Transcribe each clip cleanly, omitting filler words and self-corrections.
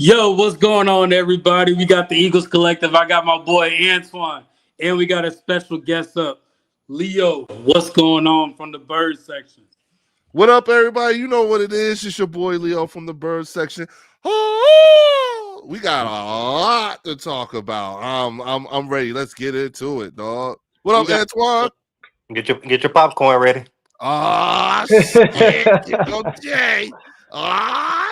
Yo, what's going on, everybody? We got the Eagles Collective. I got my boy Antoine, and we got a special guest up, Leo. What's going on from the bird section? What up, everybody? You know what it is. It's your boy Leo from the bird section. Oh, we got a lot to talk about. I'm ready. Let's get into it, dog. What We up, got Antoine? Get your popcorn ready. Ah, shit. Here go Jay. Ah,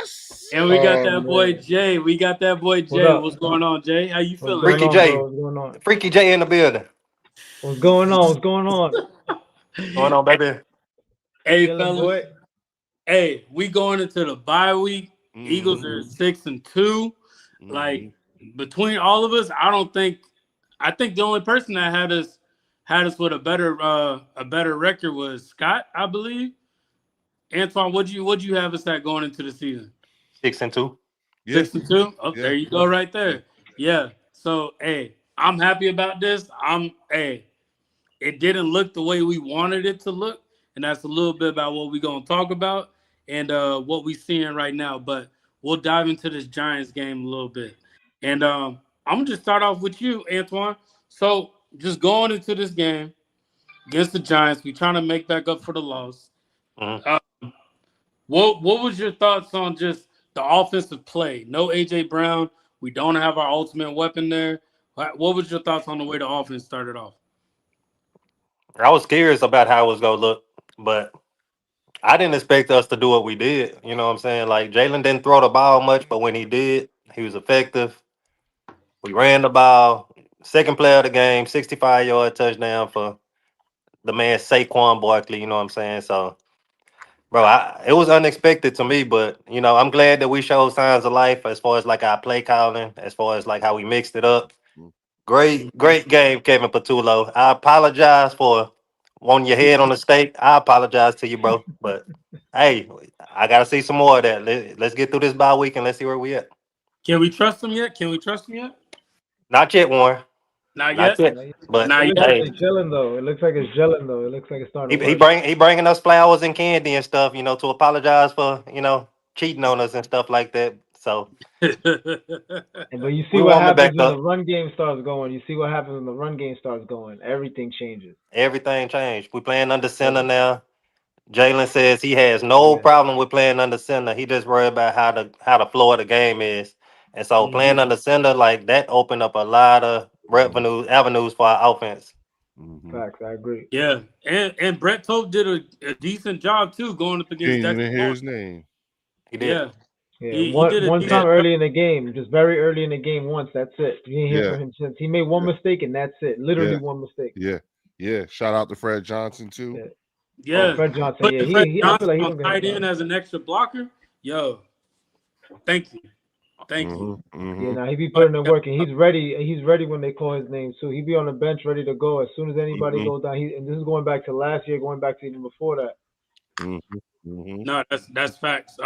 and shit. we got Oh that boy man, Jay. We got that boy what Jay. up? What's going on, Jay? How you What's feeling? going Freaky on, J, bro? What's going on? Freaky J in the building. What's going on? What's going on? Going on, baby. Hey, Chilling, fellas. boy. Hey, we going into the bye week. Eagles are 6-2. Like between all of us, I don't think. I think the only person that had us with a better record was Scott, I believe. Antoine, would you have us at going into the season? 6-2. Yeah. 6-2. Oh, Yeah. there you go, right there. Yeah. So, hey, I'm happy about this. It didn't look the way we wanted it to look, and that's a little bit about what we're gonna talk about and what we're seeing right now. But we'll dive into this Giants game a little bit, and I'm gonna just start off with you, Antoine. So, just going into this game against the Giants, we trying to make back up for the loss. Mhm. What was your thoughts on just the offensive play? No AJ Brown. We don't have our ultimate weapon there. What was your thoughts on the way the offense started off? I was curious about how it was gonna look, but I didn't expect us to do what we did. You know what I'm saying? Like Jalen didn't throw the ball much, but when he did, he was effective. We ran the ball. Second play of the game, 65-yard touchdown for the man Saquon Barkley. You know what I'm saying? So, bro, it was unexpected to me, but I'm glad that we showed signs of life as far as like our play calling, as far as like how we mixed it up. Great game, Kevin Patullo. I apologize for wanting your head on the stake. I apologize to you, bro. But hey, I gotta see some more of that. Let's get through this bye week and let's see where we at. Can we trust him yet? Can we trust him yet? Not yet, Warren. Not Not yet. yet. Like, But it Not looks yet. like hey, it's gelling though. It looks like it's gelling though. It looks like it's he starting to he work. bring he bringing us flowers and candy and stuff. To apologize for cheating on us and stuff like that. So But you see we what warming back happens when the up. run game starts going. You see what happens when the run game starts going. Everything changes. Everything changed. We playing under center So now. Jalen says he has no yeah, problem with playing under center. He just worried about how the flow of the game is. And so Mhm. playing under center like that opened up a lot of revenue avenues for our offense. facts. I agree. Yeah, and Brett Toth did a decent job too going up against Can't Dexter even hear Lawrence. his name. He did. Yeah, Yeah, he did a one He did. time decent job. early in the game, just very early in the game. Once that's it. You didn't hear Yeah. from him since. He made one Yeah. mistake and that's it. Literally Yeah. one mistake. Yeah. Yeah. Shout out to Fred Johnson too. Yeah. Oh, Yeah, Fred Johnson. Yeah, putting Fred I feel Johnson like he on don't get enough tight love. end as an extra blocker. Yo, thank you, thank you. Yeah, now he be But putting in work, and he's ready. He's ready when they call his name. So he be on the bench, ready to go as soon as anybody goes down. And this is going back to last year, going back to even before that. no, that's facts.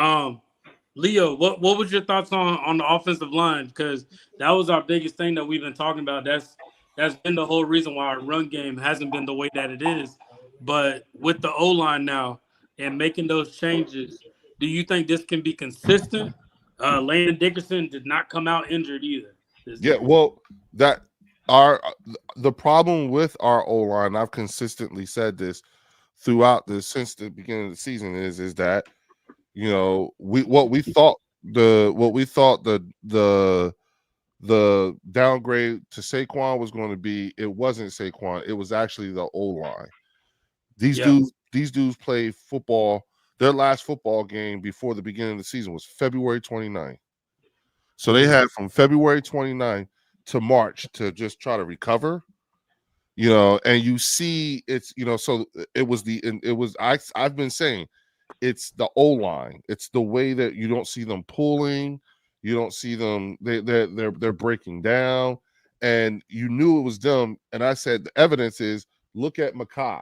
Leo, what was your thoughts on the offensive line? Because that was our biggest thing that we've been talking about. That's been the whole reason why our run game hasn't been the way that it is. But with the O line now and making those changes, do you think this can be consistent? Landon Dickerson did not come out injured either this Yeah, game. well, that our the problem with our O line, I've consistently said this throughout this since the beginning of the season is that we thought the downgrade to Saquon was going to be. It wasn't Saquon, it was actually the O line. These Yeah. dudes played football. Their last football game before the beginning of the season was February 29th. So they had from February 29th to March to just try to recover, and you see so I've been saying it's the O-line. It's the way that you don't see them pulling, you don't see them, they're breaking down, and you knew it was them. And I said the evidence is look at Makai.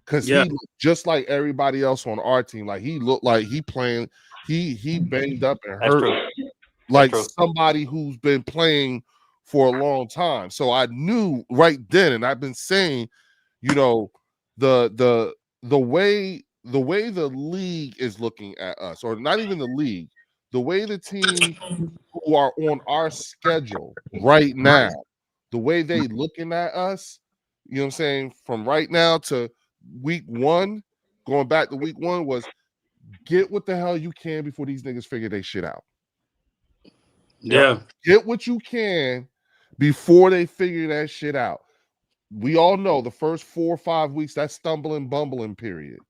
Because Yeah. he looked just like everybody else on our team. Like he looked like he banged up and That's hurt true. That's like true. somebody who's been playing for a long time. So I knew right then, and I've been saying, the way the league is looking at us, or not even the league, the way the team who are on our schedule right now, the way they looking at us, you know what I'm saying, from right now to week 1, going back to week 1 was get what the hell you can before these niggas figure they shit out. Yeah. Get what you can before they figure that shit out. We all know the first 4 or 5 weeks, that stumbling, bumbling period,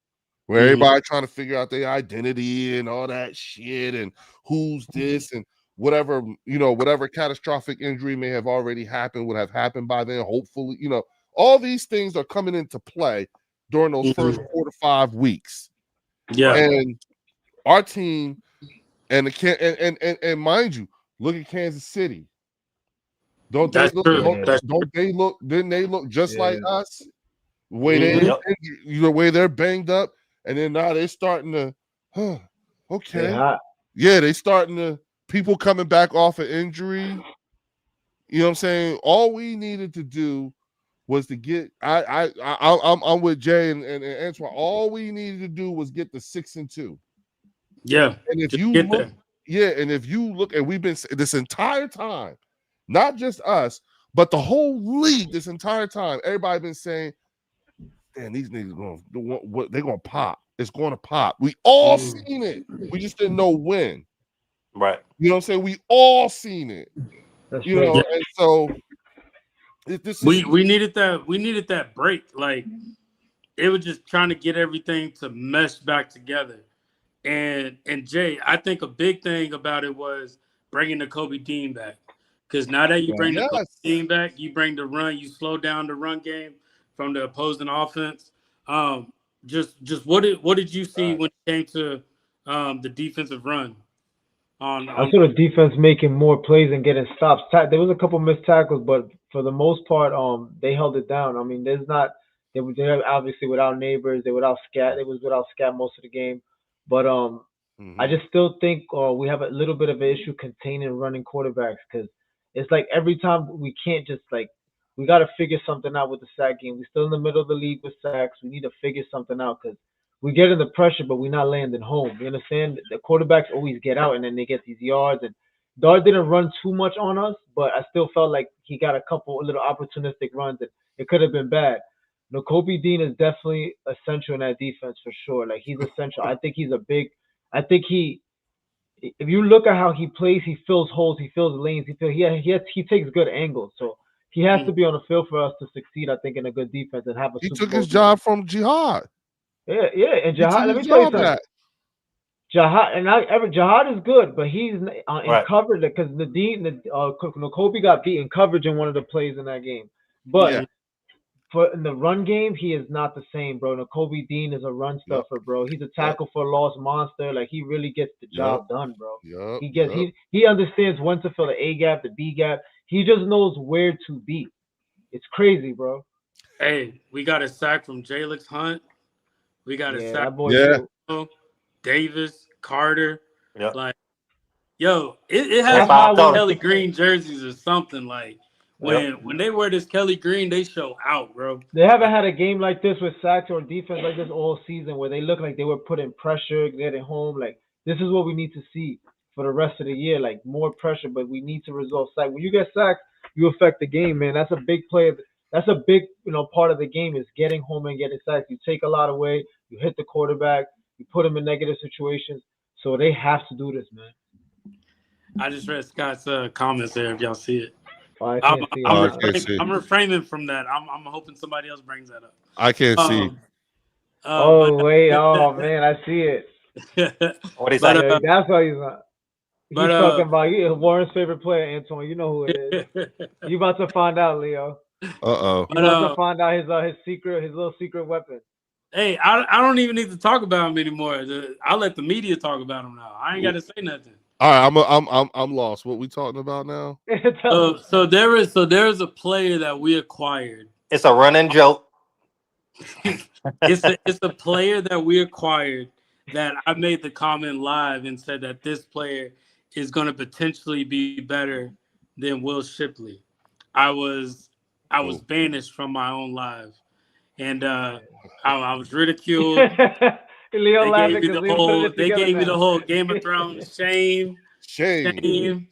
where everybody trying to figure out their identity and all that shit and who's this and whatever, whatever catastrophic injury may have already happened would have happened by then. Hopefully, all these things are coming into play during those first 4 to 5 weeks. Yeah. And our team and mind you, look at Kansas City. Didn't they look just like us? The way they're banged up, and then now they're starting to, okay. Yeah, they starting to people coming back off of injury. You know what I'm saying? All we needed to do was to get I'm with Jay and Antoine. All we needed to do was get the 6-2. Yeah. And if you look, and we've been this entire time, not just us, but the whole league this entire time, everybody been saying, damn, these niggas they're gonna pop. It's gonna pop. We all seen it. We just didn't know when. Right. You know what I'm saying? We all seen it. And so we needed that break. Like it was just trying to get everything to mesh back together. And Jay, I think a big thing about it was bringing the Kobe Dean back. Because now that you bring the Kobe Dean back, you bring the run, you slow down the run game from the opposing offense. Just what did you see when it came to the defensive run? I saw the defense making more plays and getting stops. There was a couple missed tackles, but for the most part, they held it down. I mean, they're obviously without Neighbors, they without Scat. They was without Scat most of the game, but I just still think we have a little bit of an issue containing running quarterbacks because it's like every time we can't just we got to figure something out with the sack game. We're still in the middle of the league with sacks. We need to figure something out because we get in the pressure, but we're not landing home. You understand? The quarterbacks always get out and then they get these yards. And Dart didn't run too much on us, but I still felt like he got a couple little opportunistic runs and it could have been bad. Kobe Dean is definitely essential in that defense for sure. Like he's essential. I think if you look at how he plays, he fills holes, he fills lanes, he takes good angles. So he has to be on the field for us to succeed, I think, in a good defense and have a he Super took Bowl his job from Jihad. Yeah, and Jihad, let me tell you something. Jihad is good, but he's in coverage because Kobe got beat in coverage in one of the plays in that game. But in the run game, he is not the same, bro. Kobe Dean is a run stuffer, bro. He's a tackle for a loss monster. Like he really gets the job done, bro. He understands when to fill the A gap, the B gap. He just knows where to be. It's crazy, bro. Hey, we got a sack from Jalix Hunt. We got a sack from Davis, Carter. Yep. Like, it has Kelly Green jerseys or something. Like when they wear this Kelly Green, they show out, bro. They haven't had a game like this with sacks or defense like this all season where they look like they were putting pressure, getting home. Like this is what we need to see for the rest of the year. Like more pressure, but we need to resolve sacks. When you get sacked, you affect the game, man. That's a big play. That's a big, part of the game is getting home and getting sacks. You take a lot away. You hit the quarterback. You put him in negative situations. So they have to do this, man. I just read Scott's comments there. If y'all see it, I'm refraining from that. I'm hoping somebody else brings that up. I can't see. Man, I see it. What is that? That's why he's not. He's talking about Warren's favorite player, Antoine. You know who it is. You about to find out, Leo. You about to find out his little secret weapon. Hey, I don't even need to talk about him anymore. I'll let the media talk about him now. I ain't got to say nothing. All right, I'm lost. What we talking about now? So there is a player that we acquired. It's a running joke. It's a player that we acquired that I made the comment live and said that this player is going to potentially be better than Will Shipley. I was banished from my own live, and I was ridiculed. Leo They laughing gave me because the we put whole. it They together gave me the now. whole Game of Thrones shame. Shame.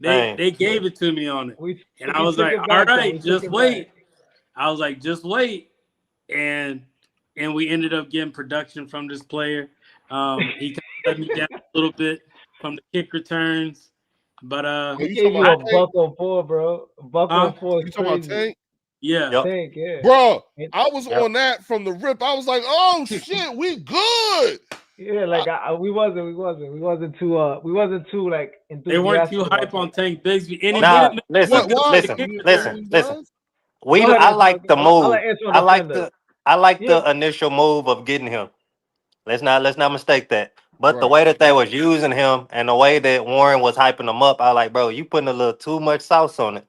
Like, they gave it to me on it, We and I was took like, it all back, though. right, We took just it wait. back. I was like, just wait, and we ended up getting production from this player. He kind of let me down a little bit from the kick returns, but He You gave talking you a about Tank? $104, bro. $104 You is talking about crazy. Tank? yeah, Yep. Tank, yeah. Bro, And- I was on that from the rip. I was like, oh shit, we good. Yeah, like we wasn't too like enthusiastic. they weren't too about hype that. on Tank Bigsby. And he Nah, didn't listen, look good Why? with the listen, kick listen, returns. listen. Go ahead, I Antoine. like the I'll move. let Antoine I like defend that. the Yeah. initial move of getting him. Let's not mistake that. But the Right. way that they was using him and the way that Warren was hyping him up, I like, bro, you putting a little too much sauce on it.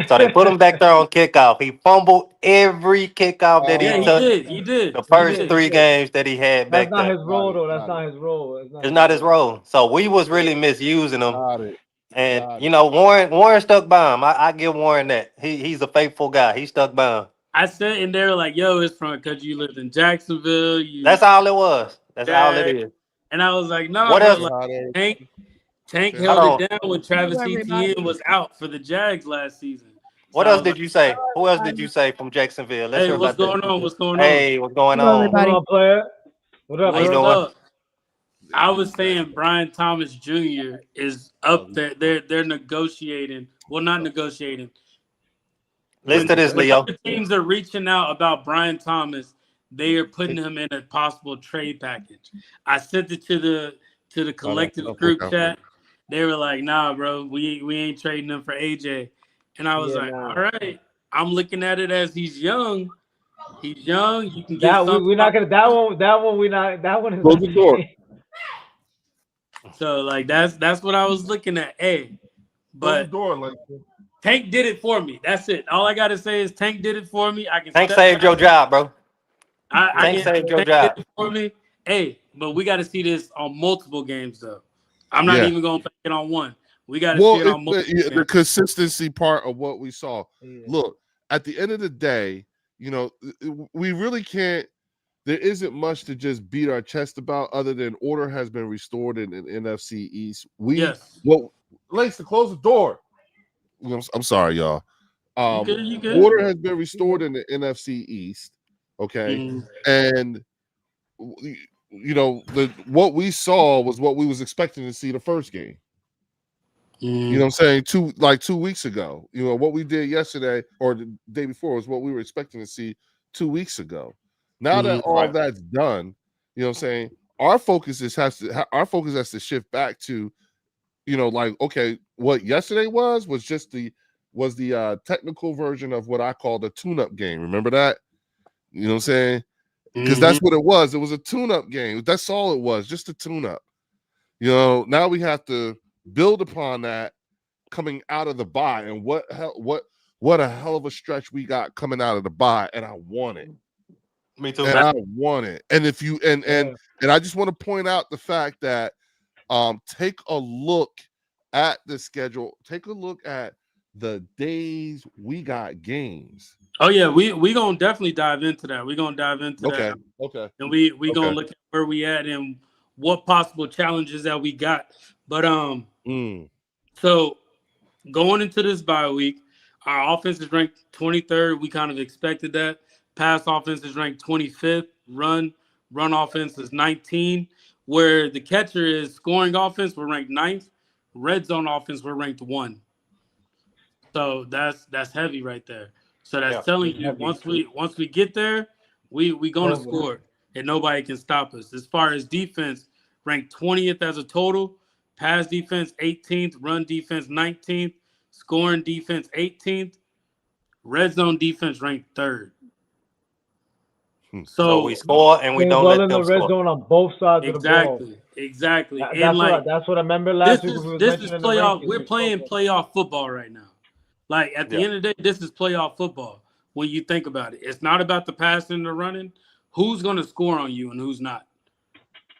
So they put him back there on kickoff. He fumbled every kickoff that Yeah, he he touched did. He did. the He first did. 3 games that he had That's back not there. his role, though. Got That's not his role. It's not his role. So we was really misusing him. Got it. And Got you know, Warren stuck by him. I give Warren that. He's a faithful guy. He stuck by him. I said, and they were like, "Yo, it's from because you lived in Jacksonville." That's all it was. That's all it is. And I was like, "No, What bro. else? Like, Tank Hold held on. it down when Travis Etienne was out for the Jags last season." What So I else was did like, you say? Who else did you say from Jacksonville? Let's "Hey, hear what's about going that. on? What's going on? Hey, what's going Hello, on? everybody. Come on, player. What up, How you What's doing? up?" I was saying Brian Thomas Jr. is up there. They're negotiating. Well, not negotiating. Listen to this, When Leo. other teams are reaching out about Brian Thomas, they are putting him in a possible trade package. I sent it to the collective group chat. They were like, "Nah, bro, we ain't trading him for AJ." And I was Yeah, like, nah. "All right." I'm looking at it as he's young. He's young. You can get That something. we're not gonna. That one. We not. That one is. Close not the door. So like that's what I was looking at. Hey, but door, like Tank did it for me. That's it. All I gotta say is Tank did it for me. I can. Tank step saved back. your job, bro. I Tank saved your Tank job. did it for me. Hey, but we got to see this on multiple games though. I'm not Yeah. even gonna pick it on one. We got to see it on multiple the games. consistency part of what we saw. Yeah. Look, at the end of the day, you know, we really can't. There isn't much to just beat our chest about, other than order has been restored in NFC East. Yes. Lace, to close the door. I'm sorry, y'all. You good. Order has been restored in the NFC East. Okay, Mhm. and you know what we saw was what we was expecting to see the first game. You know what I'm saying? 2 weeks ago. You know what we did yesterday or the day before was what we were expecting to see 2 weeks ago. Now that all that's done, you know what I'm saying? Our focus has to shift back to, you know, like, okay, what yesterday was just the technical version of what I call the tune-up game. Remember that? You know what I'm saying? Because that's what it was. It was a tune-up game. That's all it was, just a tune-up. You know, now we have to build upon that coming out of the bye. And what a hell of a stretch we got coming out of the bye, and I want it. Me too. And I want it. And if you and I just want to point out the fact that take a look at the schedule, take a look at the days we got games. Oh yeah, we gonna definitely dive into that. We're gonna dive into that. Okay. And we gonna look at where we at and what possible challenges that we got. But so going into this bye week, our offense is ranked 23rd. We kind of expected that. Pass offense is ranked 25th. Run offense is 19. Where the catcher is scoring offense, we're ranked 9th. Red zone offense, we're ranked 1. So that's heavy right there. So that's telling you once we get there, we gonna score and nobody can stop us. As far as defense, ranked 20th as a total. Pass defense 18th. Run defense 19th. Scoring defense 18th. Red zone defense ranked 3rd. So we score and we don't let them the red score. zone on both sides of the ball. Exactly. That's what I remember last week. This is playoff. We're playing playoff football right now. Like at the end of the day, this is playoff football. When you think about it, it's not about the passing and the running. Who's going to score on you and who's not?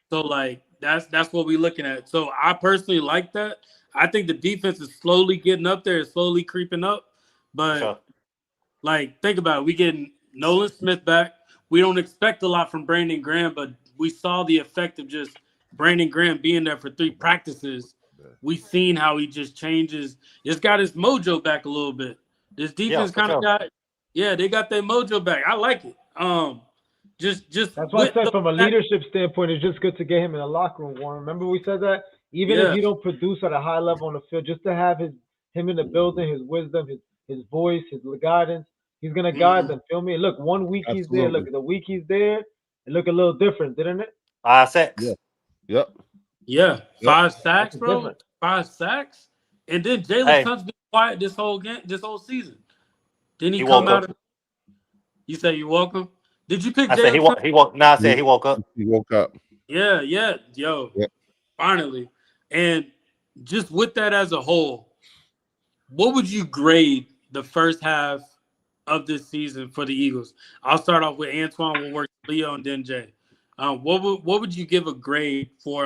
So like that's what we're looking at. So I personally like that. I think the defense is slowly getting up there, slowly creeping up. But like think about it, we getting Nolan Smith back. we don't expect a lot from Brandon Graham, but we saw the effect of just Brandon Graham being there for 3 practices. We've seen how he just changes. It's got his mojo back a little bit. This defense for kind of sure. got, they got their mojo back. I like it. Just That's why I said from a leadership standpoint, it's just good to get him in the locker room, Warren. Remember we said that? Even if he don't produce at a high level on the field, just to have him in the building, his wisdom, his voice, his guidance, he's gonna guide them. Feel me? Look, 1 week he's there. Look, the week he's there, it looked a little different, didn't it? 5 sacks. Yep. Yeah, 5 sacks, That's bro. different. 5 sacks, and then Jalen Suggs been quiet this whole game, this whole season. Didn't he come out? You say you're welcome. Did you pick? I said he woke. No, I said he woke up. He woke up. Yeah, yo, finally. And just with that as a whole, what would you grade the first half of this season for the Eagles? I'll start off with Antoine. We'll work with Leo and then Jay. What would you give a grade for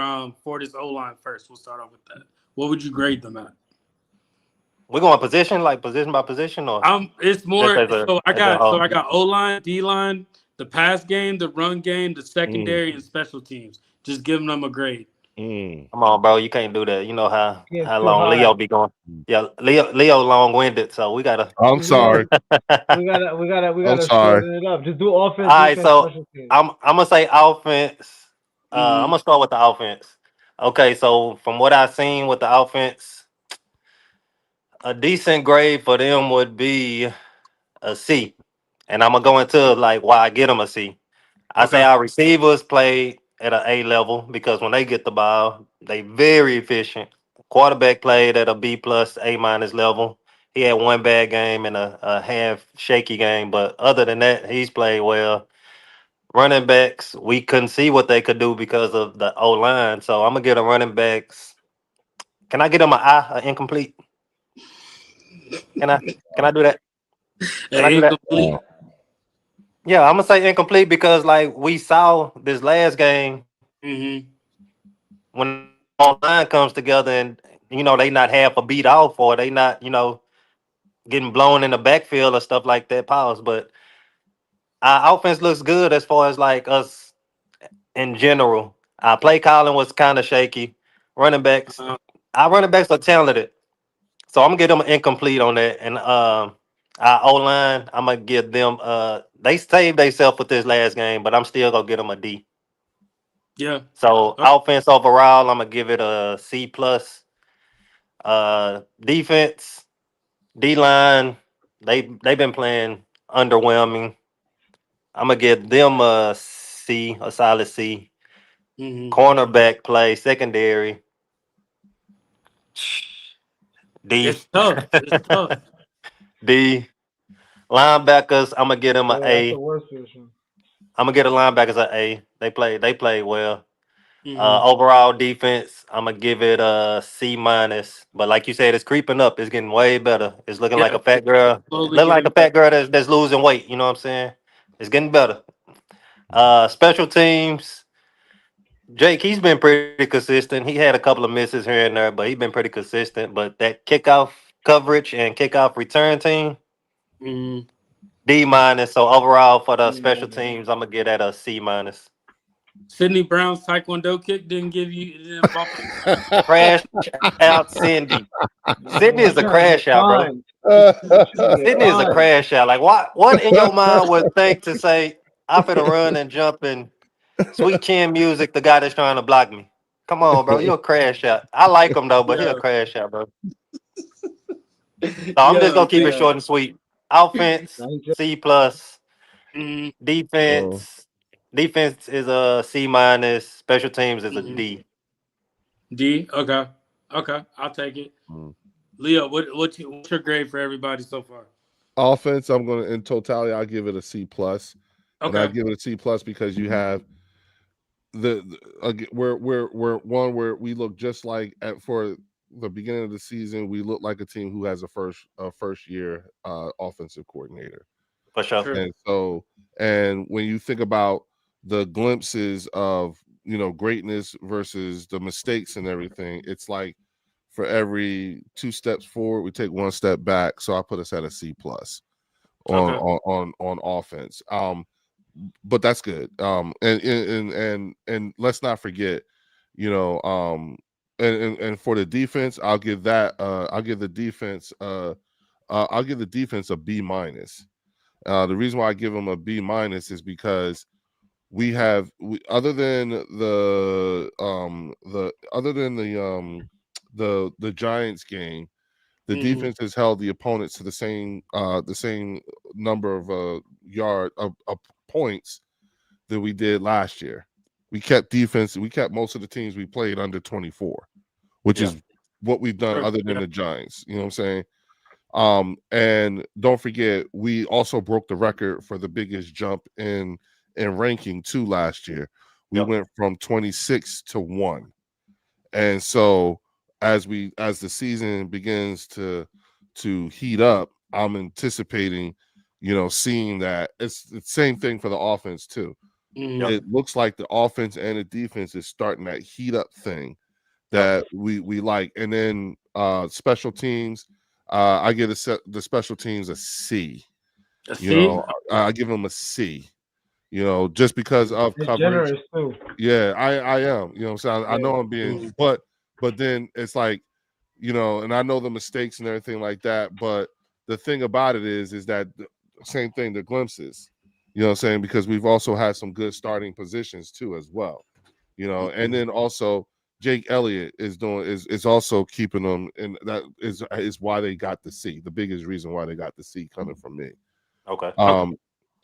this O-line first? We'll start off with that. What would you grade them at? We're going position by position, or it's more. I got O-line, D-line, the pass game, the run game, the secondary, and special teams. Just giving them a grade. Come on, bro. You can't do that. You know how long Leo be going. Yeah, Leo long-winded, so we gotta. I'm sorry. we gotta shorten it up. Just do offense. All right, so I'm gonna say offense. I'm gonna start with the offense. Okay, so from what I've seen with the offense, a decent grade for them would be a C. And I'm gonna go into like why I get them a C. I say our receivers play at an A level because when they get the ball, they very efficient. Quarterback played at a B plus, A minus level. He had 1 bad game and a half shaky game, but other than that, he's played well. Running backs, we couldn't see what they could do because of the O line. So I'm gonna get them running backs. Can I get them an incomplete? Can I do that? Can I do that? Yeah, I'm gonna say incomplete because like we saw this last game when online comes together and they not half a beat off or they not getting blown in the backfield or stuff like that. Pause, but our offense looks good as far as like us in general. Our play calling was kind of shaky. Running backs, our running backs are talented, so I'm gonna get them incomplete on that. And our O-line, I'm gonna give them they saved themselves with this last game, but I'm still gonna get them a D. Yeah. So offense overall, I'm gonna give it a C plus. Defense, D-line, they've been playing underwhelming. I'm gonna give them a C, a solid C. Cornerback play, secondary, D. It's tough. It's tough. D. Linebackers, I'm gonna get them an A. That's the worst position. I'm gonna get the linebackers an A. They play well. Overall defense, I'm gonna give it a C minus. But like you said, it's creeping up. It's getting way better. It's looking like a fat girl. Looking like a fat girl that's losing weight. You know what I'm saying? It's getting better. Special teams. Jake, he's been pretty consistent. He had a couple of misses here and there, but he's been pretty consistent. But that kickoff coverage and kickoff return team, D minus. So overall for the special teams, I'm gonna get at a C minus. Sidney Brown's Taekwondo kick didn't give you crash out Cindy. Sydney is a crash out, bro. Sydney is a crash out. Like what in your mind would think to say I'm finna run and jump and sweet chin music, the guy that's trying to block me. Come on, bro. You're a crash out. I like him though, but he'll crash out, bro. So I'm just gonna keep it short and sweet. Offense, C plus. Defense is a C minus. Special teams is a D. D. Okay. I'll take it. Leo, what's your grade for everybody so far? Offense, I'm gonna in totality, I'll give it a C plus. Okay. And I give it a C plus because you have where we look just like for the beginning of the season, we look like a team who has a first year offensive coordinator. For sure. And so, and when you think about the glimpses of greatness versus the mistakes and everything, it's like for every 2 steps forward, we take 1 step back. So I put us at a C plus on offense. but that's good. And let's not forget, you know, and for the defense, I'll give the defense a B minus. The reason why I give them a B minus is because other than the Giants game, the defense has held the opponents to the same number of points that we did last year. We kept most of the teams we played under 24, which is what we've done other than the Giants. You know what I'm saying? And don't forget, we also broke the record for the biggest jump in ranking too last year. We went from 26 to 1. And so as the season begins to heat up, I'm anticipating, you know, seeing that it's the same thing for the offense too. It looks like the offense and the defense is starting that heat up thing that we like. And then special teams, I give the special teams a C. You know, I give them a C. You know, just because of coverage. Generous too. Yeah, I am. You know what I'm saying? I know I'm being, but then it's like, you know, and I know the mistakes and everything like that. But the thing about it is that the same thing, the glimpses, you know what I'm saying? Because we've also had some good starting positions too, as well. You know, and then also Jake Elliott is also keeping them, and that is why they got the C. The biggest reason why they got the C coming from me. Okay.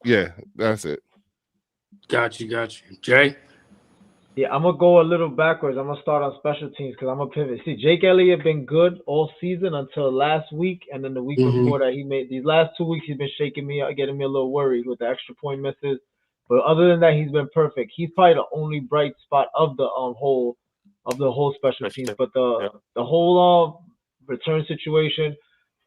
Yeah, that's it. Got you. Jay? Yeah, I'm gonna go a little backwards. I'm gonna start on special teams because I'm gonna pivot. See, Jake Elliott been good all season until last week, and then the week before that, he made these last 2 weeks. He's been shaking me up, getting me a little worried with the extra point misses. But other than that, he's been perfect. He's probably the only bright spot of the whole special teams. But the whole return situation,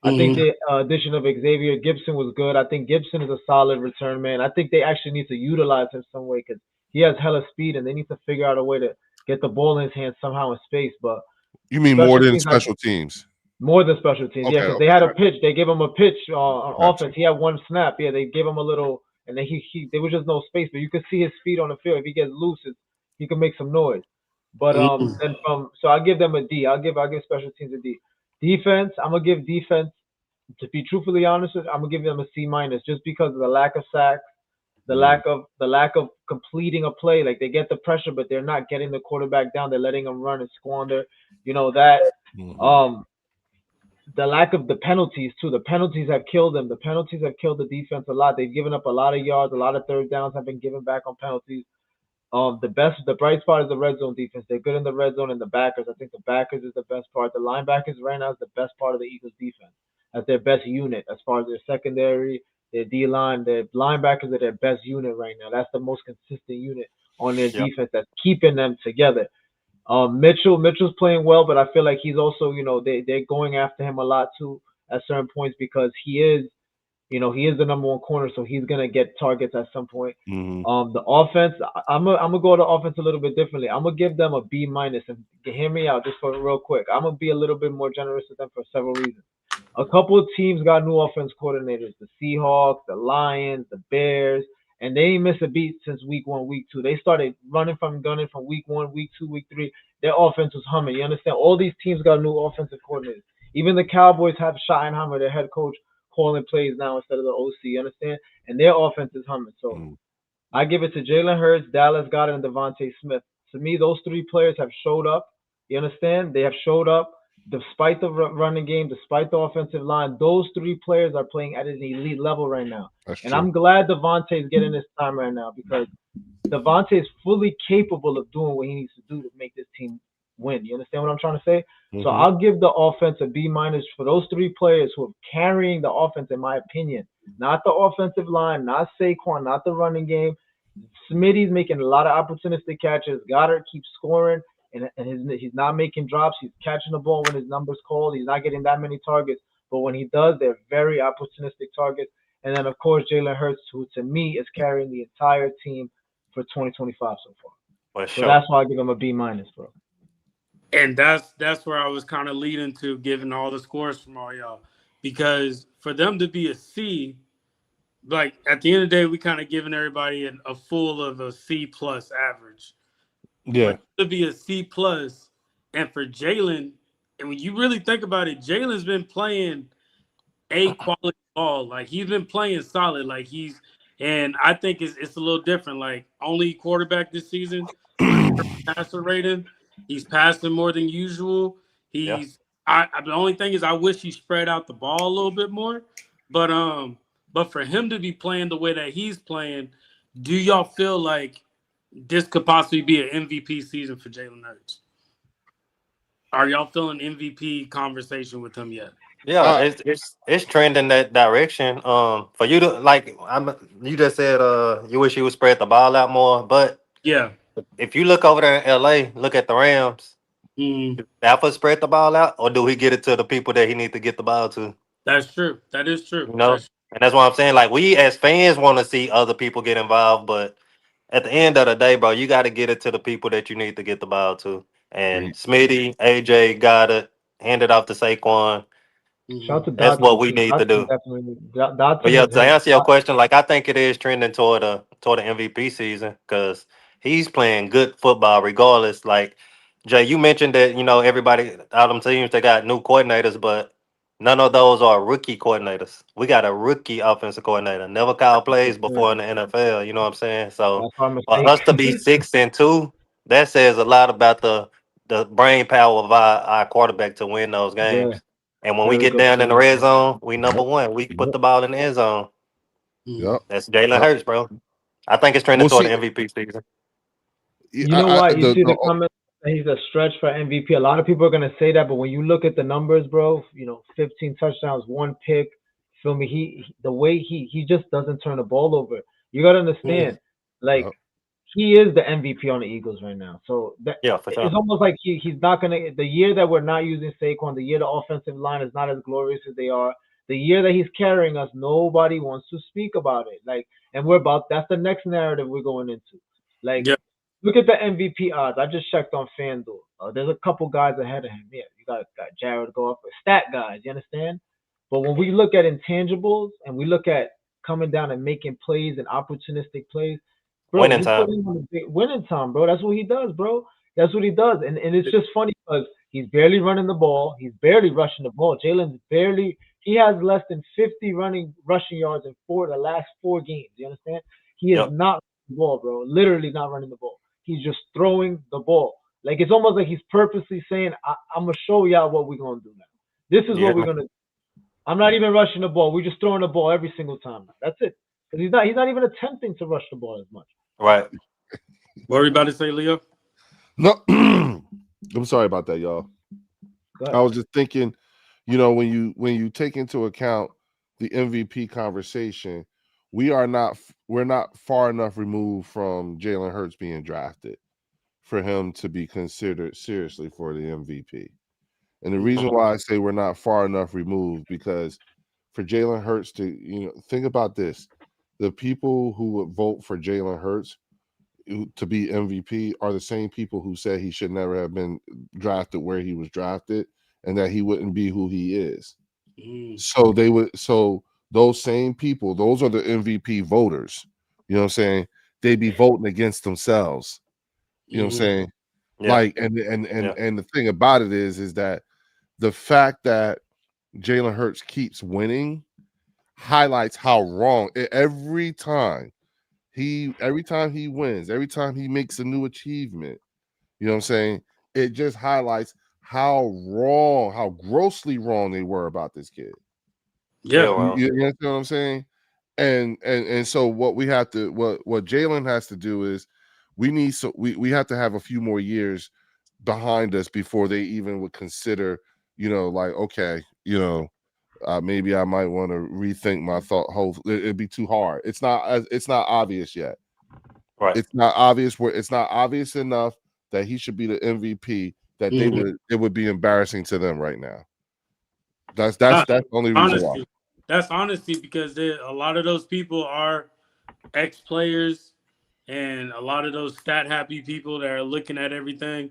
I think the addition of Xavier Gibson was good. I think Gibson is a solid return man. I think they actually need to utilize him some way because he has hella speed, and they need to figure out a way to get the ball in his hands somehow in space. But you mean more than special teams? More than special teams, okay, yeah. Because they had a pitch. They gave him a pitch on offense. He had one snap. Yeah, they gave him a little, and then there was just no space. But you could see his feet on the field. If he gets loose, he can make some noise. But so I'll give them a D. I'll give special teams a D. Defense, I'm gonna give defense. To be truthfully honest, I'm gonna give them a C minus just because of the lack of sacks, the lack of completing a play. Like they get the pressure, but they're not getting the quarterback down. They're letting him run and squander. You know that. The lack of the penalties too. The penalties have killed them. The penalties have killed the defense a lot. They've given up a lot of yards. A lot of third downs have been given back on penalties. The bright spot is the red zone defense. They're good in the red zone and the backers. I think the backers is the best part. The linebackers right now is the best part of the Eagles defense. That's their best unit as far as their secondary, their D-line, their linebackers are their best unit right now. That's the most consistent unit on their defense that's keeping them together. Mitchell's playing well, but I feel like he's also, you know, they're going after him a lot too at certain points because he is the number one corner, so he's gonna get targets at some point. The offense, I'm gonna go to offense a little bit differently. I'm gonna give them a B minus, and hear me out just for real quick. I'm gonna be a little bit more generous with them for several reasons. A couple of teams got new offense coordinators: the Seahawks, the Lions, the Bears, and they ain't missed a beat since week 1, week 2. They started gunning from week 1, week 2, week 3. Their offense was humming. You understand? All these teams got new offensive coordinators. Even the Cowboys have Schottenheimer, their head coach, calling plays now instead of the OC. You understand? And their offense is humming. So I give it to Jalen Hurts, Dallas Goedert, and Devontae Smith. To me, those 3 players have showed up. You understand? They have showed up. Despite the running game, despite the offensive line, those 3 players are playing at an elite level right now. That's and true. I'm glad Devontae is getting his time right now because Devontae is fully capable of doing what he needs to do to make this team win. You understand what I'm trying to say? So I'll give the offense a B minus for those 3 players who are carrying the offense, in my opinion. Not the offensive line, not Saquon, not the running game. Smitty's making a lot of opportunistic catches. Goddard keeps scoring. And he's not making drops. He's catching the ball when his number's called. He's not getting that many targets. But when he does, they're very opportunistic targets. And then, of course, Jalen Hurts, who to me is carrying the entire team for 2025 so far. So that's why I give him a B minus, bro. And that's where I was kind of leading to, given all the scores from all y'all. Because for them to be a C, like at the end of the day, we kind of giving everybody a full of a C plus average. Yeah. But to be a C plus, and for Jalen, and when you really think about it, Jalen's been playing a quality ball. Like he's been playing solid. Like and I think it's a little different. Like only quarterback this season, passer rating. He's passing more than usual. Yeah. The only thing is I wish he spread out the ball a little bit more. But for him to be playing the way that he's playing, do y'all feel like this could possibly be an MVP season for Jalen Hurts? Are y'all feeling MVP conversation with him yet? Yeah, it's trending that direction. For you to like, you just said you wish you would spread the ball out more, but Yeah. if you look over there in LA, look at the Rams. Mm, Alpha spread the ball out, or do he get it to the people that he need to get the ball to? that's true. That is true. You know, and that's what I'm saying. Like we as fans want to see other people get involved, but at the end of the day, bro, you got to get it to the people that you need to get the ball to. And Smitty, AJ got it, handed off to Saquon. Shout out to That's Dotson. what we need to Dotson do. definitely. But Dotson yeah, has to answer your question, like I think it is trending toward the MVP season because he's playing good football regardless. Like Jay, you mentioned that everybody out them teams they got new coordinators, but none of those are rookie coordinators. We got a rookie offensive coordinator, never called plays before in the NFL. You know what I'm saying? So That's our for mistake. us to be 6-2, that says a lot about the brain power of our quarterback to win those Yeah, games. And when we very get good down in the point. red zone, we number Yep. one. We put Yep. the ball in the end zone. Yep. That's Jalen Yep. Hurts, bro. I think it's trending Well, toward see, the MVP season. You know what? You see the the comment that he's a stretch for MVP. A lot of people are gonna say that, but when you look at the numbers, bro, 15 touchdowns, one pick. Feel me? The way he just doesn't turn the ball over. You gotta understand, like Yep. he is the MVP on the Eagles right now. So that Yeah, for sure. it's almost like he's not gonna. The year that we're not using Saquon, the year the offensive line is not as glorious as they are, the year that he's carrying us, nobody wants to speak about it. Like, and that's the next narrative we're going into. Like, Yeah. look at the MVP odds. I just checked on FanDuel. There's a couple guys ahead of him. Yeah, you got Jared Goff, stat guys. You understand? But when we look at intangibles and we look at coming down and making plays and opportunistic plays, bro, Winning you time. put him on the winning time, bro. That's what he does, bro. That's what he does. And it's just funny because he's barely running the ball. He's barely rushing the ball. Jalen's he has less than 50 rushing yards in the last 4 games. You understand? He is Yep. not running the ball, bro. Literally not running the ball. He's just throwing the ball. Like it's almost like he's purposely saying, I'm gonna show y'all what we're gonna do now. This is what we're gonna do. I'm not even rushing the ball. We're just throwing the ball every single time now. That's it. Because he's not even attempting to rush the ball as much. Right. What were you about to say, Leo? No, I'm sorry about that, y'all. I was just thinking, when you take into account the MVP conversation, we're not far enough removed from Jalen Hurts being drafted for him to be considered seriously for the MVP. And the reason why I say we're not far enough removed, because for Jalen Hurts to, think about this, the people who would vote for Jalen Hurts to be MVP are the same people who said he should never have been drafted where he was drafted and that he wouldn't be who he is. So those same people, those are the MVP voters. You know what I'm saying? They be voting against themselves. You know what I'm saying? Yeah. Like, and the thing about it is that the fact that Jalen Hurts keeps winning highlights how wrong every time he wins, every time he makes a new achievement, you know what I'm saying? It just highlights how wrong, how grossly wrong they were about this kid. Yeah. You understand what I'm saying? And so what we have to, what Jalen has to do is we have to have a few more years behind us before they even would consider, like, okay, maybe I might want to rethink my it'd be too hard. It's not obvious yet. Right. It's not obvious enough that he should be the MVP that it would be embarrassing to them right now. That's the only reason why. That's honesty, because a lot of those people are ex-players and a lot of those stat-happy people that are looking at everything.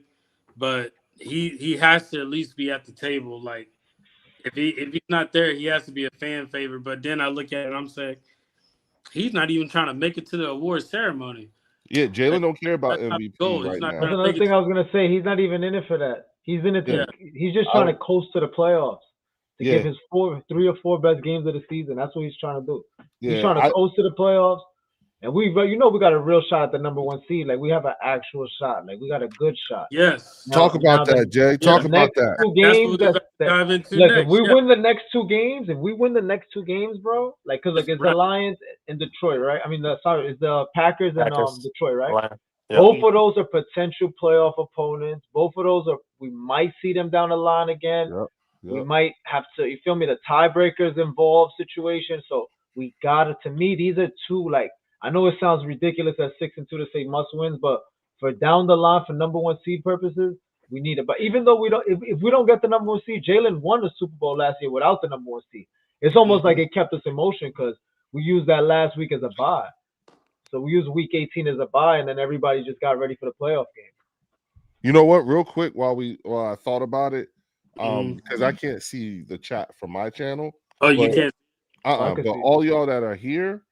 But he has to at least be at the table. Like, if he's not there, he has to be a fan favorite. But then I look at it and I'm saying, he's not even trying to make it to the award ceremony. Yeah, Jalen don't care about That's not the MVP goal. He's right not now. That's trying to another make thing it. I was gonna say. He's not even in it for that. He's in it to. Yeah. He's just trying to coast to the playoffs to Yeah. give his 3 or 4 best games of the season. That's what he's trying to do. He's Yeah, trying to coast to the playoffs, and we got a real shot at the number 1 seed. Like we have an actual shot. Like we got a good shot. Yes. talk about that, Jay. Talk The about next that. 2 That's games. what we're about to dive into Look, next. if we Yeah. win the next 2 games, bro, like because like it's the Lions and Detroit, right? I mean, it's the Packers and Packers. Detroit, right? Atlanta. Yep. Both of those are potential playoff opponents. Both of those we might see them down the line again. Yep. We might have to, you feel me, the tiebreakers involved situation. So we to me, these are 2, like, I know it sounds ridiculous at 6-2 to say must wins, but for down the line for number 1 seed purposes, we need it. But even though if we don't get the number 1 seed, Jalen won the Super Bowl last year without the number 1 seed. It's almost like it kept us in motion because we used that last week as a bye. So we used week 18 as a bye, and then everybody just got ready for the playoff game. You know what? Real quick, while I thought about it, because I can't see the chat from my channel. Oh, you can't. But all y'all that are here,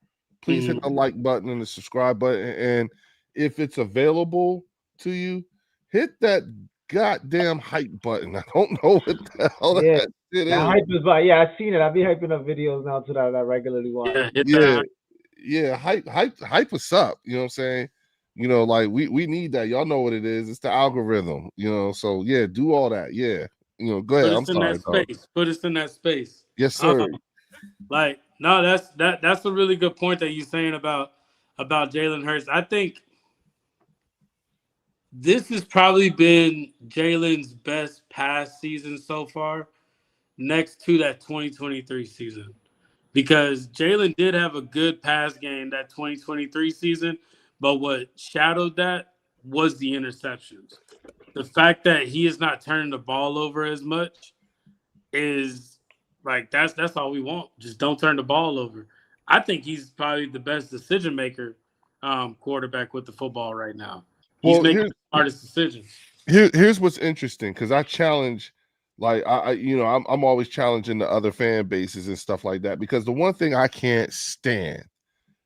please hit the like button and the subscribe button, and if it's available to you, hit that goddamn hype button. I don't know what the hell that shit is. Hype is by I've seen it. I be hyping up videos now too that I regularly watch. Yeah, hype us up. You know what I'm saying? You know, like we need that. Y'all know what it is. It's the algorithm. You know, so yeah, do all that. Yeah, you know, go ahead. I'm sorry. Put us in that space. Yes, sir. Like, no, that's a really good point that you're saying about Jalen Hurts. I think this has probably been Jalen's best past season so far, next to that 2023 season. Because Jalen did have a good pass game that 2023 season, but what shadowed that was the interceptions. The fact that he is not turning the ball over as much is like that's all we want. Just don't turn the ball over. I think he's probably the best decision maker quarterback with the football right now. He's making the hardest decisions. Here's what's interesting because I challenge. Like I'm always challenging the other fan bases and stuff like that because the one thing I can't stand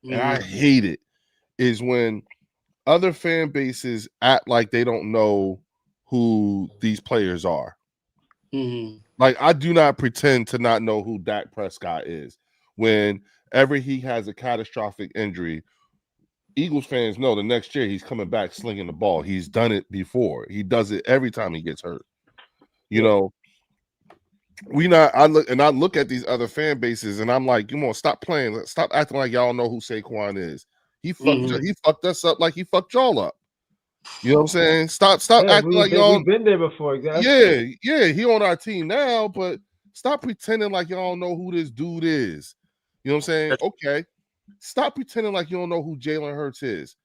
and I hate it is when other fan bases act like they don't know who these players are. Like I do not pretend to not know who Dak Prescott is. Whenever he has a catastrophic injury, Eagles fans know the next year he's coming back slinging the ball. He's done it before. He does it every time he gets hurt. You know. I look at these other fan bases and I'm like, come on, stop playing. Stop acting like y'all know who Saquon is. He fucked us up like he fucked y'all up. You know what I'm saying? Stop acting like y'all. We've been there before. Exactly. Yeah, he on our team now, but stop pretending like y'all don't know who this dude is. You know what I'm saying? Okay. Stop pretending like you don't know who Jalen Hurts is.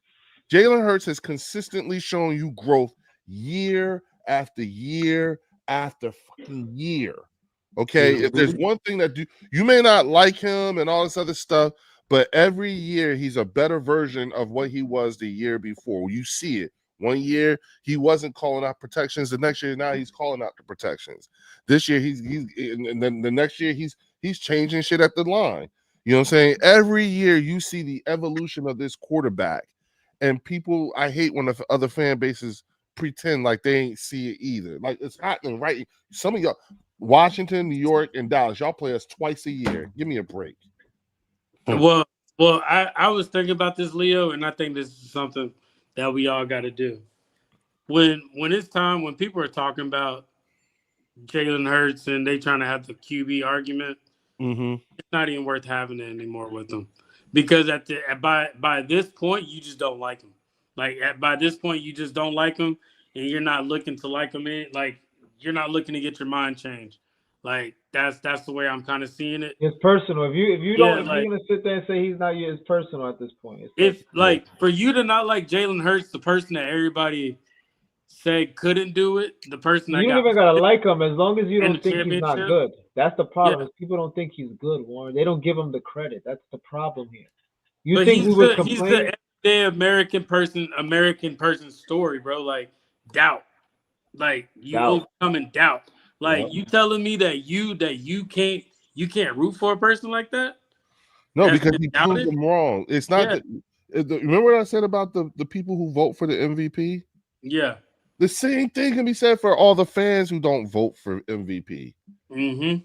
Jalen Hurts has consistently shown you growth year after year after fucking year. Okay, if there's one thing that you may not like him and all this other stuff, but every year he's a better version of what he was the year before. You see it. One year he wasn't calling out protections. The next year now he's calling out the protections. This year and then the next year he's changing shit at the line. You know what I'm saying? Every year you see the evolution of this quarterback, and people I hate when the other fan bases pretend like they ain't see it either. Like it's happening right. Some of y'all. Washington, New York, and Dallas. Y'all play us twice a year. Give me a break. Well, I was thinking about this, Leo, and I think this is something that we all got to do. When it's time, when people are talking about Jalen Hurts and they trying to have the QB argument, it's not even worth having it anymore with them. Because by this point, you just don't like him. Like by this point, you just don't like him, and you're not looking to like him in like. You're not looking to get your mind changed. Like that's the way I'm kind of seeing it. It's personal. If you're gonna sit there and say he's not you, it's personal at this point. For you to not like Jalen Hurts, the person that everybody said couldn't do it, the person that you don't even gotta like him as long as you don't think he's not good. That's the problem. Is people don't think he's good, Warren. They don't give him the credit. That's the problem here. He's the everyday American person story, bro. Like doubt. Like you overcome in doubt. Like you telling me that you can't root for a person like that? No, That's because been he proved doubted? them wrong. It's not Yeah. that. Remember what I said about the people who vote for the MVP? Yeah. The same thing can be said for all the fans who don't vote for MVP. Mm-hmm.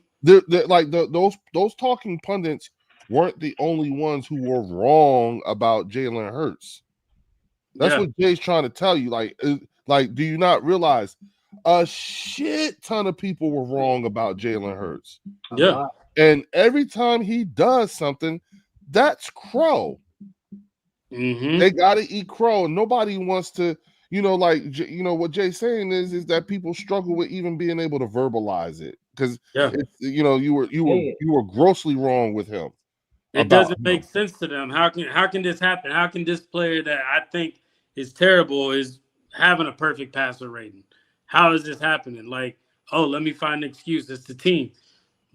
Those talking pundits weren't the only ones who were wrong about Jalen Hurts. That's Yeah. what Jay's trying to tell you. Do you not realize a shit ton of people were wrong about Jalen Hurts? Yeah. And every time he does something, that's crow. Mm-hmm. They got to eat crow. Nobody wants to, what Jay's saying is that people struggle with even being able to verbalize it because Yeah. you were grossly wrong with him. It doesn't make sense to them. How can this happen? How can this player that I think is terrible is having a perfect passer rating? How is this happening? Like, oh, let me find an excuse. It's the team.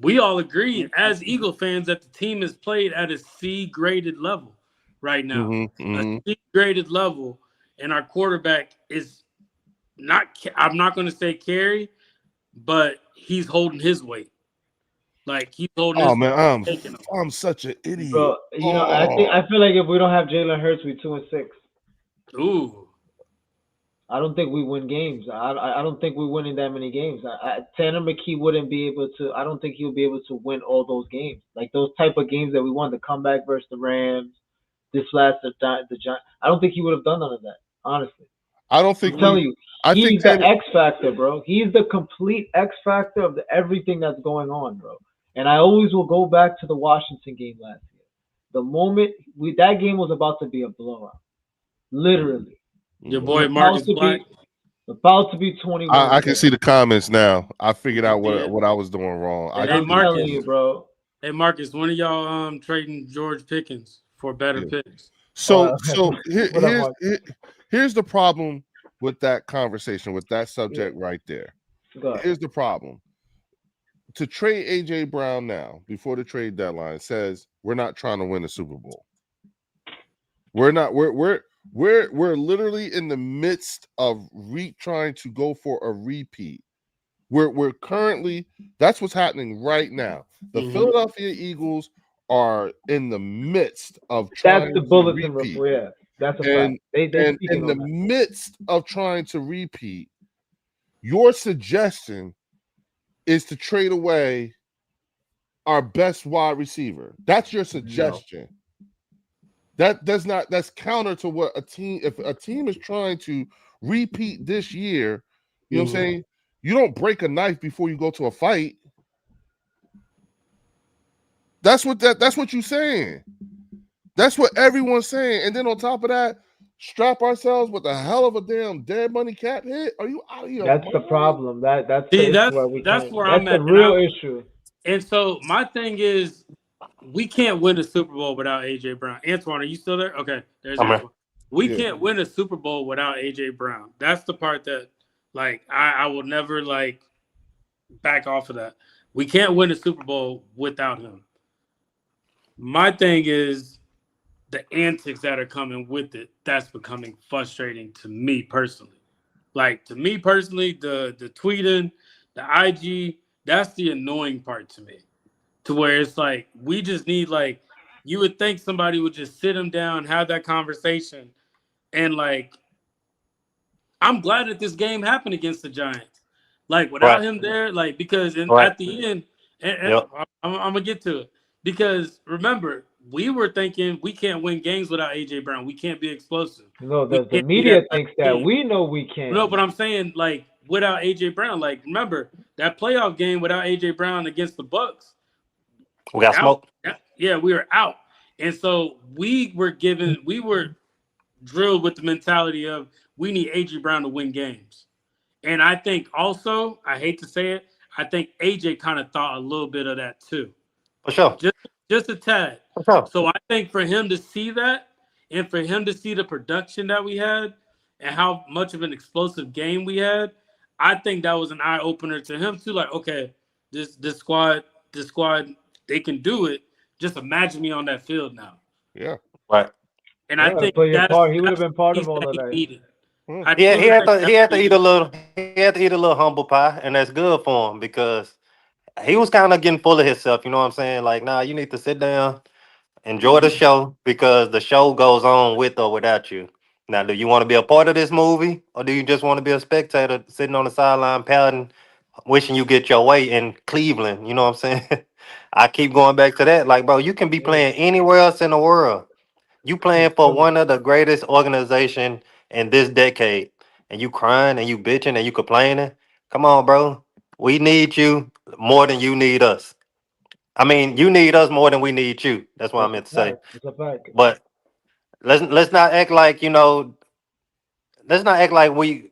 We all agree as Eagle fans that the team is played at a C-graded level right now. A C-graded level, and our quarterback is not. I'm not going to say carry, but he's holding his weight. Like he's holding. Oh his man, weight, I'm such an idiot. Bro, I feel like if we don't have Jalen Hurts, we're 2-6. Ooh. I don't think we win games. I don't think we're winning that many games. Tanner McKee wouldn't be able to. I don't think he'll be able to win all those games. Like those type of games that we won, the comeback versus the Rams, this last the Giants. I don't think he would have done none of that. Honestly, I don't think. I'm telling you, he's the X factor, bro. He's the complete X factor of everything that's going on, bro. And I always will go back to the Washington game last year. The moment that game was about to be a blowout, literally. Your boy Marcus Black. About to be 21. I can see the comments now. I figured out what I was doing wrong. I'm telling you, bro. Hey Marcus, when are y'all trading George Pickens for better picks? So here's the problem with that conversation, with that subject right there. Here's the problem. To trade AJ Brown now before the trade deadline says we're not trying to win a Super Bowl. We're literally in the midst of trying to go for a repeat. We're currently, that's what's happening right now. The Philadelphia Eagles are in the midst of trying that's the bulletin report. Yeah, that's a fact. And in the midst of trying to repeat, your suggestion is to trade away our best wide receiver. That's your suggestion. No. That's counter to what if a team is trying to repeat this year, you know what I'm saying? You don't break a knife before you go to a fight. That's what you're saying. That's what everyone's saying. And then on top of that, strap ourselves with a hell of a damn dead money cap hit. Are you out of here? That's the problem. That's where I'm at. The real issue. And so my thing is, we can't win a Super Bowl without AJ Brown. Antoine, are you still there? Okay, there's Antoine. We can't win a Super Bowl without AJ Brown. That's the part that, like, I will never like back off of that. We can't win a Super Bowl without him. My thing is the antics that are coming with it. That's becoming frustrating to me personally. Like, to me personally, the tweeting, the IG, that's the annoying part to me. To where it's like, we just need, like, you would think somebody would just sit him down, have that conversation. And, like, I'm glad that this game happened against the Giants. Like, without him there, like, because at the end, I'm going to get to it. Because, remember, we were thinking we can't win games without A.J. Brown. We can't be explosive. No, the media thinks that. We know we can't. No, but I'm saying, like, without A.J. Brown, like, remember, that playoff game without A.J. Brown against the Bucs, we got smoked. Yeah, we were out. And so we were drilled with the mentality of we need A.J. Brown to win games. And I think also, I hate to say it, I think A.J. kind of thought a little bit of that too. For sure. Just a tad. For sure. So I think for him to see that and for him to see the production that we had and how much of an explosive game we had, I think that was an eye-opener to him too. Like, okay, this squad, they can do it. Just imagine me on that field now. Yeah. Right. And I think he would have been part of all of that. He had to eat a little humble pie, and that's good for him because he was kind of getting full of himself. You know what I'm saying? Like, nah, you need to sit down Enjoy the show because the show goes on with or without you. Now, do you want to be a part of this movie, or do you just want to be a spectator sitting on the sideline pouting, wishing you get your way in Cleveland? You know what I'm saying? I keep going back to that. Like, bro, you can be Yeah, playing anywhere else in the world. You for playing for sure. one of the greatest organization in this decade, and you crying and you bitching and you complaining. Come on, bro. We need you more than you need us. I mean, you need us more than we need you. That's what I That's a meant to say. fact. That's a fact. But let's not act like let's not act like we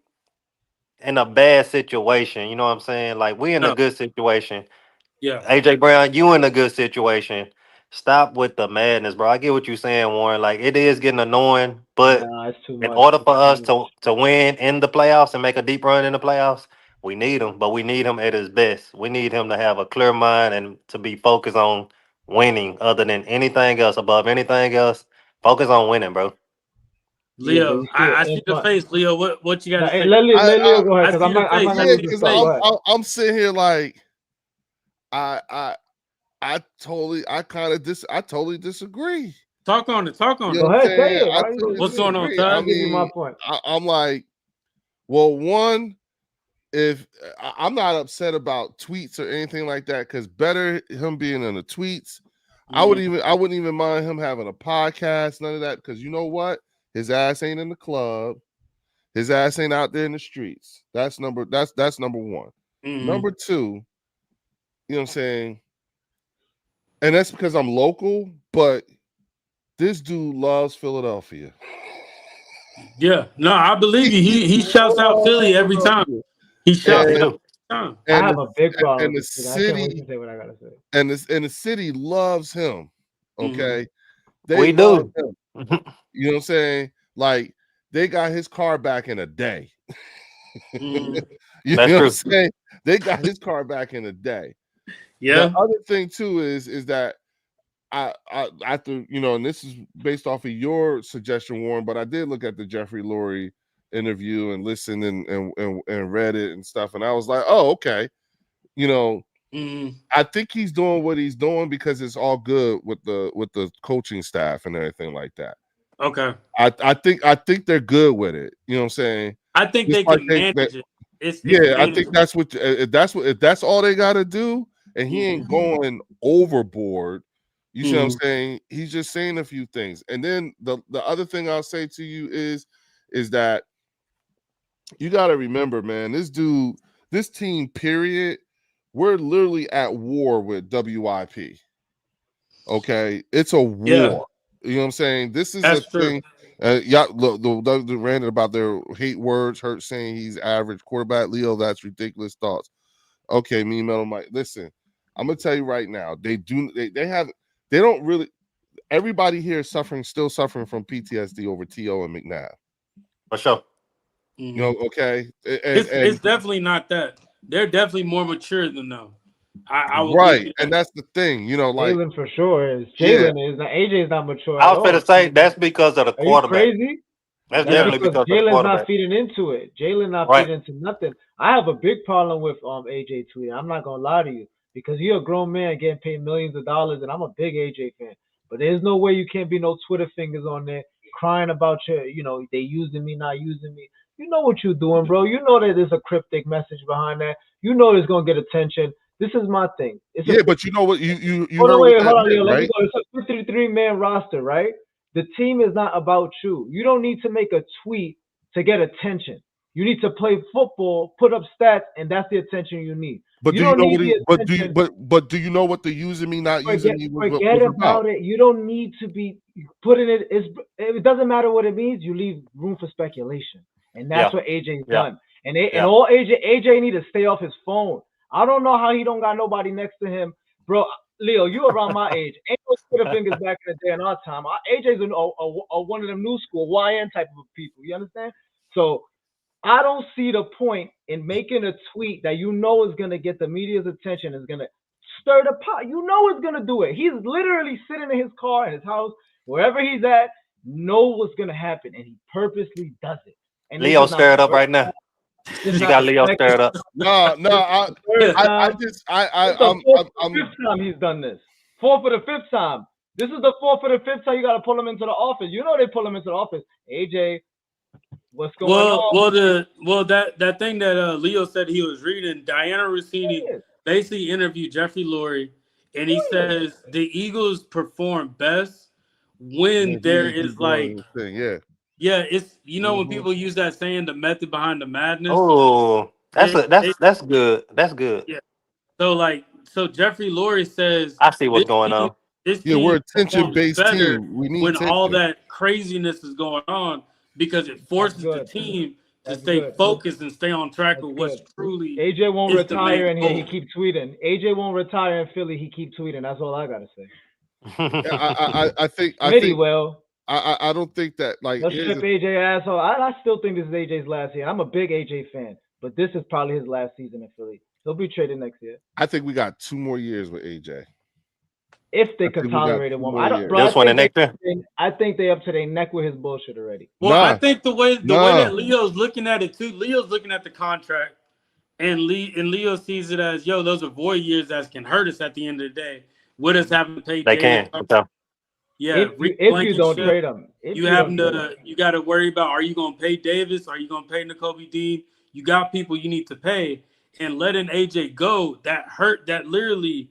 in a bad situation. You know what I'm saying? Like we in a No, good situation. yeah, AJ Brown, you in a good situation. Stop with the madness, bro. I get what you're saying, Warren. Like it is getting annoying, but Nah, it's too in much. order It's for too us much. to win in the playoffs and make a deep run in the playoffs, we need him, but we need him at his best. We need him to have a clear mind and to be focused on winning other than anything else, above anything else. Focus on winning, bro. Yeah, but Leo, you see, I see the face, Leo. What you got nah, to hey, say? let Leo I go ahead I because see the I'm face. not I gonna yeah, see lose the this because thought. face. Go ahead. I'm sitting here like I totally disagree. Talk on it. Talk on You it. know Go what I'm ahead, say saying? it. I Why you totally gonna What's say going it? on, disagree. I Todd? I'll give you my mean, point. I'm like, well, one, if I'm not upset about tweets or anything like that, because better him being in the tweets. I wouldn't even mind him having a podcast, none of that, because you know what? His ass ain't in the club. His ass ain't out there in the streets. That's number one. Mm-hmm. Number two, you know what I'm saying? And that's because I'm local, but this dude loves Philadelphia. Yeah, no, I believe you. He shouts out loves Philly every time. Philadelphia. He shouts We it And, out do. every time. I and have a big problem and with the this thing. I can't wait to city say what I gotta say. and the city loves him. Okay. They We love do. him. You know what I'm saying? Like they got his car back in a day. Mm, You That's know what I'm true. saying? They got his car back in a day. The yeah. other thing too is that I after and this is based off of your suggestion, Warren, but I did look at the Jeffrey Lurie interview and listened and read it and stuff, and I was like, oh, okay. Mm, I think he's doing what he's doing because it's all good with the coaching staff and everything like that. okay. I think they're good with it. You know what I'm saying? I think Just they like can that, manage it. It's yeah, I think manageable. that's what if that's all they got to do, and he ain't going overboard. You see what I'm saying? He's just saying a few things, and then the other thing I'll say to you is that you got to remember, man, this team, period, we're literally at war with WIP. Okay, it's a war. Yeah, You know what I'm saying? This is a that's true. thing. Yeah, look, the ranted about their hate words, hurt saying he's average quarterback. Leo, that's ridiculous thoughts. Okay, me metal Mike. Listen, I'm gonna tell you right now. They don't really. Everybody here is still suffering from PTSD over T.O. and McNabb. For sure. You know, okay, It's definitely not that. They're definitely more mature than them. I will give right, you and that. that's the thing. Like, Jalen for sure is. yeah, Jalen is not. AJ is not mature I at was going all. to say that's because of the Are you quarterback. crazy? That's That's Yeah. definitely because because of the Jalen's not quarterback. feeding into it. Jalen not Right. feeding into nothing. I have a big problem with AJ tweeting. I'm not gonna lie to you because you're a grown man getting paid millions of dollars, and I'm a big AJ fan. But there's no way you can't be no Twitter fingers on there crying about they using me, not using me. You know what you're doing, bro. You know that there's a cryptic message behind that. You know it's gonna get attention. This is my thing. but you know what you Hold heard on, what wait, that hold on, meant, Leo. Let me right? go. It's a 53-man roster, right? The team is not about you. You don't need to make a tweet to get attention. You need to play football, put up stats, and that's the attention you need. But You do you don't know need what the attention. but do you know what the using me, not using me Forget was about? about it. You don't need to be putting it. It doesn't matter what it means. You leave room for speculation, and that's what AJ's done. And all AJ need to stay off his phone. I don't know how he don't got nobody next to him, bro. Leo, you around my age. Ain't no Twitter fingers back in the day in our time. AJ's one of them new school YN type of people. You understand? So I don't see the point in making a tweet that you know is gonna get the media's attention, is gonna stir the pot. You know it's gonna do it. He's literally sitting in his car in his house, wherever he's at, know what's gonna happen, and he purposely does it. And Leo stirred up right now. It's You not got the Leo second, stirred up. No, third I time. just It's the fourth or fifth time he's done this. Fourth or the fifth time. This is the fourth or the fifth time you got to pull him into the office. You know they pull him into the office. AJ, what's going on? That thing that Leo said he was reading, Diana Rossini basically interviewed Jeffrey Lurie, and he says the Eagles perform best when there is like it's when people use that saying, the method behind the madness. Oh, that's good. That's good. Yeah. So Jeffrey Lurie says I see what's going on. We're a attention-based team. We need when attention. all that craziness is going on, because it forces the team to stay focused and stay on track with what's truly. AJ won't retire and he keeps tweeting. AJ won't retire in Philly. He keeps tweeting. That's all I gotta say. I think will. I don't think that let's strip AJ asshole. I still think this is AJ's last year. I'm a big AJ fan, but this is probably his last season in Philly. He'll be traded next year. I think we got 2 more years with AJ. If they could tolerate it, I think they up to their neck with his bullshit already. Well, I think the way that Leo's looking at it too, Leo's looking at the contract, and Leo sees it as, those are void years that can hurt us at the end of the day. With us having to pay, they can. Yeah, if you don't trade them, you got to worry about, are you going to pay Davis? Are you going to pay Nakobe Dean? You got people you need to pay, and letting AJ go, that literally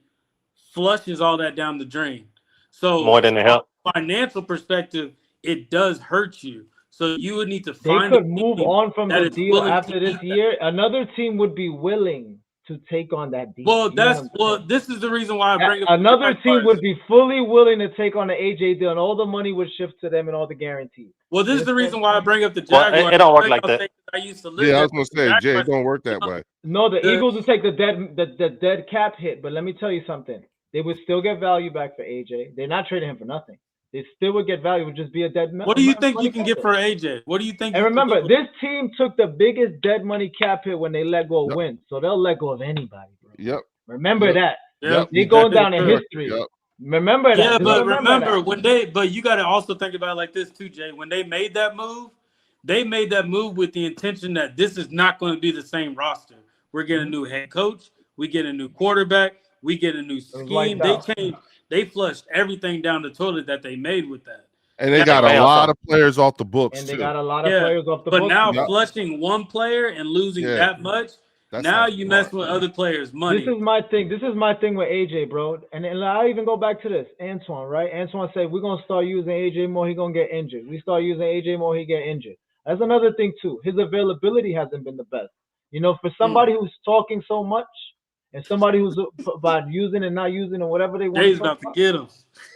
flushes all that down the drain. So more than the help. Financial perspective, it does hurt you. So you would need to find. They could move on from the deal after this year. Another team would be willing to take on that deal. This is the reason why I bring up another team would be fully willing to take on the AJ deal, and all the money would shift to them and all the guarantees. Well, this is the reason why I bring up the Jaguars. It don't work like that. I used to live. Yeah, I was gonna say, Jay, it don't work that way. No, the Eagles would take the dead cap hit, but let me tell you something. They would still get value back for AJ. They're not trading him for nothing. They still would get value. It would just be a dead. What do you think you can get for AJ? What do you think? And remember, this team took the biggest dead money cap hit when they let go of Wentz, so they'll let go of anybody, bro. Yep. Remember that. Yep. They're going down in history. Yep. Remember that. Yeah, but remember but you got to also think about it like this too, Jay. When they made that move with the intention that this is not going to be the same roster. We're getting a new head coach. We get a new quarterback. We get a new scheme. They flushed everything down the toilet that they made with that. And they got a lot of players off the books. And they got a lot of players off the books. But now flushing one player and losing that much, now you mess with other players' money. This is my thing. This is my thing with AJ, bro. And I even go back to this. Antoine, right? Antoine said, we're going to start using AJ more. He's going to get injured. We start using AJ more, he get injured. That's another thing, too. His availability hasn't been the best. For somebody who's talking so much, and somebody who's about using and not using and whatever they want. Jay's about to get him.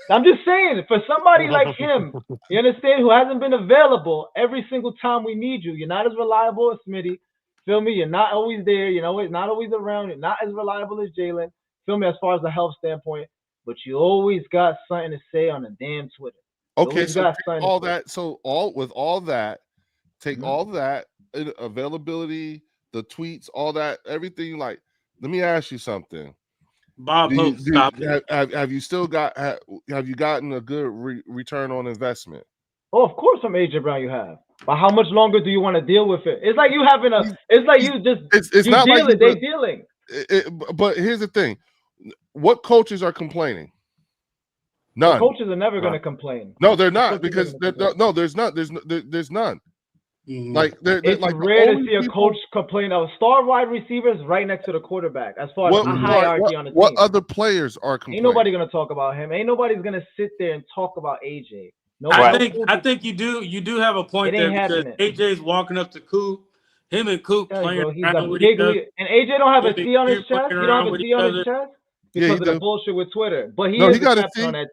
I'm just saying, for somebody like him, you understand, who hasn't been available every single time we need you. You're not as reliable as Smitty. Feel me? You're not always there. Not always around. You're not as reliable as Jalen. Feel me? As far as the health standpoint, but you always got something to say on the damn Twitter. Okay, so all that. So take all that availability, the tweets, all that, everything like. Let me ask you something, Bob. Have you still got? Have you gotten a good return on investment? Oh, of course, from AJ Brown you have. But how much longer do you want to deal with it? It's like you having a. It's like you just. It's not deal like it. They're dealing. But here's the thing: what coaches are complaining? None. The coaches are never going to complain. No, they're not because there's none. There's none. Mm-hmm. It's rare to see a coach complain of star wide receivers right next to the quarterback as far as a hierarchy on the team. What other players are complaining? Ain't nobody gonna talk about him. Ain't nobody's gonna sit there and talk about AJ. I think you do have a point there because AJ's walking up to Coop. Him and Coop playing around with each other. And AJ don't have a C on his chest. He don't have a C on his chest because of the bullshit with Twitter. But he is a captain on that.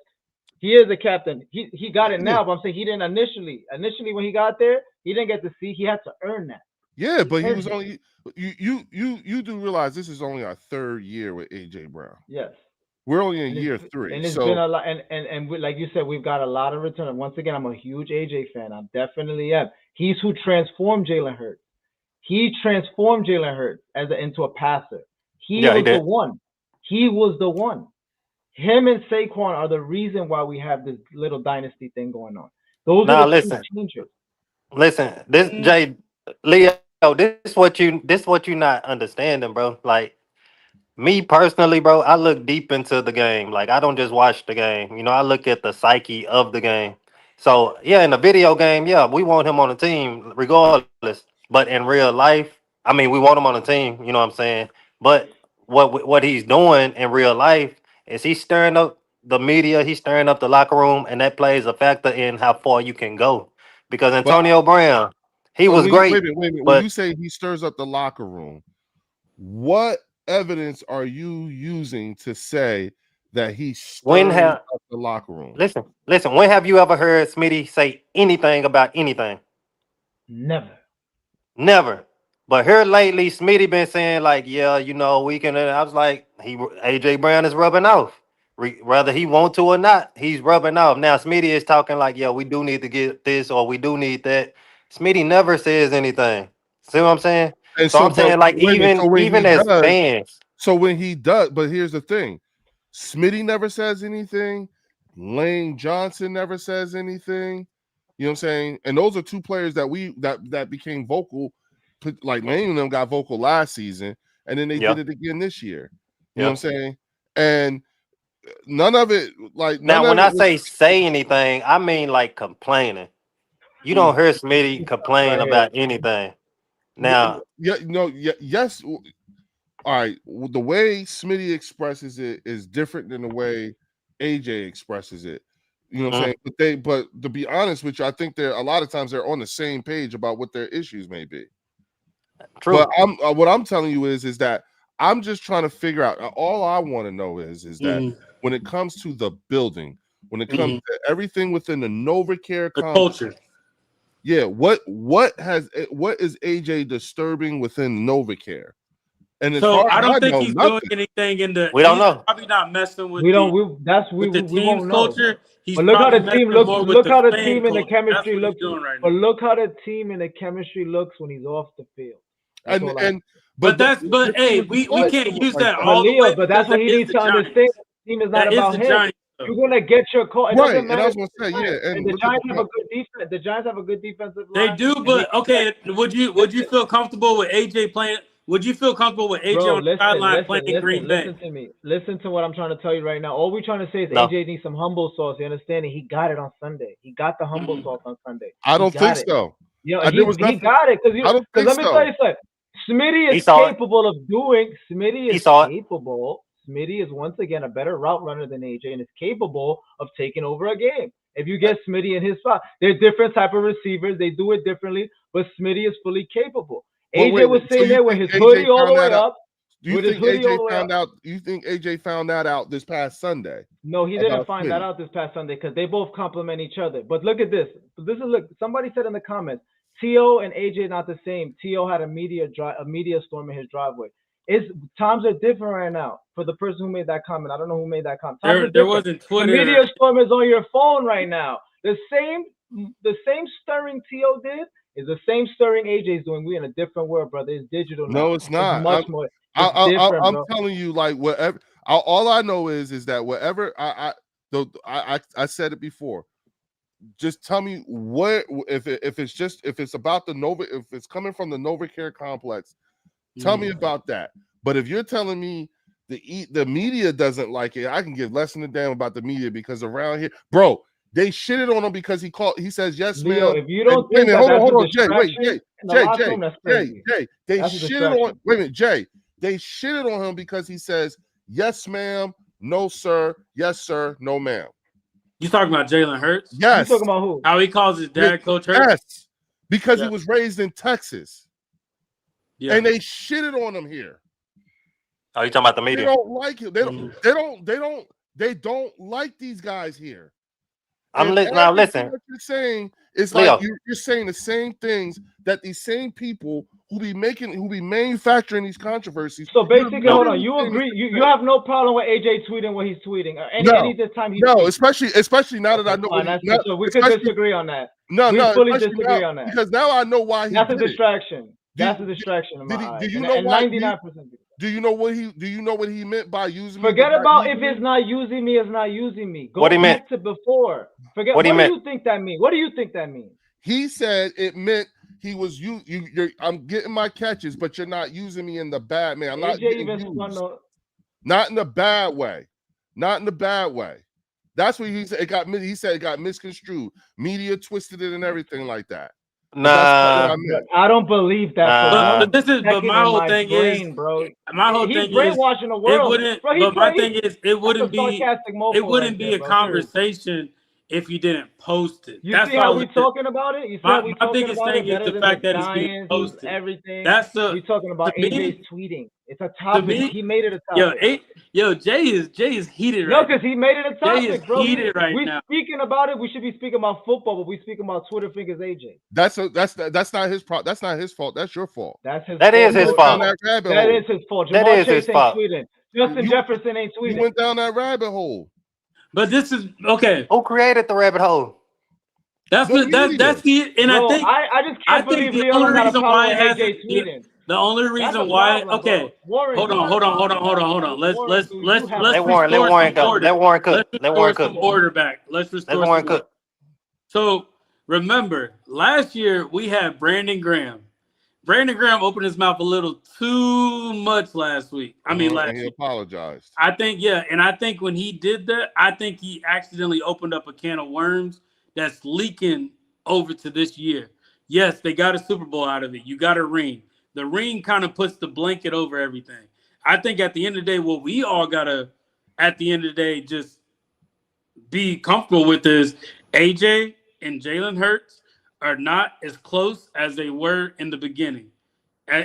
He is a captain. He got it now, but I'm saying he didn't initially. Initially, when he got there, he didn't get to see. He had to earn that. Yeah, but he was only you do realize this is only our 3rd year with AJ Brown. Yes. We're only in year 3. And it's been a lot and like you said, we've got a lot of return. And once again, I'm a huge AJ fan. I definitely am. He's who transformed Jalen Hurts. He transformed Jalen Hurts into a passer. He was the one. He was the one. Him and Saquon are the reason why we have this little dynasty thing going on. Those are the changers. Listen, this Jay Leo, this what you not understanding, bro. Like Me personally, bro, I look deep into the game. Like I don't just watch the game. You know, I look at the psyche of the game. So yeah, in the video game, yeah, we want him on the team regardless. But in real life, I mean, we want him on the team. You know what I'm saying? But what he's doing in real life is he's stirring up the media. He's stirring up the locker room, and that plays a factor in how far you can go. Because But Antonio Brown, he but was when you, great, wait a minute. When but you say he stirs up the locker room, what evidence are you using to say that he's when stirring have up the locker room? listen, when have you ever heard Smitty say anything about anything? Never. Never. But here lately, Smitty been saying like, yeah, you know, we can. I was like, AJ Brown is rubbing off. Whether he want to or not, he's rubbing off. Now Smitty is talking like, yeah, we do need to get this or we do need that. Smitty never says anything. See what I'm saying? And So so, I'm but saying like wait a minute. So when even he as does, fans, but here's the thing: Smitty never says anything. Lane Johnson never says anything. You know what I'm saying? And those are two players that became vocal. Like Lane and them got vocal last season, and then they yeah, did it again this year. You know what yeah. I'm saying? And none of it, Now when I say anything, I mean like complaining. You don't hear Smitty complain Right here. about anything. Now, yeah, no, yeah, yes. All right. The way Smitty expresses it is different than the way AJ expresses it. You know what I'm mm, saying? But to be honest with you, I think they're a lot of times they're on the same page about what their issues may be. But true. what I'm telling you is that I'm just trying to figure out. All I want to know is that when it comes to the building, when it comes to everything within the NovaCare The complex, culture. yeah, what is AJ disturbing within NovaCare? And as So far I as don't I think know, he's nothing. doing anything in the. We don't He's know. probably not messing with We don't. with the We team's won't know. culture. He's But look how probably the team messing looks. more with Look the how the fan team and the culture. That's chemistry what he's looks. doing right But now. look how the team and the chemistry looks when he's off the field. That's all I'm. But the hey, team we doesn't can't look use like that that. But all the way Leo, but because that's what that he is needs the to understand. Giants. The team is not That is about the him. Giants. Though. You're gonna get your call. It Right, doesn't and I matter. was gonna say, yeah, And and the look at Giants the have a good defense. The Giants have a good defensive They line. do, And they, but okay. Would you feel comfortable with AJ playing? Would you feel comfortable with AJ bro, on the sideline listen, playing in Green Bay? listen to me. Listen to what I'm trying to tell you right now. All we're trying to say is No. AJ needs some humble sauce. You understand it? He got it on Sunday. He got the humble sauce on Sunday. I He don't think got it. so. You know, There was he nothing. got it I don't because think let me tell so. you something. Smitty He is saw it. capable of doing. Smitty He is saw it. capable. Smitty is once again a better route runner than AJ and is capable of taking over a game. If you get Smitty in his spot, they're different type of receivers. They do it differently, but Smitty is fully capable. Well, AJ was so sitting you there with think his AJ hoodie all the found way that out? up. Do you With his think hoodie all AJ the way found up. out? You think AJ found that out this past Sunday? No, he didn't About find that Smitty. out this past Sunday because they both complement each other. But look at this. Look. Somebody said in the comments, T.O. and AJ not the same. T.O. had a media storm in his driveway. Times are different right now. For the person who made that comment, I don't know who made that comment. Times are There different. wasn't The Twitter. media storm is on your phone right now. The same stirring T.O. did is the same stirring AJ is doing. We're in a different world, brother. It's digital now. No, it's not. It's much more. It's different, I'm bro. telling you, like whatever. All I know is that whatever I said it before. Just tell me what if it's about the Nova, if it's coming from the NovaCare complex, tell me about that. But if you're telling me the media doesn't like it, I can give less than a damn about the media because around here, bro, they shitted on him because he says yes, Leo, ma'am. if you don't Wait a think minute, that hold on, that's a distraction in the locker room, that's crazy. Jay, they That's a shitted distraction. on. Wait a minute, Jay, they shitted on him because he says yes, ma'am, no, sir, yes, sir, no, ma'am. You talking about Jalen Hurts? Yes. You talking about who? How he calls his dad Coach Hurts? Yes, because Yeah. he was raised in Texas, Yeah. and they shitted on him here. Oh, you talking about the They media? don't like him. They don't like these guys here. Now Everything listen, what you're saying is Leo. like you're saying the same things that these same people who be manufacturing these controversies. So basically, hold on. literally You saying agree? the You same have no problem with AJ tweeting what he's tweeting or any time he no, tweets. especially now that I know what Fine, so we could disagree on that. No, we no, fully especially disagree now, on that. because now I know why he That's a did it. distraction. Did- That's a distraction in my did he- eyes. do you And- know and why- 99%. Do you know what he meant by using me? Forget but not about using if it's me? not using me, it's not using me. Go What he meant. back to before. Forget What he what do meant. you think that means? What do you think that means? He said it meant he was I'm getting my catches, but you're not using me in the bad man. I'm not AJ getting even used. spun on Not in a bad way. Not in a bad way. That's what he said. He said it got misconstrued. Media twisted it and everything like that. But that's not what I meant. I don't believe that. But my whole thing is, bro. My whole He's thing is, brainwashing the world. It wouldn't. Bro, but my thing is, it wouldn't be. It wouldn't be a bro, conversation if you didn't post it. You see how we talking about it? You see how we my talking biggest about thing it? is the fact that it's being posted. Everything. That's the. We talking about to AJ's me, tweeting. It's a topic. He made it a topic. Jay is heated No, right now. because he made it a topic, Jay is bro. heated right now. We're speaking about it. We should be speaking about football, but we speaking about Twitter fingers AJ. That's not his fault. That's not his fault. That's your fault. That is his fault. That is his fault. That Jamar is Chase his ain't fault. tweeting. Justin Jefferson ain't tweeting. He went down that rabbit hole. But this is okay. Who created the rabbit hole? That's the and Bro, I think I just can't believe the only reason why it has AJ tweeting. The only reason why hold on. Let's restore some order back. Let's restore some order. So remember, last year we had Brandon Graham. Brandon Graham opened his mouth a little too much last week. He apologized. I think when he did that, I think he accidentally opened up a can of worms that's leaking over to this year. Yes, they got a Super Bowl out of it. You got a ring. The ring kind of puts the blanket over everything. I think at the end of the day, what we all gotta, at the end of the day, just be comfortable with is AJ and Jalen Hurts are not as close as they were in the beginning.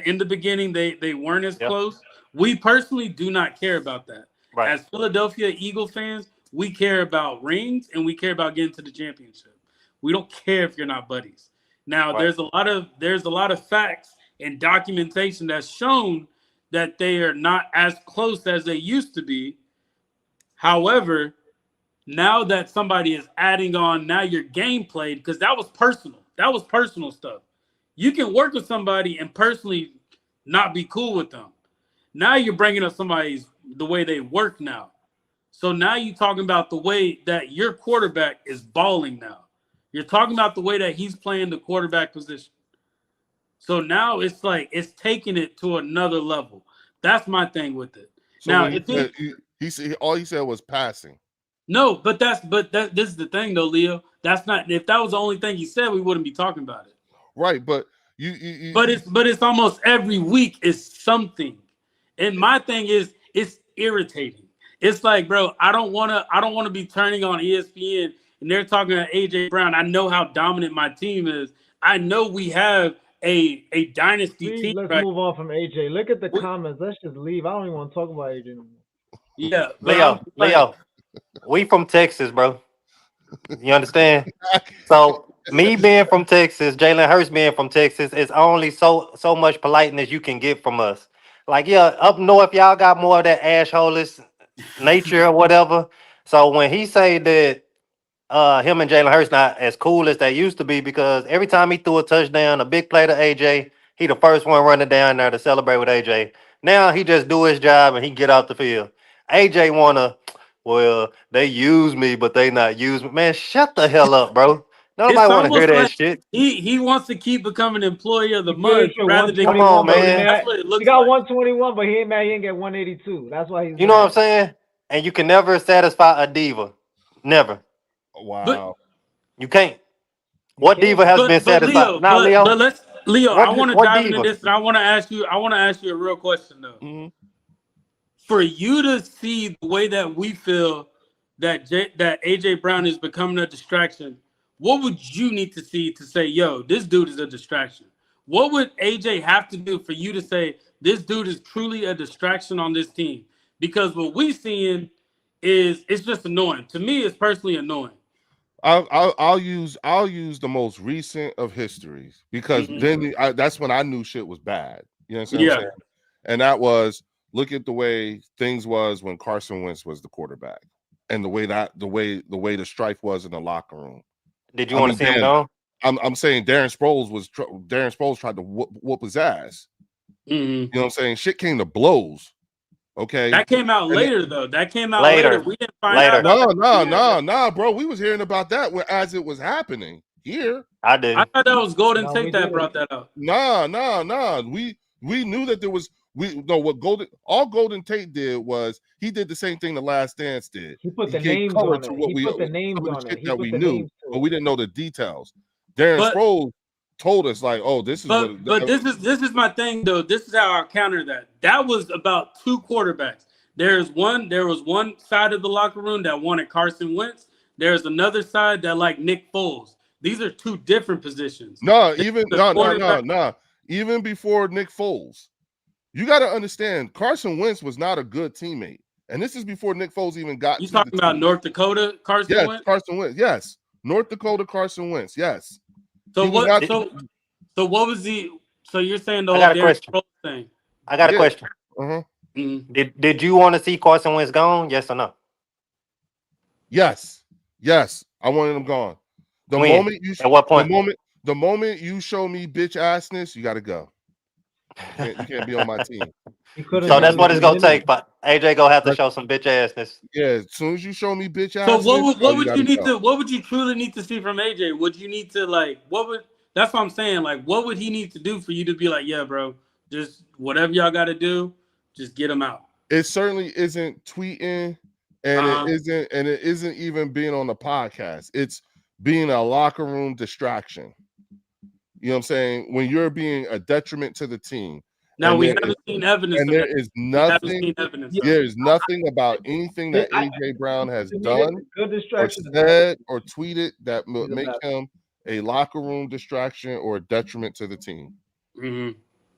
In the beginning, they weren't as close. We personally do not care about that. Right. As Philadelphia Eagle fans, we care about rings and we care about getting to the championship. We don't care if you're not buddies. Now, there's a lot of facts and documentation that's shown that they are not as close as they used to be. However, now that somebody is adding on now your gameplay, because that was personal. That was personal stuff. You can work with somebody and personally not be cool with them. Now you're bringing up the way they work now. So now you're talking about the way that your quarterback is balling now. You're talking about the way that he's playing the quarterback position. So now it's like it's taking it to another level. That's my thing with it. So now he said all he said was passing. No, but this is the thing though, Leo. That's not, if that was the only thing he said, we wouldn't be talking about it. Right, but it's almost every week is something. And my thing is it's irritating. It's like, bro, I don't want to be turning on ESPN and they're talking to AJ Brown. I know how dominant my team is. I know we have a dynasty team. Let's move on from AJ. Look at the comments. Let's just leave. I don't even want to talk about AJ anymore. Yeah, Leo, we from Texas, bro. You understand? So me being from Texas, Jalen Hurts being from Texas, is only so much politeness you can get from us. Like, yeah, up north, y'all got more of that assholish nature or whatever. So when he say that him and Jalen Hurts not as cool as they used to be, because every time he threw a touchdown, a big play to AJ, he the first one running down there to celebrate with AJ. Now he just do his job and he get out the field. AJ well, they use me, but they not use me. Man, shut the hell up, bro. Nobody want to hear that shit. He wants to keep becoming employee of the month rather than come on, man. That's what it looks he got like. 121, but he ain't mad. He ain't get 182. That's why he's. You know what I'm saying? And you can never satisfy a diva. Never. Wow. You can't. What diva has been satisfied? Leo, Leo. Leo, I want to dive into this, and I want to ask you a real question though. Mm-hmm. For you to see the way that we feel that AJ Brown is becoming a distraction, what would you need to see to say, yo, this dude is a distraction? What would AJ have to do for you to say this dude is truly a distraction on this team? Because what we're seeing is it's just annoying. To me, it's personally annoying. I'll use the most recent of histories, because then that's when I knew shit was bad. You know what I'm saying? And that was, look at the way things was when Carson Wentz was the quarterback, and the way the strife was in the locker room. Did you want to see him go? I'm saying Darren Sproles tried to whoop his ass. Mm-hmm. You know what I'm saying? Shit came to blows. Okay. That came out later, though. That came out later. We didn't find out. No, bro. We was hearing about that as it was happening here. I did. I thought that was Golden Tate that brought that up. No. We knew that there was. what Golden Tate did was he did the same thing the Last Dance did. He put He the gave names color on to it. what He we put the some names of the on shit it. He that put we the knew, names to but it. we didn't know the details. Darren But- Sproles told us like, oh, this is But this is my thing though. This is how I counter that. That was about two quarterbacks. There was one side of the locker room that wanted Carson Wentz. There's another side that like Nick Foles. These are two different positions. no, quarterback- even before Nick Foles. You got to understand, Carson Wentz was not a good teammate, and this is before Nick Foles even got. You to talking the about team. North Dakota Carson Yes, Wentz? Carson Wentz. Yes, North Dakota Carson Wentz. Yes. So He was what? not- So what was the? So you're saying the I whole got a Darren question. Sproles thing? I got a Yeah. question. Uh-huh. Mhm. Did you want to see Carson Wentz gone? Yes or no? Yes. I wanted him gone. The When? moment you At what point? the moment you show me bitch assness, you got to go. You can't be on my team. He couldn't So that's even what it's gonna limit. take. But AJ gonna have to show some bitch assness. Yeah, as soon as you show me bitch So assness, what would gotta you need go. to? What would you truly need to see from AJ? Would you need to like? What would? That's what I'm saying. Like, what would he need to do for you to be like, yeah, bro, just whatever y'all got to do, just get him out. It certainly isn't tweeting, and it isn't even being on the podcast. It's being a locker room distraction. You know what I'm saying? When you're being a detriment to the team. Now And we there haven't seen evidence. And of there that. is We haven't nothing. seen evidence. of There it. is nothing about anything that I- AJ Brown has To me, done good or distraction. said or tweeted that would He's a make bad- him a locker room distraction or a detriment to the team. Mhm.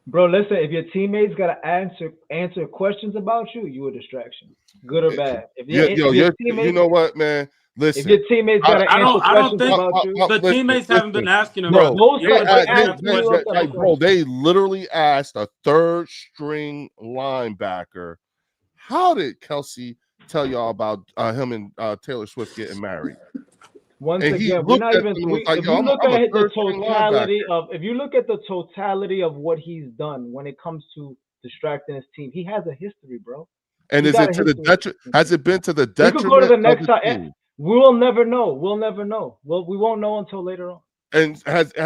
Bro, listen, if your teammates gotta answer questions about you, you a distraction, good or bad. If your teammates, you know what, man? Listen, if your teammates gotta I don't- answer I don't questions think- about you, The teammates haven't been asking him. bro, about most it. of Yeah, them but ask that's you what- what the- bro, they literally asked a third string linebacker, how did Kelsey tell y'all about him and Taylor Swift getting married? once And he again, we're looked not at even. them and was like, If yo, you I'm look a at the third-string totality of, if you look at the totality of what he's done when it comes to distracting his team, he has a history, bro. And He is got it a to the history. detriment? Has it been to the We detriment could go to the next of time. the team? We'll never know. We'll never know. Well, we won't know until later on. And has he?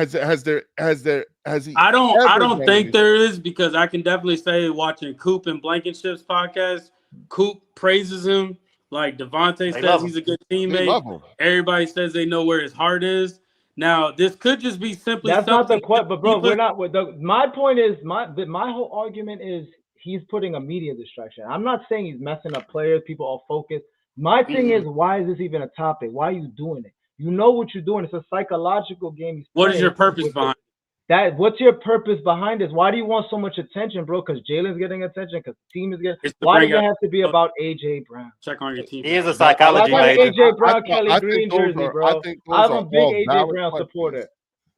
I don't ever think done anything? there is, because I can definitely say watching Coop and Blankenship's podcast, Coop praises him. Like Devontae They says love he's him. a good They teammate. love him. Everybody says they know where his heart is. Now, this could just be simply That's not the something. question, but bro, we're not. My point is, my whole argument is he's putting a media distraction. I'm not saying he's messing up players, people all focused. My thing is, why is this even a topic? Why are you doing it? You know what you're doing. It's a psychological game. He's What is playing your purpose with behind? that? What's your purpose behind this? Why do you want so much attention, bro? Because Jalen's getting attention. Because the team is getting. It's to Why bring does it out- have to be about AJ Brown? Check on your team. He is a I psychology got an major. AJ Brown, I Kelly think Green those jersey, are- bro. I think those I'm a are big all AJ valid Brown questions. supporter.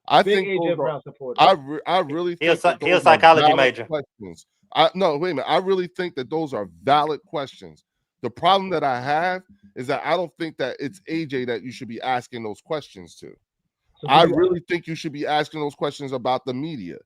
I Big think AJ those Brown are. supporter. I really He a think that he a those are psychology valid major. questions. No, wait a minute. I really think that those are valid questions. The problem that I have is that I don't think that it's AJ that you should be asking those questions to. So I do you- really think you should be asking those questions about the media.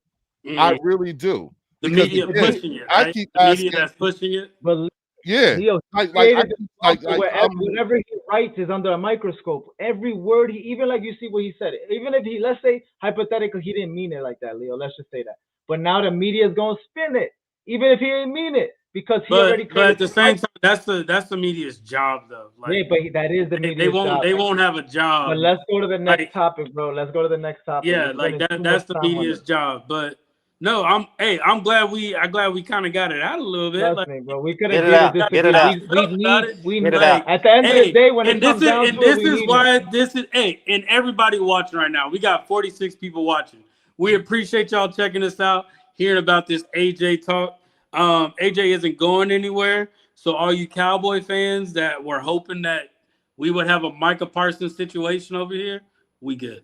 Mhm. I really do. The because media again, pushing it, I right? keep The media asking- that's pushing it. But Yeah, Leo, like created this like monster where I'm- whatever he writes is under a microscope. Every word he, even like you see what he said, even if he, let's say hypothetically he didn't mean it like that, Leo. Let's just say that. But now the media is gonna spin it, even if he didn't mean it, because he already. But at the same created- time, that's the media's job, though. Like, yeah, but that is the they media's won't job. have a job. But let's go to the next like- topic, bro. Let's go to the next topic. Yeah, We're like spending too that's the much time on media's this. job. But no, I'm glad we kind of got it out a little bit. Trust like, me, bro. We could Get have it out. this. Get it out. We About need. it. We Get it like, out. at the end of the day, when it comes down to it, we need it. This is and everybody watching right now. We got 46 people watching. We appreciate y'all checking us out, hearing about this AJ talk. AJ isn't going anywhere. So all you Cowboy fans that were hoping that we would have a Micah Parsons situation over here, we good.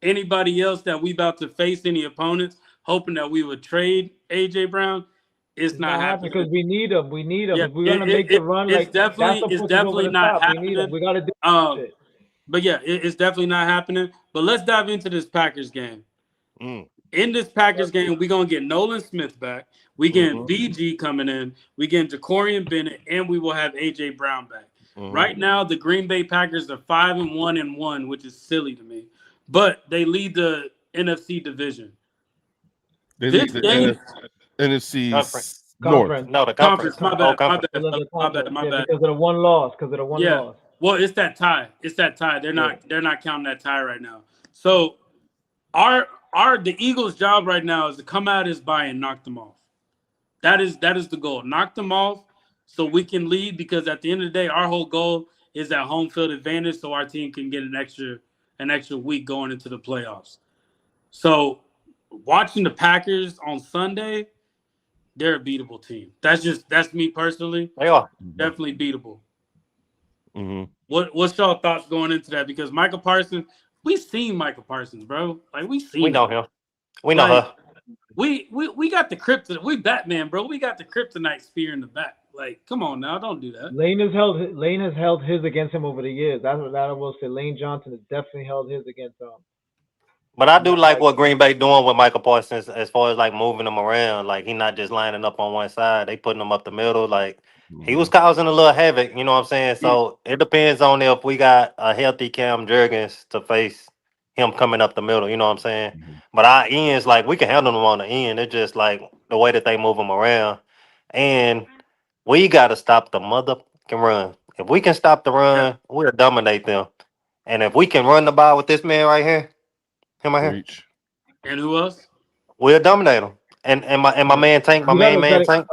Anybody else that we about to face, any opponents, hoping that we would trade AJ Brown, it's not happening. because we need him. We need him. Yeah, If we're gonna make the run, it's like definitely- that's it's what pushes us over definitely the not top. We need him. happening. We gotta do it. But yeah, it's definitely not happening. But let's dive into this Packers game. In this Packers game, we're gonna get Nolan Smith back. We getting BG coming in. We getting Jacorian Bennett, and we will have AJ Brown back. Right now, the Green Bay Packers are 5-1-1, which is silly to me. But they lead the NFC division. They This lead game- NFC Conference. North. Conference. No, the Conference. conference. My Oh, bad. My conference. bad. Because of the My conference. bad. My Yeah, bad. because of the one loss. Because of the one Yeah. loss. Well, it's that tie. It's that tie. They're not counting that tie right now. So the Eagles' job right now is to come out as bye and knock them off. That is the goal. Knock them off so we can lead, because at the end of the day, our whole goal is that home field advantage so our team can get an extra week going into the playoffs. So watching the Packers on Sunday, they're a beatable team. That's me personally. They are. Definitely beatable. Mm-hmm. What's y'all thoughts going into that? Because Michael Parsons, we seen Michael Parsons, bro. Like we seen We know him. We know Like, her. We got the kryptonite. We Batman, bro. We got the kryptonite spear in the back. Like, come on now, don't do that. Lane has held his against him over the years. That's what I will say. Lane Johnson has definitely held his against him. But I do like what Green Bay doing with Michael Parsons as far as like moving him around. Like he not just lining up on one side. They putting him up the middle. Like he was causing a little havoc. You know what I'm saying? So it depends on if we got a healthy Cam Jurgens to face him coming up the middle. You know what I'm saying? Mm-hmm. But our ends, like we can handle them on the end. It's just like the way that they move them around. And we got to stop the motherfucking run. If we can stop the run, we'll dominate them. And if we can run the ball with this man right here, him right here, Reach. And who else? we'll dominate them. And my man Tank, my You main gotta- man Tank.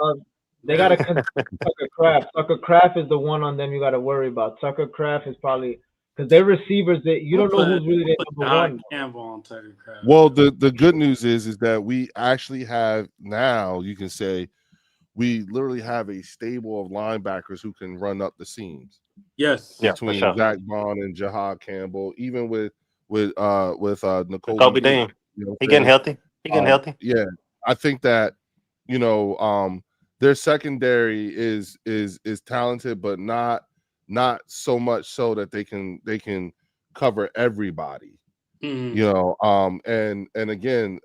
They got to Tucker Kraft. Tucker Kraft is the one on them you got to worry about. Tucker Kraft is probably because their receivers that you don't know who's really their number one. Campbell on Tucker Kraft. Well, the good news is that we actually have now, you can say, we literally have a stable of linebackers who can run up the seams. Yes. Yeah, for Between sure. Zach Bond and Jahad Campbell, even with Nicole Kobe Dean. you know what He I'm getting saying? healthy. He getting healthy. Yeah, I think that their secondary is talented, but not so much so that they can cover everybody. Mhm. And again,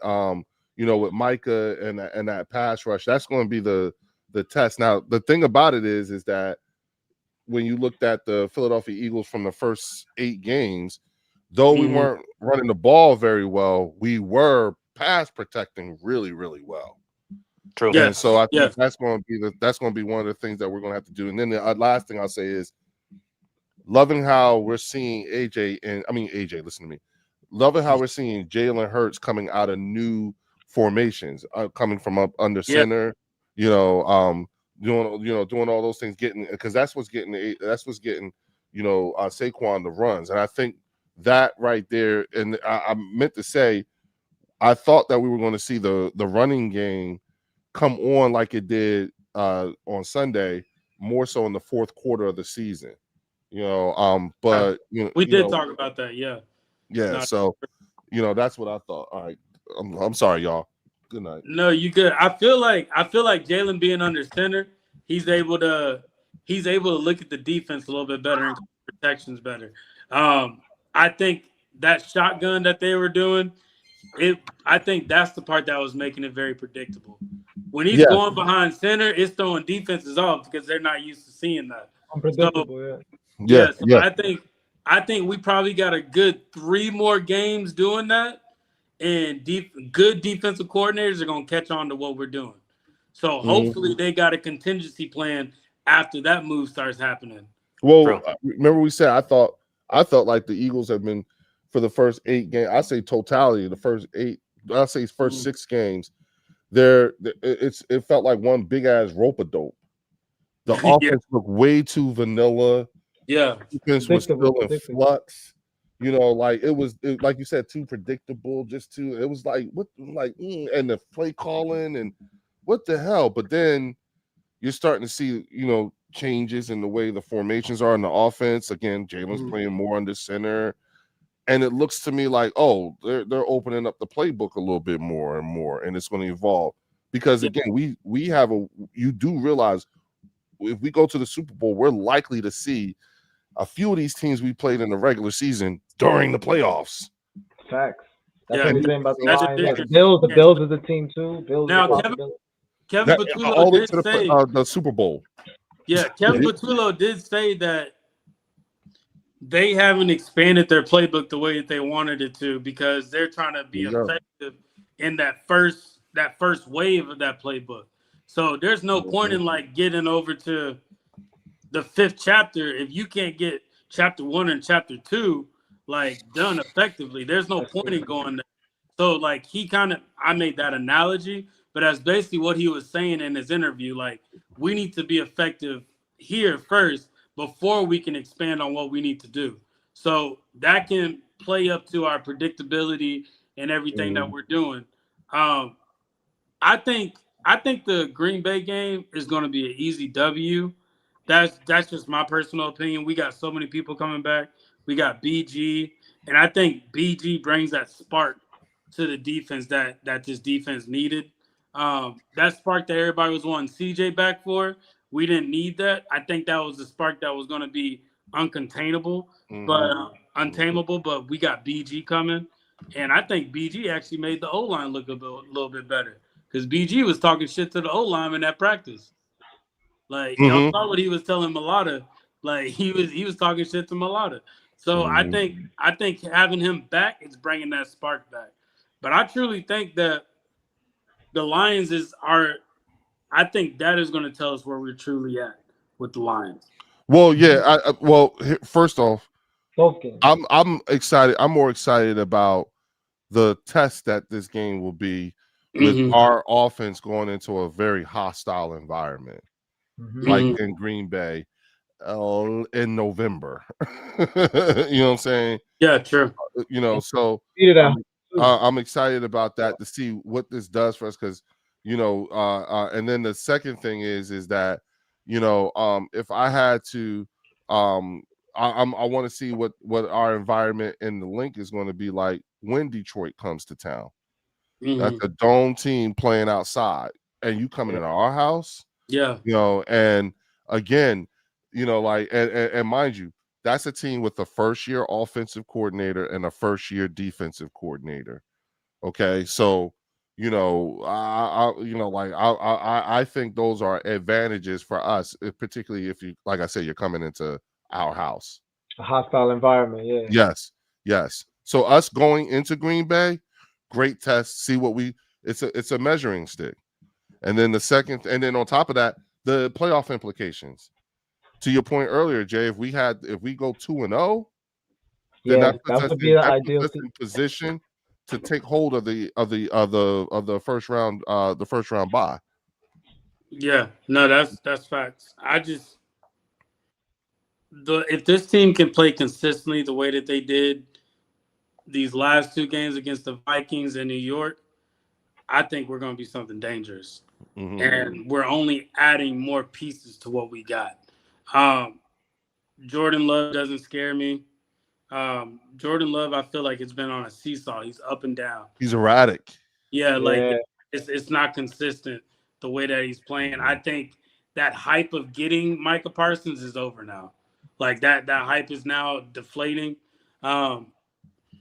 with Micah and that pass rush, that's going to be the test. Now, the thing about it is that when you looked at the Philadelphia Eagles from the first 8 games, though we weren't running the ball very well, we were pass protecting really, really well. True. Yes. And so I think Yes. that's going to be one of the things that we're going to have to do. And then the last thing I'll say is loving how we're seeing AJ, listen to me. Loving how we're seeing Jalen Hurts coming out of new formations, coming from up under center, doing all those things, because that's what's getting Saquon the runs. And I think that right there, and I meant to say, I thought that we were going to see the running game come on like it did on Sunday, more so in the fourth quarter of the season. But we did talk about that. Yeah. Yeah. So, that's what I thought. All right. I'm sorry, y'all. Good night. No, you good. I feel like Jalen being under center, he's able to look at the defense a little bit better and protections better. I think that shotgun that they were doing, I think that's the part that was making it very predictable. When he's going behind center, it's throwing defenses off because they're not used to seeing that. Unpredictable, I think we probably got a good 3 more games doing that, and good defensive coordinators are going to catch on to what we're doing. So hopefully they got a contingency plan after that move starts happening. Well, remember we said I felt like the Eagles have been for the first 8 games. I say totality, the first 8. I say first 6 games. It felt like one big ass rope-a-dope. The offense looked way too vanilla. Yeah, defense was still in flux. Like it was like you said, too predictable. It was like and the play calling and what the hell. But then you're starting to see changes in the way the formations are in the offense. Again, Jalen's playing more under center, and it looks to me like they're opening up the playbook a little bit more and more, and it's going to evolve because again you do realize if we go to the Super Bowl, we're likely to see a few of these teams we played in the regular season during the playoffs. Facts. That's what we're saying about the That's Lions. ridiculous. The Bills is a team too. Now, Kevin Patullo did say the Super Bowl. Yeah, Kevin Patullo did say that they haven't expanded their playbook the way that they wanted it to because they're trying to be effective in that first that first wave of that playbook. So there's no point in like getting over to the 5th chapter if you can't get chapter 1 and chapter 2 like done effectively. There's no point in going there. So like I made that analogy, but that's basically what he was saying in his interview. Like we need to be effective here first before we can expand on what we need to do. So that can play up to our predictability and everything that we're doing. I think the Green Bay game is going to be an easy W. That's just my personal opinion. We got so many people coming back. We got BG, and I think BG brings that spark to the defense that this defense needed. That spark that everybody was wanting CJ back for, we didn't need that. I think that was the spark that was going to be uncontainable, but untamable. But we got BG coming, and I think BG actually made the O line look a little bit better because BG was talking shit to the O lineman at practice. Like y'all saw what he was telling Mulata. Like he was talking shit to Mulata. So I think having him back is bringing that spark back. But I truly think that the Lions I think that is going to tell us where we're truly at with the Lions. Well, yeah. First off, both games. I'm excited. I'm more excited about the test that this game will be with our offense going into a very hostile environment, like in Green Bay in November. You know what I'm saying? Yeah, true. You know, so I'm excited about that to see what this does for us because, you know, and then the second thing is that, you know, if I had to, I want to see what our environment in the link is going to be like when Detroit comes to town. That's a dome team playing outside, and you coming into our house. Yeah, you know, and again, you know, like, and mind you, that's a team with a first-year offensive coordinator and a first-year defensive coordinator. Okay, so you know, I think those are advantages for us, particularly if you, like I said, you're coming into our house, a hostile environment. Yeah. Yes. So us going into Green Bay, great test. See what it's a measuring stick, and then and then on top of that, the playoff implications. To your point earlier, Jay, if we go 2-0, then that puts us would be the ideal in position to take hold of the first round bye. Yeah, no, that's facts. If this team can play consistently the way that they did these last 2 games against the Vikings in New York, I think we're going to be something dangerous. And we're only adding more pieces to what we got. Jordan Love doesn't scare me. Jordan Love, I feel like it's been on a seesaw. He's up and down. He's erratic. Yeah, like it's not consistent the way that he's playing. I think that hype of getting Micah Parsons is over now. Like that hype is now deflating.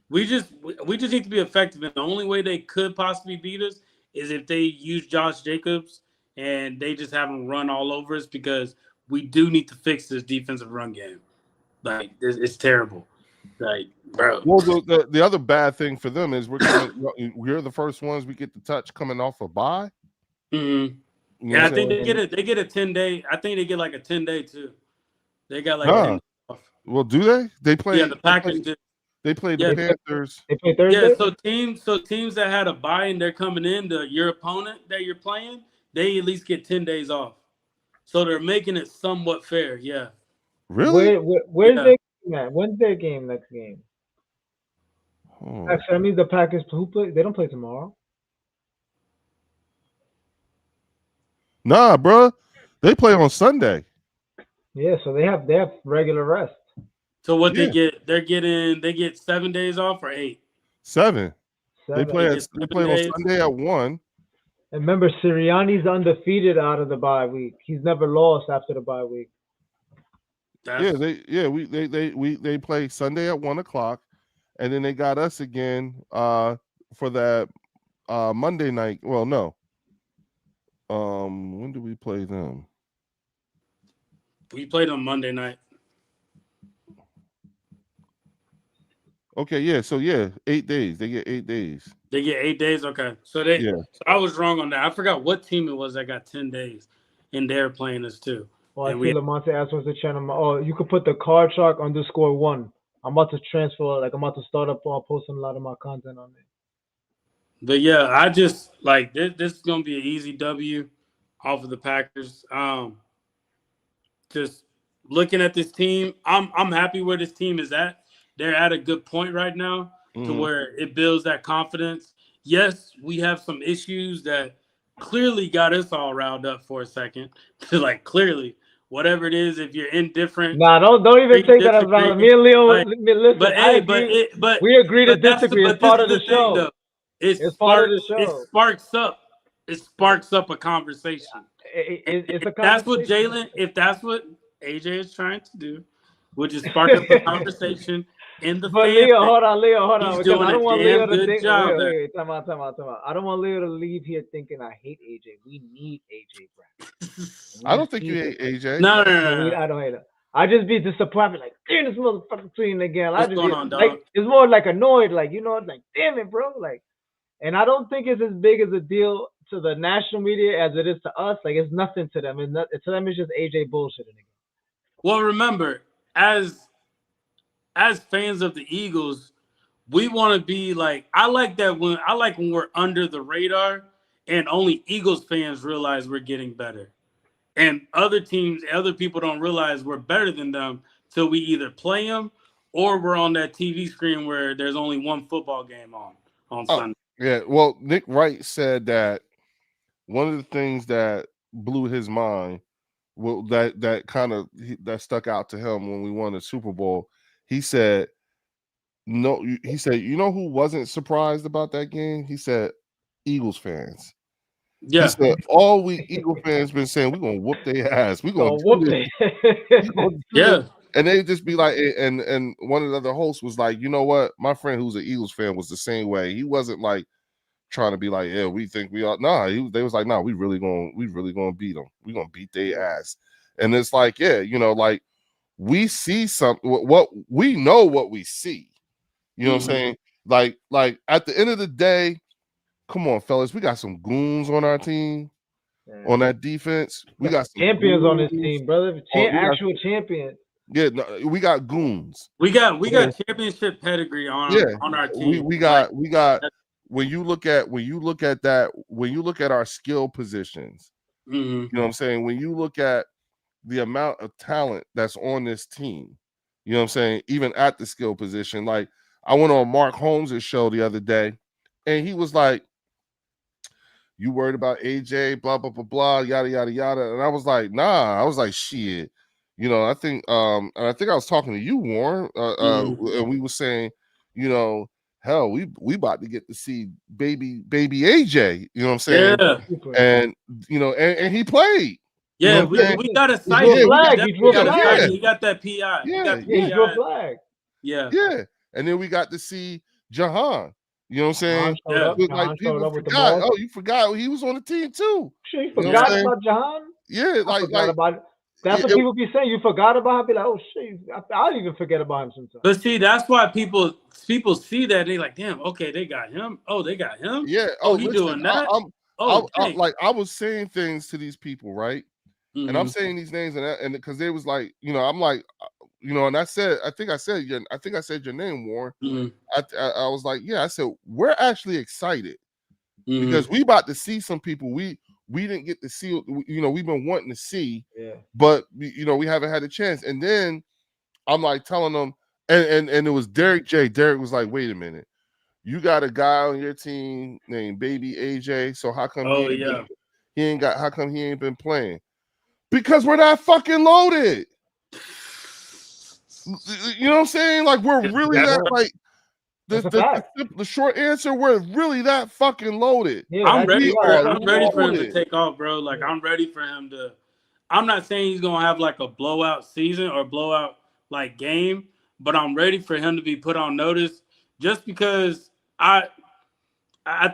We just need to be effective, and the only way they could possibly beat us is if they use Josh Jacobs and they just have him run all over us because we do need to fix this defensive run game. Like it's terrible. Like, bro. Well, the other bad thing for them is we're the first ones we get to touch coming off a bye. Yeah, I think they get a 10-day. I think they get like a 10-day too. They got like 10 days off. Well, do they? They play. Yeah, the Packers did. They played the Panthers. They play Thursday. Yeah, so teams that had a bye and they're coming in, your opponent that you're playing, they at least get 10 days off. So they're making it somewhat fair. Yeah. Really? Where's their game at? When's their game next game? Actually, I mean the Packers who play. They don't play tomorrow. Nah, bro. They play on Sunday. Yeah, so they have regular rest. So what they get? They get 7 days off or 8? 7. They play on Sunday at 1. And remember, Sirianni's undefeated out of the bye week. He's never lost after the bye week. They play Sunday at 1:00, and then they got us again for that Monday night. Well, no. When do we play them? We played on Monday night. Okay, yeah. So yeah, 8 days. They get 8 days. They get 8 days. Okay, so Yeah. So I was wrong on that. I forgot what team it was that got 10 days, and they're playing us too. Oh, I And see we Lamonte asked what's the channel. Oh, you could put the Card Shark _1. I'm about to transfer, like I'm about to start up posting a lot of my content on there. But yeah, I just like this is gonna be an easy W off of the Packers. Just looking at this team, I'm happy where this team is at. They're at a good point right now to where it builds that confidence. Yes, we have some issues that clearly got us all riled up for a second. Like clearly, whatever it is, if you're indifferent, Nah, don't even think that about me and Leo. like, Listen, but I hey, agree. but We agree to but that's disagree. but It's this part is of the thing, show. though. It's part of the show. It sparks up a conversation. It's a conversation. That's what Jalen. If that's what AJ is trying to do, which is spark up a conversation in the But fan Leo, base. hold on, He's because doing I don't a want damn Leo to good think. job there. Wait, time out. I don't want Leo to leave here thinking I hate AJ. We need AJ Brown. I don't think you hate AJ. No. I don't hate it. I just be disappointed, like, damn, this motherfucker tweeting again. What's going on, dog? Like, it's more like annoyed, like, you know, like, damn it, bro. Like, and I don't think it's as big as a deal to the national media as it is to us. Like, it's nothing to them. To them, it's just AJ bullshitting again. Well, remember, as fans of the Eagles, we want to be like, I like when we're under the radar and only Eagles fans realize we're getting better. And other people don't realize we're better than them till we either play them or we're on that TV screen where there's only one football game on Sunday. Yeah, well, Nick Wright said that one of the things that blew his mind, well, that stuck out to him when we won the Super Bowl. He said, you know who wasn't surprised about that game? He said, Eagles fans. Yeah. He said, all we Eagle fans been saying, we're gonna whoop their ass. We're gonna whoop this. Yeah. And they just be like, and one of the other hosts was like, you know what? My friend who's an Eagles fan was the same way. He wasn't like trying to be like, yeah, we think we are. Nah, they was like, nah, we really gonna beat them. We gonna beat their ass. And it's like, yeah, you know, like we see something. What we know, what we see. You know what I'm saying? Like at the end of the day, come on, fellas, we got some goons on our team. On that defense, we got some champions on this team, brother. Actual champions. Yeah, no, we got goons. We got championship pedigree on our team. We got when you look at our skill positions, you know what I'm saying? When you look at the amount of talent that's on this team, you know what I'm saying? Even at the skill position, like I went on Mark Holmes' show the other day, and he was like, you worried about AJ, blah, blah, blah, blah, yada, yada, yada. And I was like, nah. I was like, shit. You know, I think I was talking to you, Warren, and we were saying, you know, hell, we about to get to see baby AJ, you know what I'm saying? Yeah. And, you know, and he played. Yeah, you know we got a sight. He got that PI. Yeah. He drew a flag. Yeah. Yeah. And then we got to see Jahan. You know what I'm saying? Like people forgot. Oh, you forgot he was on the team too. Sure, you forgot about Jahan? Yeah, about it. That's what people be saying. You forgot about him. Be like, oh shit, I'll even forget about him sometimes. But see, that's why people see that they like, damn, okay, they got him. Oh, they got him. Yeah. Oh, he doing that. I was saying things to these people, right? And I'm saying these names, and because they was like, you know, I'm like, you know, and I think I said your name, Warren. I was like, yeah, I said we're actually excited because we about to see some people we didn't get to see, you know, we've been wanting to see, but you know, we haven't had a chance. And then I'm like telling them, and it was Derek J. Derek was like, wait a minute, you got a guy on your team named Baby AJ, so how come how come he ain't been playing? Because we're not fucking loaded. You know what I'm saying? Like we're really like the short answer, we're really that fucking loaded. Yeah, I'm ready for him to take off, bro. Like I'm ready for him to. I'm not saying he's gonna have like a blowout season or blowout like game, but I'm ready for him to be put on notice. Just because I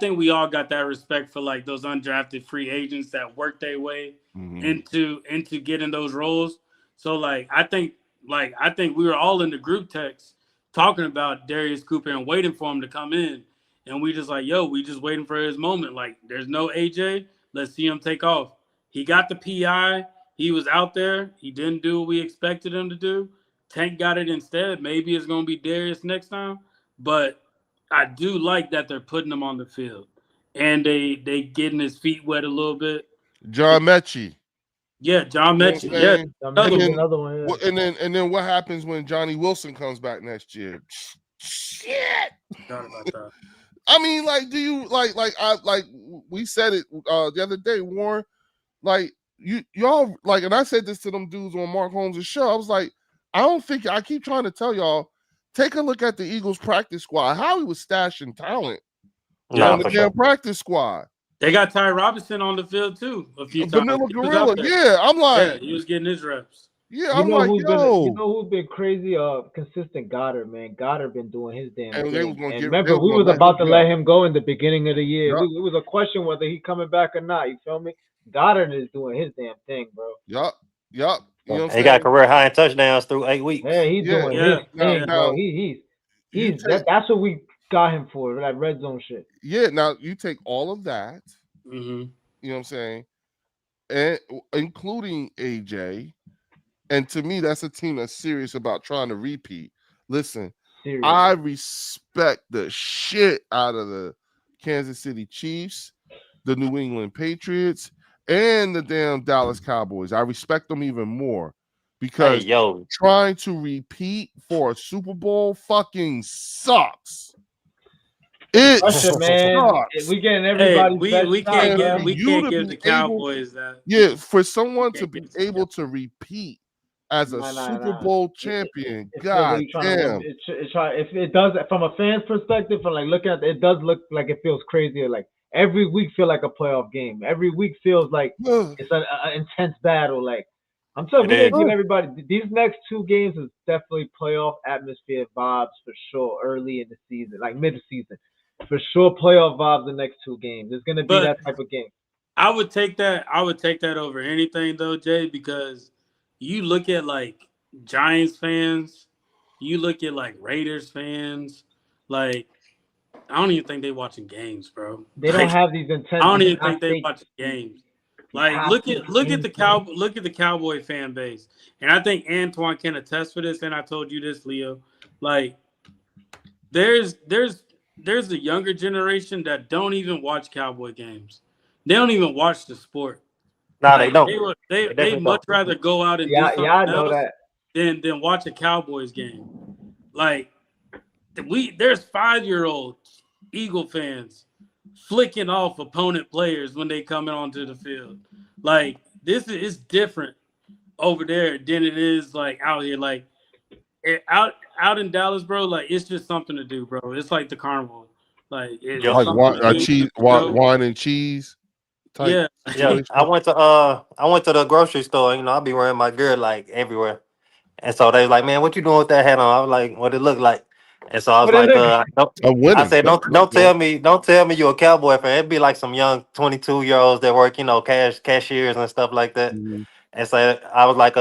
think we all got that respect for like those undrafted free agents that work their way into getting those roles. So like I think we were all in the group text talking about Darius Cooper and waiting for him to come in. And we just like, yo, we just waiting for his moment. Like, there's no AJ. Let's see him take off. He got the PI. He was out there. He didn't do what we expected him to do. Tank got it instead. Maybe it's going to be Darius next time. But I do like that they're putting him on the field. And they getting his feet wet a little bit. John Mechie. Yeah, John You know Mechie. what I'm Yeah, saying? Another, then- another one. Yeah. And then what happens when Johnny Wilson comes back next year? Shit. forgot about that. I mean, like, do you like we said it the other day, Warren? Like, y'all like, and I said this to them dudes on Mark Holmes' show. I was like, I keep trying to tell y'all, take a look at the Eagles practice squad. How he was stashing talent on the for damn sure. practice squad. They got Ty Robinson on the field too a few times. Vanilla He was Gorilla, out there. yeah. I'm Yeah, like, he was getting his reps. yeah, I'm like, you yo. know who's been crazy? Consistent Goddard, man. Goddard been doing his damn And thing. they was gonna And get- remember, they was we gonna was let about to him let go. him go in the beginning of the year. Yup. It was a question whether he coming back or not. You feel me? Goddard is doing his damn thing, bro. Yup. You know what I'm He saying? got career high in touchdowns through 8 weeks. Yeah, he's Yeah, doing yeah, his now- thing, now, bro. He's take- that's what we got him for, that red zone shit. Yeah, now you take all of that, Mm-hmm. you know what I'm saying, and including AJ, and to me, that's a team that's serious about trying to repeat. Listen, Seriously. I respect the shit out of the Kansas City Chiefs, the New England Patriots, and the damn Dallas Cowboys. I respect them even more Hey, because yo, trying to repeat for a Super Bowl fucking sucks. It Pressure, man. sucks. We getting Hey, everybody's we best can't shot, give man. we You can't to give be the able- Cowboys that. Yeah, for someone to Can't be give the able to repeat as a Nah. Super Bowl champion, It's god really trying to damn. win. If it does, from a fan's perspective, from like looking at it, does look like it feels crazier. Like every week feel like a playoff game. Every week feels like it's an intense battle. Like I'm telling you, It we gotta is. give everybody these next two games is definitely playoff atmosphere vibes for sure. Early in the season, like mid-season, for sure playoff vibes. The next two games, it's gonna be But- that type of game. I would take that. I would take that over anything though, Jay, because you look at like Giants fans, you look at like Raiders fans, like I don't even think they watching games, bro. They don't Like, have these intense. I don't even think they watching games. Like have look to at the game. look at the Cowboy fan base, and I think Antoine can attest for this. And I told you this, Leo. Like there's a younger generation that don't even watch Cowboy games. They don't even watch the sport. nah, they don't. They definitely much don't. rather go out and do Yeah, something I know else that. than watch a Cowboys game. Like there's 5-year-old Eagle fans flicking off opponent players when they come onto the field. Like this is different over there than it is like out here. Like out in Dallas, bro. Like it's just something to do, bro. It's like the carnival. Like it's Yeah. Like something to do, bro. wine and cheese type. Yeah, Yeah, situation. I went to the grocery store. You know, I'll be wearing my gear like everywhere, and so they was like, "Man, what you doing with that hat on?" I was like, "What it look like?" And so I was What it like, look A winning. I said, don't tell me you're a Cowboy fan. It'd be like some young 22-year-olds that work, you know, cashiers and stuff like that. Mhm. And so I was like,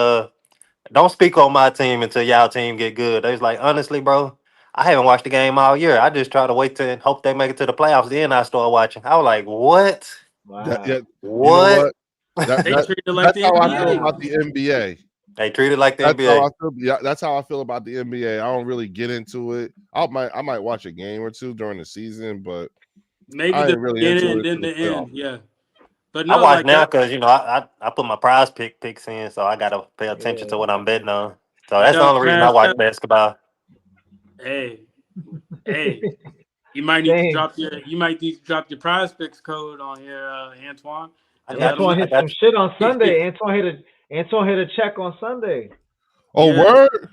don't speak on my team until y'all team get good. They was like, honestly, bro, I haven't watched the game all year. I just try to wait to hope they make it to the playoffs. Then I start watching. I was like, what? Wow. Yeah, you know What? what? That, they that, treat it like that's the how I feel NBA. about the NBA. They treat it like the That's NBA. how I feel. Yeah, that's how I feel about the NBA. I don't really get into it. I might watch a game or two during the season, but Maybe I the ain't really beginning into and it then to the the end. Yeah. But I no, watch like now that, because you know I put my prize picks in, so I gotta pay attention to what I'm betting on. So that's the Don't only reason I pass watch that. basketball. hey, you might need to Dang. drop your prize picks code on here, Antoine. I And got let 'em Antoine know. hit some shit on Sunday. Antoine hit a check on Sunday. oh, Yeah. word.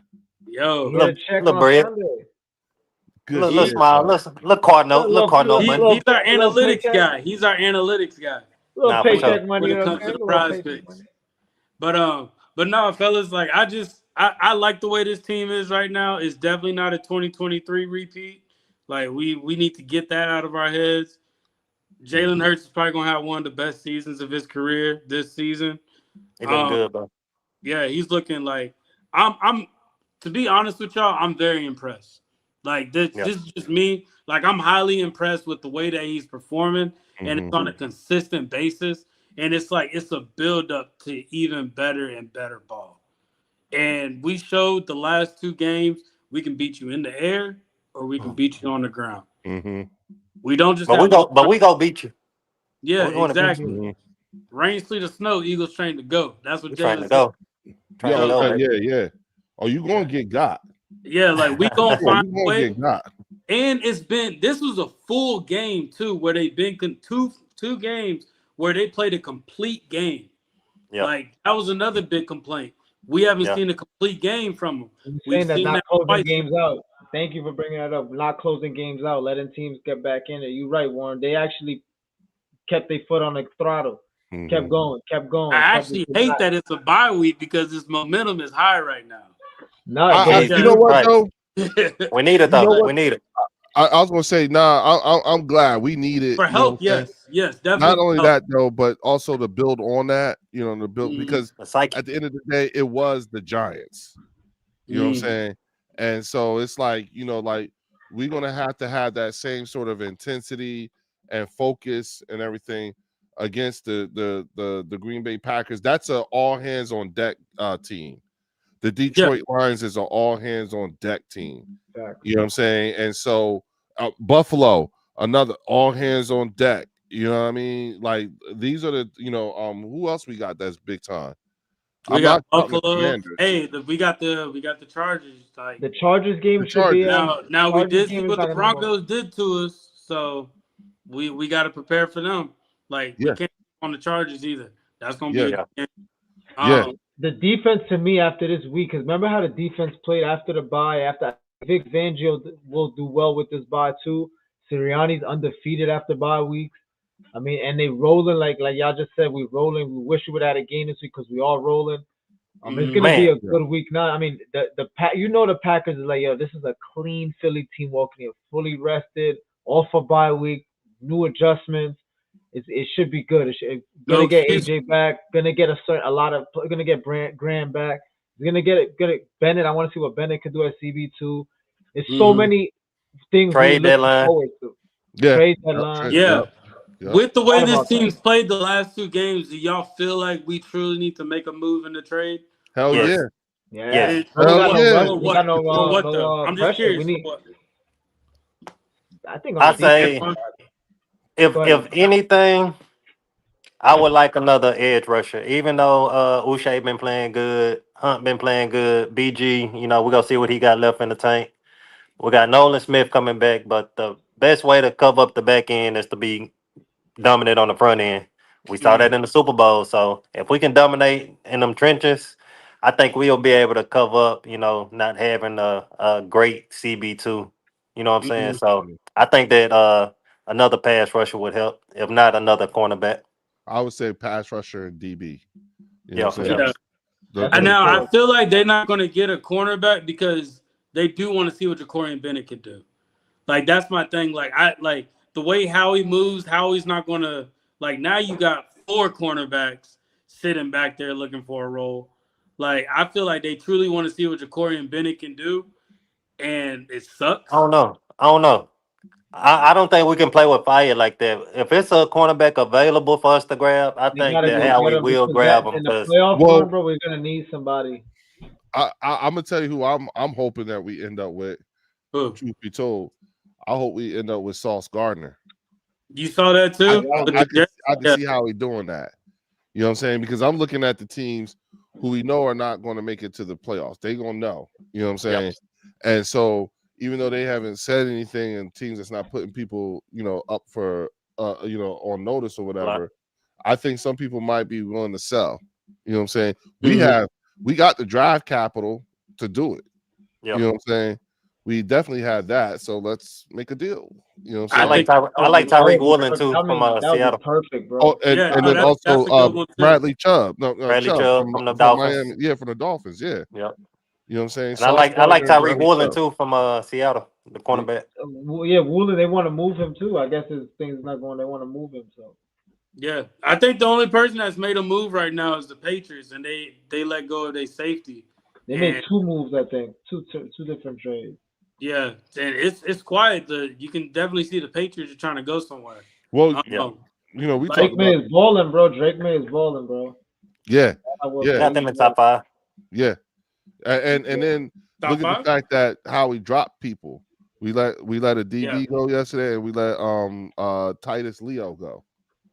Yo, He hit a check Look, on Brett. Sunday. Good Little shit, smile, man. little card note, little card note he's money. our little analytics paycheck. guy. He's our analytics guy. Little Nah, for paycheck sure. money. When You it know comes what to I'm the saying? prize Little paycheck picks. money. But no, fellas, like I like the way this team is right now. It's definitely not a 2023 repeat. Like we need to get that out of our heads. Jalen Hurts is probably gonna have one of the best seasons of his career this season. He look good, bro. Yeah, he's looking like I'm to be honest with y'all, I'm very impressed. Like this is just me. Like I'm highly impressed with the way that he's performing, and it's on a consistent basis. And it's like it's a build up to even better and better ball. And we showed the last 2 games we can beat you in the air or we can beat you on the ground. We don't just. But we go beat you. Yeah, We're gonna beat exactly. you. Rain, sleet, or snow, Eagles trained to go. That's what We're trying to Jalen said. go. Trying to go, baby. Yeah. Oh, you gonna get got? Yeah, like we gonna find you a way. Get got. And this was a full game too, where they've been two games where they played a complete game. Yeah. Like that was another big complaint. We haven't seen a complete game from them. We've seen that not closing games out. Thank you for bringing that up. Not closing games out, letting teams get back in it. You're right, Warren. They actually kept their foot on the throttle. Kept going. I actually hate that it's a bye week because this momentum is high right now. No, you know what though? We need it though. We need it. I was gonna say, I'm glad we need it for help. Yes, definitely. Not only that though, but also to build on that, to build because at the end of the day, it was the Giants. You know what I'm saying? And so it's like, like we're gonna have to have that same sort of intensity and focus and everything against the Green Bay Packers. That's an all hands on deck team. The Detroit Lions is an all hands on deck team. Exactly. You know what I'm saying? And so Buffalo, another all hands on deck. You know what I mean? Like these are the, who else we got that's big time? We got Buffalo. Hey, we got the Chargers. Like the Chargers game should be now we did see what the Broncos did to us, so we got to prepare for them. Like we can't on the Chargers either. That's gonna be a game. The defense to me after this week, because remember how the defense played after the bye. After Vic Fangio will do well with this bye too. Sirianni's undefeated after bye weeks. I mean, and they rolling like y'all just said. We rolling. We wish we would have had a game this week because we all rolling. It's gonna be a good week now. I mean, the Packers is like, yo, this is a clean Philly team walking in, fully rested, off a bye week, new adjustments. It should be good. Gonna get AJ back. Gonna get gonna get Graham back. Gonna get Bennett. I want to see what Bennett can do at CB2. There's so many things. Trade deadline. Trade deadline. Yeah. With the way this team's played the last 2 games, do y'all feel like we truly need to make a move in the trade? Hell yeah. Yeah. I'm just curious. I say if anything, I would like another edge rusher. Even though Uche been playing good, Hunt been playing good, BG, we're gonna see what he got left in the tank. We got Nolan Smith coming back, but the best way to cover up the back end is to be dominant on the front end. We saw that in the Super Bowl. So if we can dominate in them trenches, I think we'll be able to cover up, not having a great CB2. You know what I'm saying? So I think that another pass rusher would help, if not another cornerback. I would say pass rusher and DB. And now I feel like they're not going to get a cornerback because they do want to see what Ja'Cory Bennett can do. Like that's my thing. Like the way Howie moves, Howie's not going to now you got 4 cornerbacks sitting back there looking for a role. Like I feel like they truly want to see what Ja'Cory Bennett can do, and it sucks. I don't know. I don't think we can play with fire like that. If it's a cornerback available for us to grab, I think that Howie will grab him. In the playoff bro, we're gonna need somebody. I'm gonna tell you who I'm hoping that we end up with. Truth be told, I hope we end up with Sauce Gardner. You saw that too? I can see how he's doing that. You know what I'm saying? Because I'm looking at the teams who we know are not going to make it to the playoffs. They're going to know. You know what I'm saying? Yep. And so even though they haven't said anything and teams that's not putting people, up for, on notice or whatever, right. I think some people might be willing to sell. You know what I'm saying? We got the draft capital to do it. Yep. You know what I'm saying? We definitely had that, so let's make a deal. You know what I'm saying? I like Tyreek Woolen too from Seattle. Perfect, bro. Oh, and then also Bradley Chubb. Bradley Chubb from the Dolphins. Miami, from the Dolphins. Yeah. Yep. You know what I'm saying? And I like Tyreek Woolen too from Seattle, the cornerback. Yeah, Woolen. They want to move him too. I guess his thing's not going. They want to move him. So. Yeah, I think the only person that's made a move right now is the Patriots, and they let go of their safety. They made 2 moves, I think, two different trades. Yeah, and it's quiet. You can definitely see the Patriots are trying to go somewhere. Well, Yeah. we talked Drake May about is balling, bro. Drake May is balling, bro. yeah, I will Yeah. Got them in top 5. yeah, and then Top look at the 5? fact that how we dropped people. We let a DB Yeah. go yesterday, and we let Titus Leo go.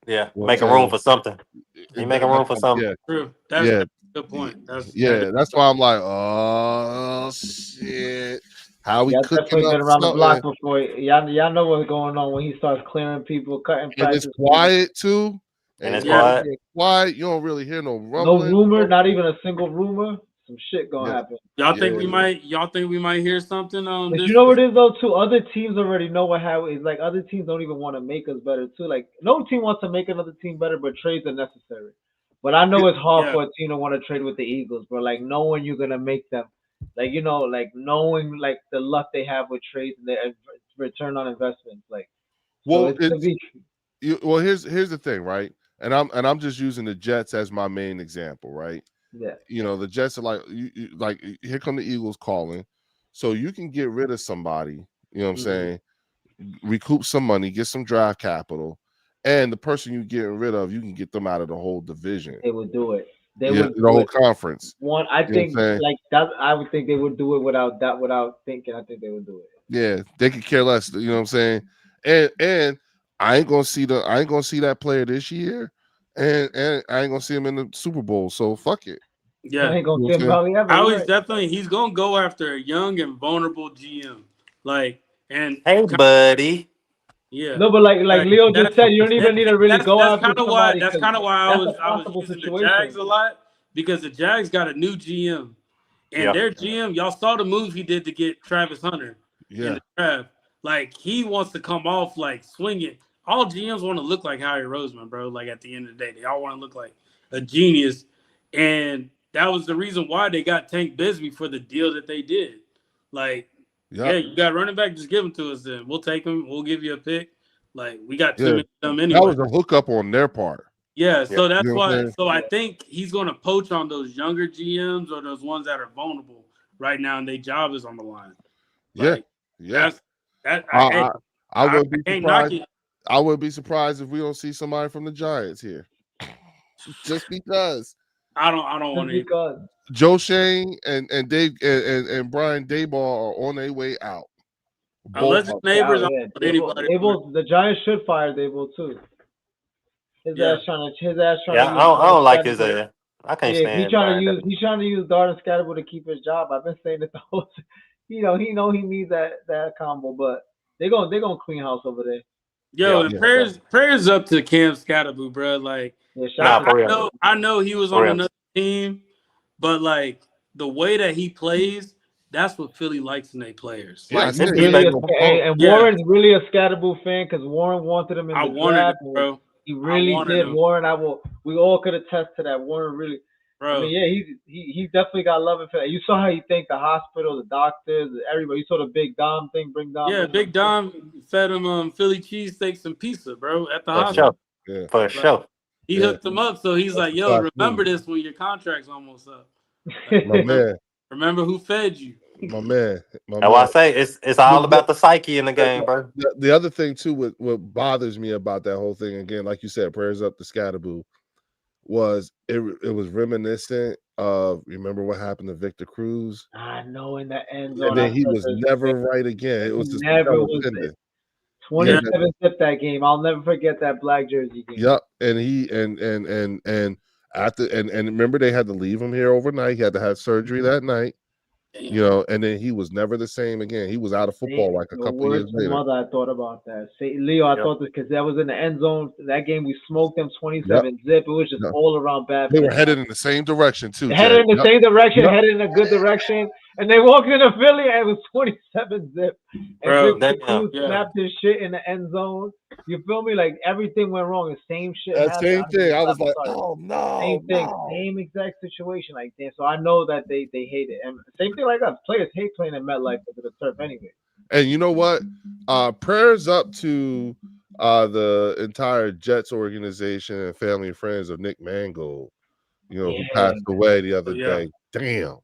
Yeah, You know what making I'm room saying? for something. He making room for something. Yeah, True. That's yeah, a good point. That's why I'm like, oh shit, how we Yeah, cooking definitely up been around the block something, before. Y'all know what's going on when he starts clearing people, cutting and it's practice. quiet too. And it's Yeah. quiet. Quiet. You don't really hear no No rumbling. rumor, not even a single rumor. Some shit gonna Yeah. happen. Y'all think we Yeah. might? Y'all think we might hear something on But this? you know what it is though too? Other teams already know what how it's like. Other teams don't even want to make us better too. Like no team wants to make another team better, but trades are necessary. But I know it's hard Yeah. for a team to want to trade with the Eagles, bro. Like knowing you're gonna make them, like like knowing like the luck they have with trades and their return on investments. Like, so Well, it's gonna be here's the thing, right? And I'm just using the Jets as my main example, right? yeah. The Jets are like, like here come the Eagles calling, so you can get rid of somebody. You know what I'm Mhm. saying? Recoup some money, get some draft capital, and the person you getting rid of, you can get them out of the whole division. They would do it. They Yeah, would the do whole it. conference. One, I You know what I'm think saying? like that. I would think they would do it without thinking. I think they would do it. Yeah, they could care less. You know what I'm saying? And I ain't gonna see that player this year, and I ain't gonna see him in the Super Bowl. So fuck it. I Yeah. ain't gonna You know see what him I'm probably ever. I You're was right. definitely he's gonna go after a young and vulnerable GM. Like and Hey, buddy. yeah. No, but like Leo just That's said, you don't even need to really go that's after kind of why somebody because I that's was a possible using the situation. Jags a lot because the Jags got a new GM and Yeah. their GM, y'all saw the move he did to get Travis Hunter in Yeah, the draft. Like he wants to come off like swinging. All GMs want to look like Howie Roseman, bro. Like at the end of the day, they all want to look like a genius, and that was the reason why they got Tank Bisbee for the deal that they did. Like, yeah, you got running back, just give him to us. Then we'll take him. We'll give you a pick. Like we got too yeah. many of them That anyway. was a hookup on their part. Yeah, so that's You know what I'm why. saying? So I think he's going to poach on those younger GMs or those ones that are vulnerable right now, and their job is on the line. Like, Yeah. That. I would be can't knock surprised. it. I would be surprised if we don't see somebody from the Giants here. Just because I don't want to. because Joe Shane and Dave and Brian Dayball are on their way out. Unless it's neighbors, I don't want anybody. The Giants should fire Dable too. His ass trying to Yeah, I don't like his ass. I can't Yeah, stand he's trying Brian. to use Darden Scatterable to keep his job. I've been saying it the whole. He he needs that combo, but they're gonna clean house over there. Yo, and prayers up to Cam Scatterboo, bro. Like, Yeah, I know he was For on real. another team, but like the way that he plays, that's what Philly likes in their players. Yeah, Like, It's Really back- Warren's really a Scatterable fan because Warren wanted him in I the wanted draft. it, bro. He really wanted did. him. Warren, we all could attest to that. Warren really. Bro. I mean, yeah, he definitely got love for that. You saw how he thanked the hospital, the doctors, everybody. You saw the Big Dom thing, bring Dom. Yeah, Big Dom fed him Philly cheesesteaks and pizza, bro, at the For hospital. sure. Yeah. For sure. He hooked him up, so he's like, "Yo, remember this when your contract's almost up. Like, My man. Remember who fed you." My man. That's why I say it's all about the psyche in the game, bro. The other thing too, what bothers me about that whole thing, again, like you said, prayers up to Scatterboo, was it was reminiscent of, remember what happened to Victor Cruz? I know, in the end zone. And then he was never right again. It was just never was it. 27 zip that game. I'll never forget that black jersey game. Yep. And he and after and remember they had to leave him here overnight. He had to have surgery that night. And then he was never the same again. He was out of football like a couple of years later. Mother, I thought about that. Leo, I thought this because that was in the end zone. That game we smoked them 27 zip. It was just all around bad. They were headed in the same direction too. Headed in the same direction, headed in a good direction, and they walked into Philly and it was 27 zip. And Victor Cruz snapped his shit in the end zone. You feel me? Like everything went wrong. The same shit. That same thing. I was like, oh no, same thing, same exact situation. Like damn. So I know that they hate it, and same thing like us. Players hate playing in MetLife because of the turf anyway. And you know what? Prayers up to the entire Jets organization and family and friends of Nick Mangold, who passed away the other day. Damn.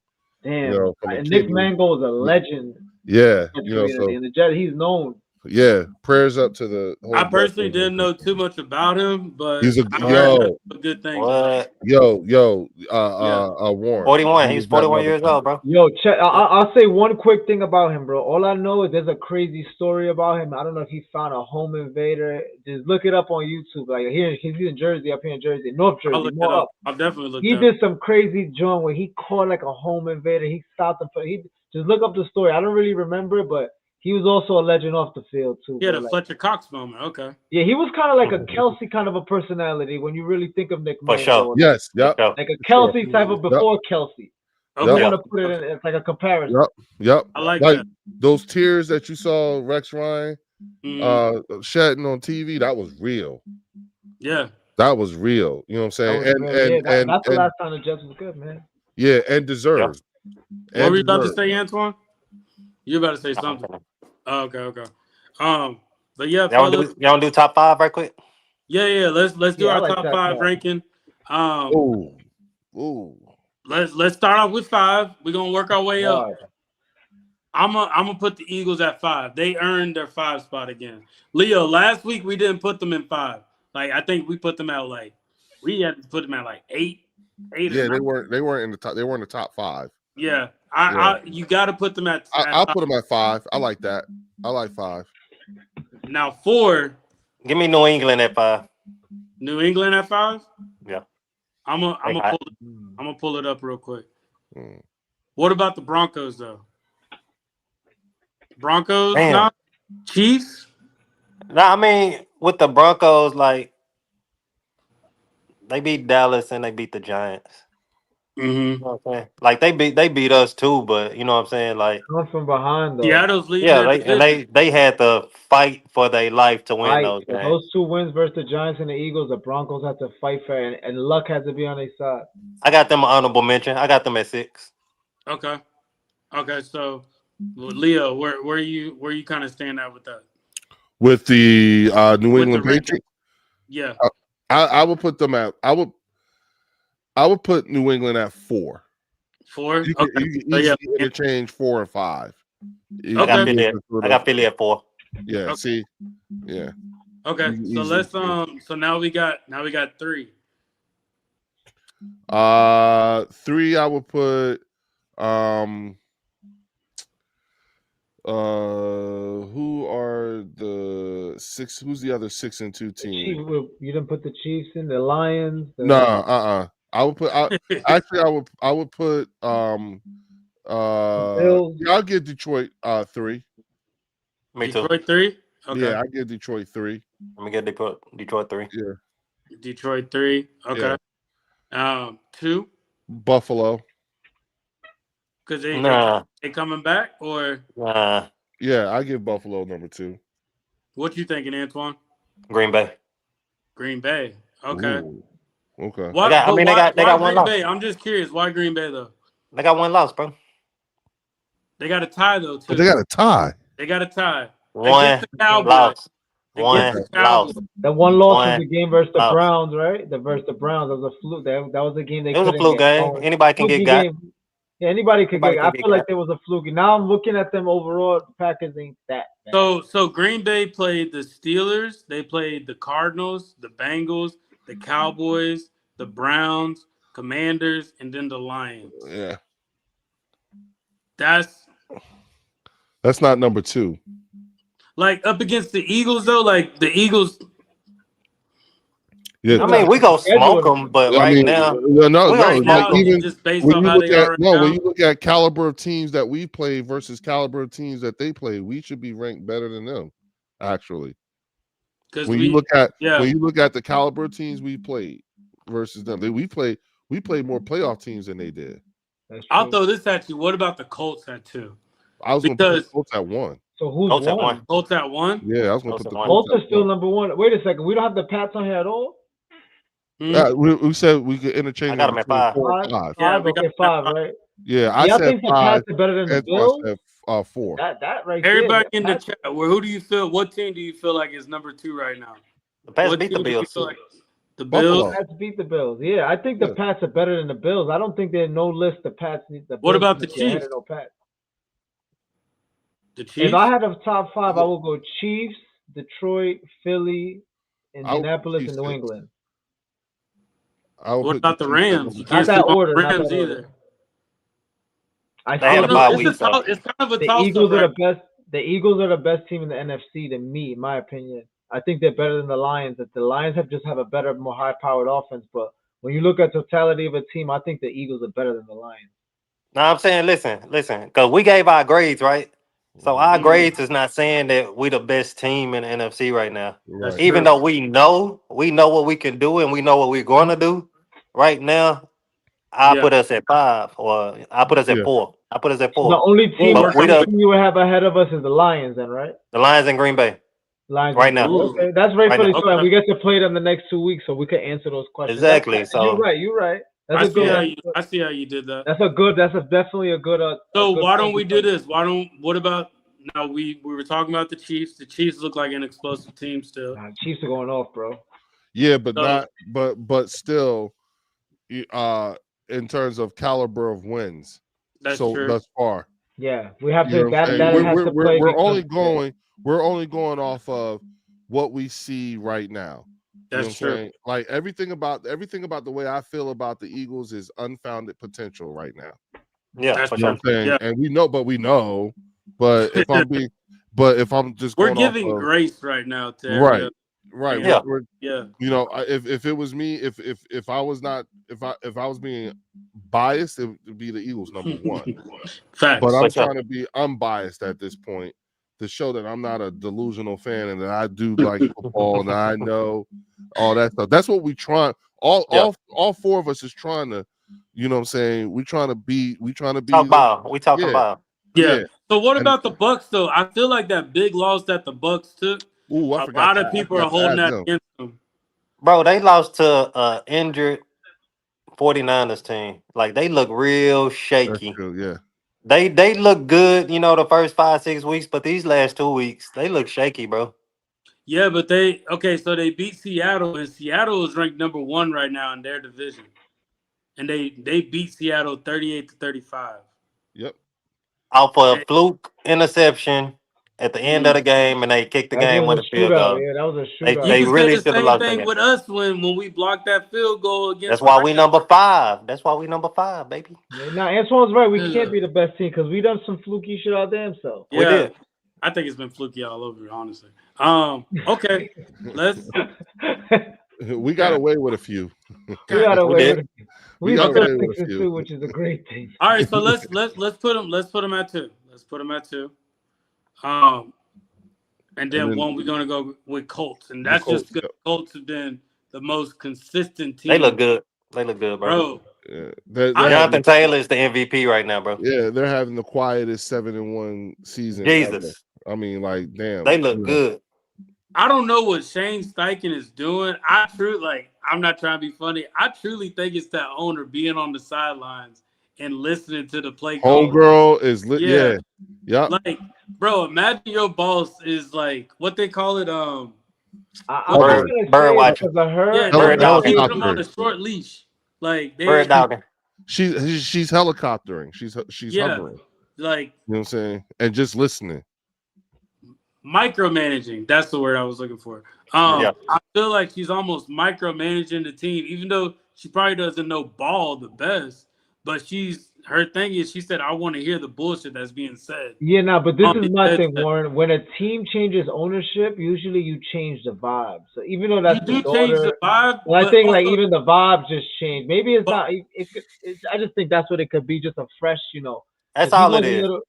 Damn. You know, from a And kid. Nick Mango is a legend Yeah, in the you know, community. so And the Jets, he's known. yeah, prayers up to the whole I personally Jets didn't know too much about him, but He's a I heard yo, nothing but good things. What? yo, Yeah. Warren. 41. He He's was that 41 years motherfucker. old, bro. Yo, check. I'll say one quick thing about him, bro. All I know is there's a crazy story about him. I don't know if he found a home invader. Just look it up on YouTube. Like here, he's in Jersey, up here in Jersey, North I'll Jersey, look more it up. up. I'll definitely look He that up. did some crazy joint where he caught like a home invader. He stopped him. He just look up the story. I don't really remember, but he was also a legend off the field too. Yeah, bro. the Like, Fletcher Cox moment. Okay. yeah, he was kind of like a Kelsey kind of a personality when you really think of Nick For Mango. sure. Yes, yep, Yo, Like a for sure. Kelsey type of before Kelsey. Okay. You Yep. want to put it in? It's like a comparison. Yep. I like Like that. those tears that you saw Rex Ryan Mhm. shedding on TV, that was real. Yeah. That was real. You know what I'm saying? That was real. Yeah, that's the last time the Jets was good, man. yeah, and deserved. What And were you about to deserved. say, Antoine? You about to say something? Oh, okay. But yeah, y'all fellas. don't do top 5 right quick? Yeah. Let's do Yeah, I our like top that 5 part. ranking. Ooh. Let's start off with 5. We're gonna work our way up. Wow. I'm gonna put the Eagles at 5. They earned their 5 spot again. Leo, last week we didn't put them in 5. Like I think we put them at we had to put them at 8. Yeah, they weren't in the top. They were in the top 5. Yeah, Yeah. you got to put them at. I'll 5. put them at 5. I like that. I like 5. Now 4. Give me New England at 5. New England at 5. Yeah. I'm gonna pull it up real quick. Mm. What about the Broncos though? Broncos, Damn. not Chiefs. No, I mean with the Broncos, like they beat Dallas and they beat the Giants. Mm-hmm. You know what I'm saying? Like they beat us too, but you know what I'm saying? Like Come from behind though. Seattle's leading. yeah, that division. they had to fight for their life to win those games. Those 2 wins versus the Giants and the Eagles, the Broncos had to fight for it, and luck had to be on their side. I got them an honorable mention. I got them at 6. Okay. So Leo, where you kind of stand out with that? With the New With England the ranking. Patriots, Yeah. I would put them at. I would put New England at 4. 4. You Okay. can easily interchange 4 and 5. I got Philly at 4. Yeah. Okay. See. Yeah. Okay. So Easy. let's So now we got 3. 3. I would put. Who are the 6? Who's the other 6-2 team? You didn't put the Chiefs in, the Lions. No. I would put. Actually, I would put. Bills. Yeah, I'll give Detroit 3. Me too. Detroit 3. Okay. Yeah, I give Detroit 3. Let me get Detroit 3. Yeah. Detroit 3. Okay. 2. Buffalo. Because Nah. they coming back, or Nah. Yeah, I give Buffalo number 2. what you thinking, Antoine? Green Bay. Green Bay. Okay. Ooh, okay. Why, They got why one Green loss. Bay? I'm just curious. Why Green Bay though? They got 1 loss, bro. They got a tie though too. But they got a tie. They got a tie. 1 Against the Cowboys. loss. Against 1 the Cowboys. loss. That one loss One was the game versus the loss. Browns, right? Versus the Browns. That was a fluke. That was a game they It was a couldn't fluke get game. going. Anybody can get Fluky got. game. Yeah, anybody could Anybody get. can I get feel like got. there was a fluky. Now I'm looking at them overall. The Packers ain't that bad. So Green Bay played the Steelers. They played the Cardinals, the Bengals, the Cowboys, the Browns, Commanders, and then the Lions. Yeah. That's That's not number 2. like up against the Eagles though. Like the Eagles. Yeah. I mean, we go smoke them, but now, no, we like Now, even just based when on you how look they are at when now. you look at caliber of teams that we play versus caliber of teams that they play, we should be ranked better than them. Actually, Because when you look at yeah. when you look at the caliber of teams we played versus them, we played more playoff teams than they did. I'll throw this at you. What about the Colts at 2? I was going to put Because- the Colts at 1. So who's Colts at one? 1. Colts at 1? Yeah, I was going Colts to put the at 1. Colts Colts are at still 1. number 1. Wait a second. We don't have the Pats on here at all. Hmm? Yeah, we said we could interchange. I got 'em at 5. 4 and 5. Yeah, Five. we got Okay, 5, right? Yeah, I Y'all said think the 5. Pats are better than the Antoine Bills? said 4. That right Everybody there. in the chat, who do you feel? What team do you feel like is number 2 right now? The Pats What beat the team do you Bills. feel like- The Bills. Buffalo. Pats beat the Bills. Yeah, I think the Yeah. Pats are better than the Bills. I don't think there's no list the Pats need. The What Bills about need the to be ahead Chiefs? of no Pats. The If Chiefs. I had a top 5, I would go Chiefs, Detroit, Philly, I would put Indianapolis, Chiefs and New six. England. I would What put about the Chiefs at Rams? You number can't Not sleep that on order. the Not Rams that order. either. I They had I a don't still know. bye It's week, though. it's kind of a the toss up Eagles are right the best. The Eagles are the best team in the NFC to me, in my opinion. I think they're better than the Lions. That the Lions have a better, more high-powered offense. But when you look at totality of a team, I think the Eagles are better than the Lions. No, I'm saying, listen, because we gave our grades, right? So our Mhm. grades is not saying that we the best team in the NFC right now. That's Right. Even true. though we know what we can do and we know what we're going to do. Right now, I Yeah. put us at 5, or I put us at Yeah. 4. I put us at So the 4. only We'll team, work we only the- team you would have ahead of us is the Lions, then, right? The Lions in Green Bay Lions right and now. Green Bay. Ooh. Okay, that's Right rightfully now. so. And Okay. we get to play them the next 2 weeks, so we can answer those questions. Exactly. You're So right. You're right. That's I a see good how one. you. I see how you did that. That's a good. That's definitely a good. So good why point don't we do because- this? What about now? We were talking about the Chiefs. The Chiefs look like an explosive team still. Nah, Chiefs are going off, bro. Yeah, but So- not but still, in terms of caliber of wins, That's so true. thus far. Yeah, we have You know to. what I'm saying? That has to play. We're because- only going off of what we see right now. You know That's what I'm true. saying? Like everything about the way I feel about the Eagles is unfounded potential right now. yeah, That's for You know sure. what I'm saying? Yeah. And we know, but if I'm just We're going giving off of, grace right now to every right, other- right, Yeah. Yeah. you know, if it was me, if I was not, if I was being biased, it would be the Eagles number one. Facts. But I'm For sure. trying to be unbiased at this point to show that I'm not a delusional fan and that I do like football and I know all that stuff. That's what we try. All four of us is trying to, you know what I'm saying? We trying to be. We talking Yeah. about. Yeah. Yeah. So what And- about the Bucks though? I feel like that big loss that the Bucks took. Ooh, I A forgot lot of people are holding that against them. Bro, they lost to injured 49ers team. Like, they look real That's shaky. true. Yeah. They look good, the first 5-6 weeks, but these last 2 weeks, they look shaky, bro. Yeah, but so they beat Seattle, and Seattle is ranked number 1 right now in their division. And they beat Seattle 38-35. Yep. Off for a fluke interception at the end of the game, and they kicked the That game game with was a field shootout. goal. Yeah, that was a They- shootout. You they can really say the should've same lost thing that with us when we blocked that field goal against. That's why we the number 5. That's why we number 5, baby. Yeah, nah, Antoine's right. We Yeah. can't be the best team because we done some fluky shit out there himself. We did. I think it's been fluky all over, honestly. Okay, let's. We got away with a few. We got away did. with We we got still away with a 6 and few. 2, which is a great thing. All right, so let's put them at 2. Let's put them at 2. And then then- one we're gonna go with Colts, and that's Colts, just because Colts have been the most consistent team. They look good. They look good, bro. bro. Yeah. They're Jonathan having, Taylor is the MVP right now, bro. yeah, they're having the quietest 7-1 season. Jesus. Ever. I mean, like, damn. They look good. I don't know what Shane Steichen is doing. I'm not trying to be funny. I truly think it's that owner being on the sidelines and listening to the play call. Homegirl is lit. Yeah. Yeah. Like, bro, imagine your boss is like what they call it. I'm Bird- not gonna bird say it watching. because of her. Yeah, Bird they're dog. keeping them on Helicopter. a short leash. Like they Bird dogging. She's helicoptering. She's Yeah. hovering. like You know what I'm saying? And just listening. micromanaging. That's the word I was looking for. Yeah. I feel like she's almost micromanaging the team, even though she probably doesn't know ball the best. But her thing is, she said, "I want to hear the bullshit that's being said." Yeah, no, but this Um, is my it- thing, Warren. When a team changes ownership, usually you change the vibe. So even though that's You the do change the daughter, vibe. well, I but think like also- even the vibes just change. Maybe it's But- not. I just think that's what it could be. Just a fresh, That's 'cause all he it was a is. little-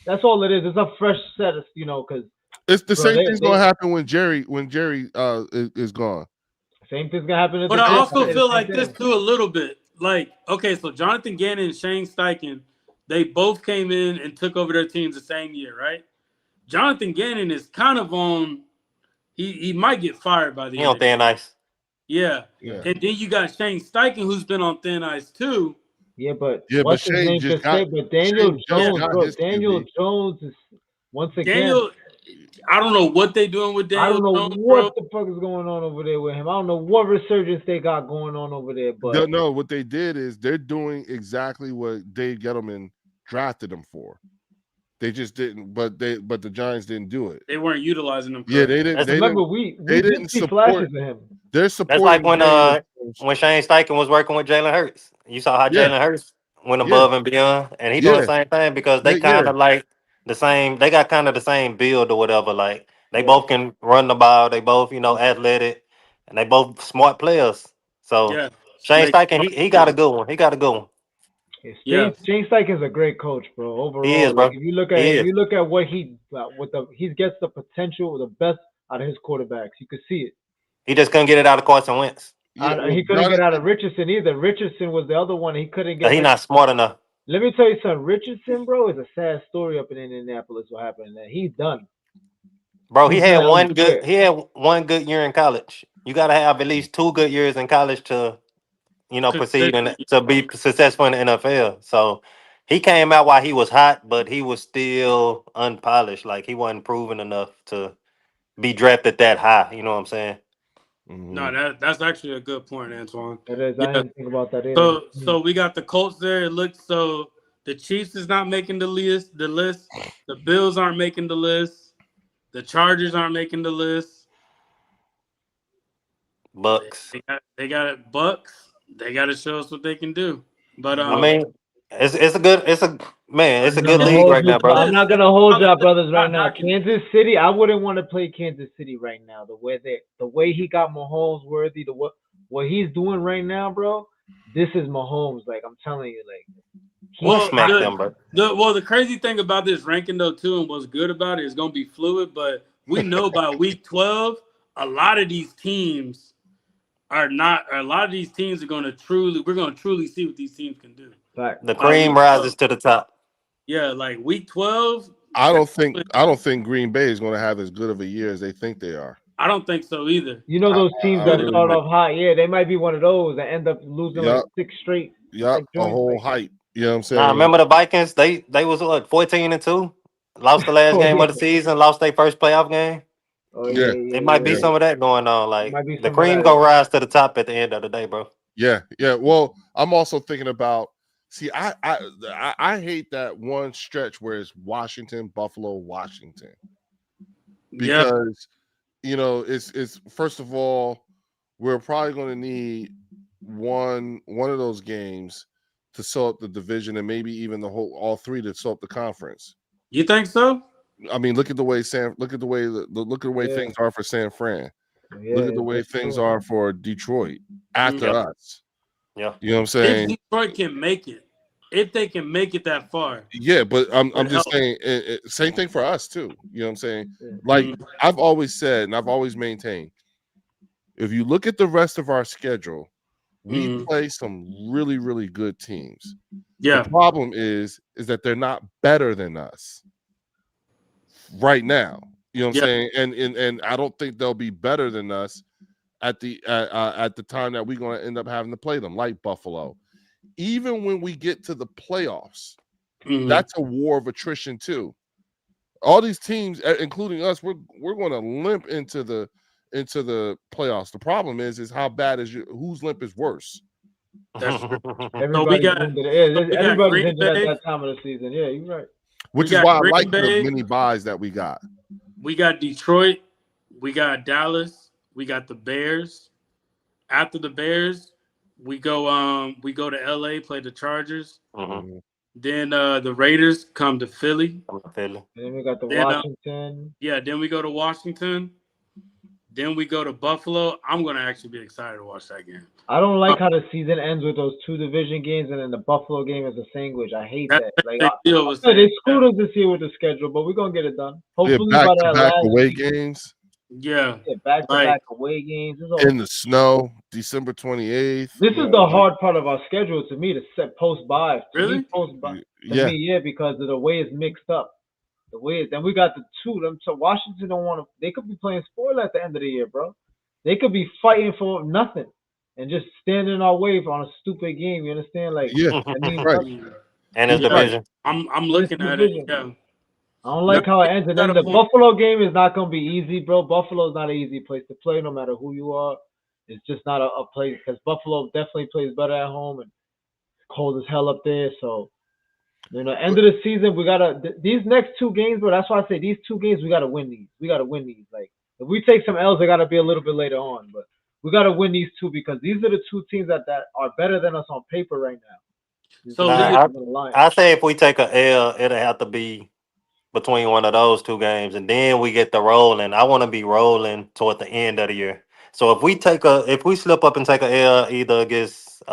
that's all it is. It's a fresh set of, because It's the Bro, same they- thing's they- gonna happen when Jerry is gone. same thing's gonna happen. But I also feel like this too a little bit. Like, okay, so Jonathan Gannon and Shane Steichen, they both came in and took over their teams the same year, right? Jonathan Gannon is kind of on. He might get fired by the He end. on of the year. thin ice. Yeah, Yeah. and then you got Shane Steichen, who's been on thin ice too. Yeah, but Yeah, but what's his Shane name just just said? got- But Daniel Shane just Jones, got bro. his Daniel QB. Jones is once again. Daniel, I don't know what they doing with I Daniel don't know Jones, what bro. the fuck is going on over there with him. I don't know what resurgence they got going on over there, but No, what they did is they're doing exactly what Dave Gettleman drafted them for. They just didn't, but the Giants didn't do it. They weren't utilizing them. Yeah, Correct. they didn't. They remember didn't. we they did didn't see support- flashes of him. They're That's supporting. like when Daniel Jones. Shane Steichen was working with Jalen Hurts. You saw how Yeah. Jalen Hurts went Yeah. above and beyond, and he doing Yeah. the same thing because they Yeah. kind of like the same. They got kind of the same build or whatever. Like they Yeah. both can run the ball. They both athletic, and they both smart players. So Yeah. Shane Like, Steichen, he got a good one. He got a good one. Yeah. Shane Steichen's a great coach, bro. Overall, He is, bro. like if you look He at what he gets the potential, the best out of his quarterbacks. You could see it. He just couldn't get it out of Carson Wentz. Yeah, well, He couldn't Jonathan- get out of Richardson either. Richardson was the other one. He couldn't get. He not smart enough. Let me tell you something. Richardson, bro, is a sad story up in Indianapolis. What happened there? He's done. Bro, he He's had not one on good. fair. He had one good year in college. You got to have at least 2 good years in college to, proceed and to be successful in the NFL. So he came out while he was hot, but he was still unpolished. Like he wasn't proven enough to be drafted that high. You know what I'm saying? Mhm. No, that's actually a good point, Antoine. That is. Yeah. I didn't think about that either. So we got the Colts there. It looks so the Chiefs is not making the list. The Bills aren't making the list. The Chargers aren't making the list. Bucks. They got it. Bucks. They got to show us what they can do. But I mean, it's a good gonna league hold right you- now, bro. I'm not gonna hold y'all brothers right now. Not knocking it. Kansas City, I wouldn't want to play Kansas City right now. The way he got Mahomes worthy, what he's doing right now, bro. This is Mahomes. Like I'm telling you, like We'll Well, smack the- them, bro. the crazy thing about this ranking though too, and what's good about it is gonna be fluid. But we know by week 12, a lot of these teams are not. A lot of these teams are gonna truly. We're gonna truly see what these teams can do. fact. The cream rises to the top. Yeah, like week 12. I don't think Green Bay is going to have as good of a year as they think they are. I don't think so either. You know those teams I that really start like- off hot, yeah, they might be one of those that end up losing like Yup. 6 straight. Yep, Like a joints, whole like- hype. You know what I'm saying? Nah, remember the Vikings? They was what 14-2, lost the last Oh, game yeah. of the season, lost their first playoff game. Oh Yeah. It might be yeah. some of that going on. Like Might be the some of cream that. gonna rise to the top at the end of the day, bro. Yeah. Well, I'm also thinking about. See, I hate that one stretch where it's Washington, Buffalo, Washington, Yeah, because it's first of all, we're probably going to need one of those games to sew up the division, and maybe even all 3 to sew up the conference. you think so? I mean, look at the way Yeah. things are for San Fran. Yeah, Look at the way that's things true. are for Detroit after Yep. us. Yeah. You know what I'm If saying? Detroit can make it, if they can make it that far, Yeah, but I'm Would just help. saying same thing for us too. You know what I'm saying? Yeah. Like Mhm. I've always said and I've always maintained, if you look at the rest of our schedule, we Mhm. play some really, really good teams. yeah, The problem is that they're not better than us right now. You know what I'm Yeah. saying? And I don't think they'll be better than us at the time that we're going to end up having to play them, like Buffalo. Even when we get to the playoffs, Mhm. that's a war of attrition too. All these teams, including us, we're going to limp into the playoffs. The problem is how bad is whose limp is worse. That's true. Everybody's got- injured. Yeah, we got everybody's Green injured Bay. at that time of the season. Yeah, you're right. Which We is got why I Green like Bay. the mini buys that we got. We got Detroit, we got Dallas, we got the Bears. After the Bears, we go to LA, play the Chargers. Mhm. Then the Raiders come to Philly. I'm feeling. And then we got the Then, Washington. Yeah, then we go to Washington. Then we go to Buffalo. I'm gonna actually be excited to watch that game. I don't like how the season ends with those 2 division games and then the Buffalo game is a sandwich. I hate That's that. the Like, big deal with they saying screwed us this year with the schedule, but we're gonna get it done. Yeah, Hopefully by that back last away week, games yeah, back-to-back away games. It's all- in the snow, December 28th. This is the hard part of our schedule to me to set post by. Really? Post by. To Yeah, me, yeah, because of the way it's mixed up. The way then we got the 2 them. So Washington don't want to. They could be playing spoiler at the end of the year, bro. They could be fighting for nothing and just standing in our way on a stupid game. You understand? Like, yeah, I mean, right. Mm. And his Yeah. division. I'm looking at it. division. Yeah. I don't like how it ends. And got then a the point. Buffalo game is not gonna be easy, bro. Buffalo's not an easy place to play, no matter who you are. It's just not a place because Buffalo definitely plays better at home and it's cold as hell up there. So, end of the season, we gotta these next two games, bro. That's why I say these two games we gotta win these. We gotta win these. Like if we take some L's, they gotta be a little bit later on, but we gotta win these two because these are the two teams that are better than us on paper right now. So, Nah, Leo, I say if we take a L, it'll have to be between one of those two games, and then we get the rolling. I want to be rolling toward the end of the year. So if we slip up and take a L either against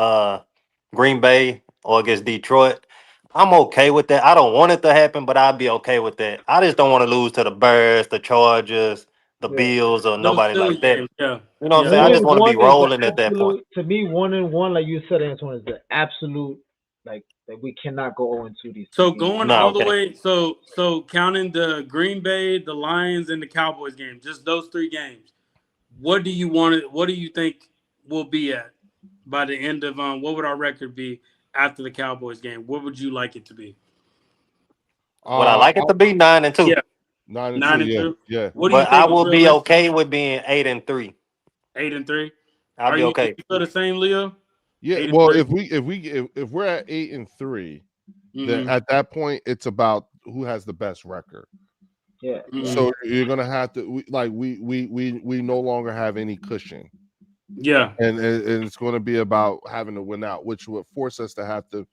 Green Bay or against Detroit, I'm okay with that. I don't want it to happen, but I'll be okay with that. I just don't want to lose to the Bears, the Chargers, the Yeah. Bills, or those nobody silly like that. games, yeah. You know what I'm Yeah. saying? I just want to be 1-1 is the rolling at that point. absolute, to me, 1-1, like you said, Antoine, is the absolute, like we cannot go 0-2 these So two games. going No, all the okay. way, so counting the Green Bay, the Lions, and the Cowboys game, just those three games. What do you want it? What do you think we'll be at by the end of what would our record be after the Cowboys game? What would you like it to be? Would I like it to be 9-2? Yeah, 9-2, 9-2. yeah. What do you But think I is will be realistic? okay with being 8-3. 8-3. I'll Are be you okay. feel the same, Leo? Yeah, 8-3? well, if we're at 8-3, then at that point it's about who has the best record. Yeah. So you're gonna have to we no longer have any cushion. Yeah. And it's going to be about having to win out, which would force us to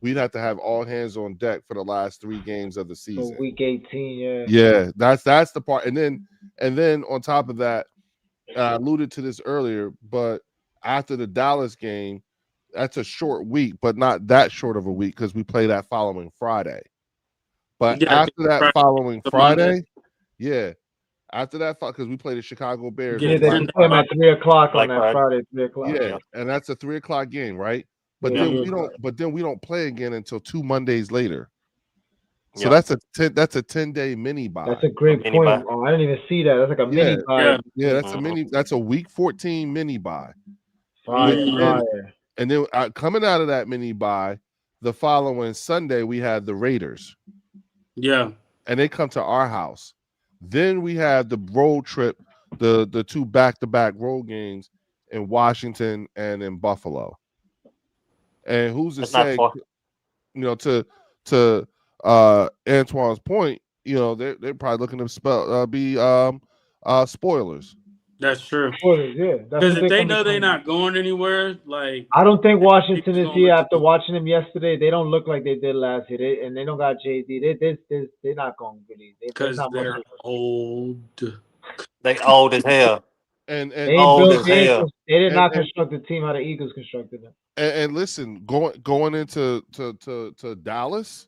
we'd have to have all hands on deck for the last 3 games of the season. So week 18, yeah. Yeah, that's the part. And then on top of that, I alluded to this earlier, but after the Dallas game, that's a short week, but not that short of a week because we play that following Friday. But after that following Friday, after that, because we play the Chicago Bears. Yeah, they play them at 3:00 on that Friday, 3:00. Yeah, and that's a 3:00 game, right? But then we don't play again until 2 Mondays later. So that's a 10-day mini bye. That's a great point. Oh, I didn't even see that. That's like a mini bye. Yeah, that's a week 14 mini bye. Fire. And then coming out of that mini bye, the following Sunday we had the Raiders. Yeah. And they come to our house. Then we have the road trip, the 2 back-to-back road games in Washington and in Buffalo. And who's to say, to Antoine's point, they're probably looking to be spoilers. That's true. Spoilers, yeah. Because if they know they're not going anywhere, like I don't think Washington this year, after watching them yesterday, they don't look like they did last year. And they don't got JD. They're not going really. Because they're old. They old as hell. And they old as hell. They did not construct the team how the Eagles constructed them. And listen, going into to Dallas,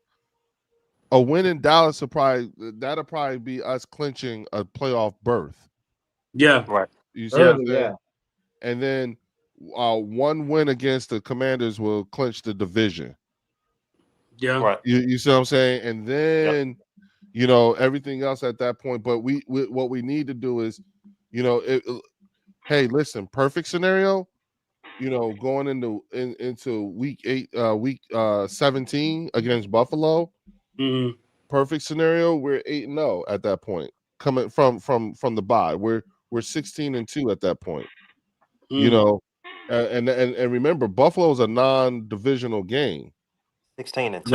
a win in Dallas that'll probably be us clinching a playoff berth. Yeah, right. You see what I'm saying? And then one win against the Commanders will clinch the division. Yeah, right. You see what I'm saying? And then everything else at that point. But we what we need to do is, hey, listen, perfect scenario. Going into week 17 against Buffalo. Mm-hmm. Perfect scenario, we're 8-0 at that point. Coming from the bye, we're 16-2 at that point. And remember, Buffalo's a non-divisional game. 16-2.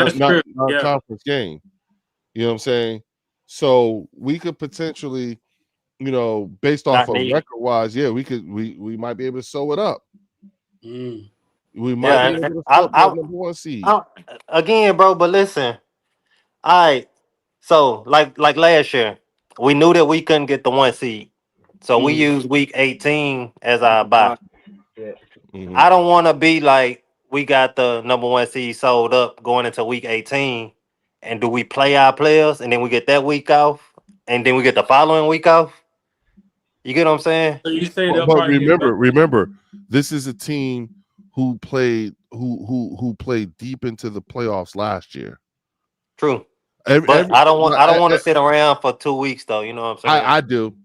Not conference game. You know what I'm saying? So we could potentially, based off of record-wise, we might be able to sew it up. Mm. We might be able to flip that number 1 seed. Again, bro, but listen. All right. So, like last year, we knew that we couldn't get the 1 seed. So we used week 18 as our bye. Yeah. Mm-hmm. I don't want to be like we got the number 1 seed sold up going into week 18. And do we play our players and then we get that week off and then we get the following week off? You get what I'm saying? So you say but remember, this is a team who played deep into the playoffs last year. True. But I don't want to sit around for 2 weeks though. You know what I'm saying?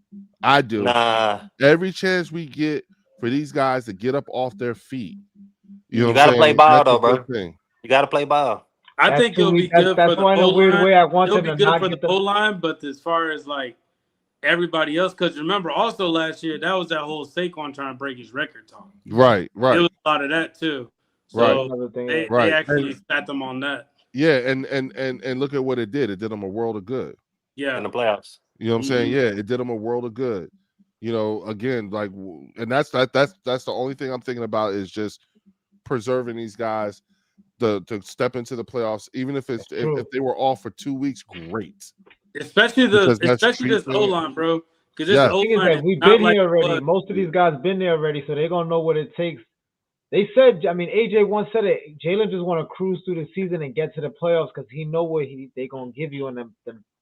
I do. Nah. Every chance we get for these guys to get up off their feet, you gotta play ball though, bro. Thing. You gotta play ball. I That's think too it'll be weak. That's, good for that's the why in a weird O-line. way I want It'll them be to good not for the get the. O-line, but as far as like everybody else, because remember also last year, that was that whole Saquon trying to break his record talk. Right, It right, was a lot of that too. right, So Another thing. they right. actually And sat them on that. yeah, and look at what it did. It did them a world of good. Yeah. in the playoffs. You know what I'm saying? Yeah, it did them a world of good. You know, again, like, and that's the only thing I'm thinking about is just preserving these guys to step into the playoffs, even if it's True. if they were off for 2 weeks, great. Especially Because that's this treatment. O-line, bro. Because this Yeah. The thing is O-line that is we've not been like here it already. was. Most of these guys been there already, so they're gonna know what it takes. They said, I mean, AJ once said it. Jalen just want to cruise through the season and get to the playoffs because he know what they gonna give you in them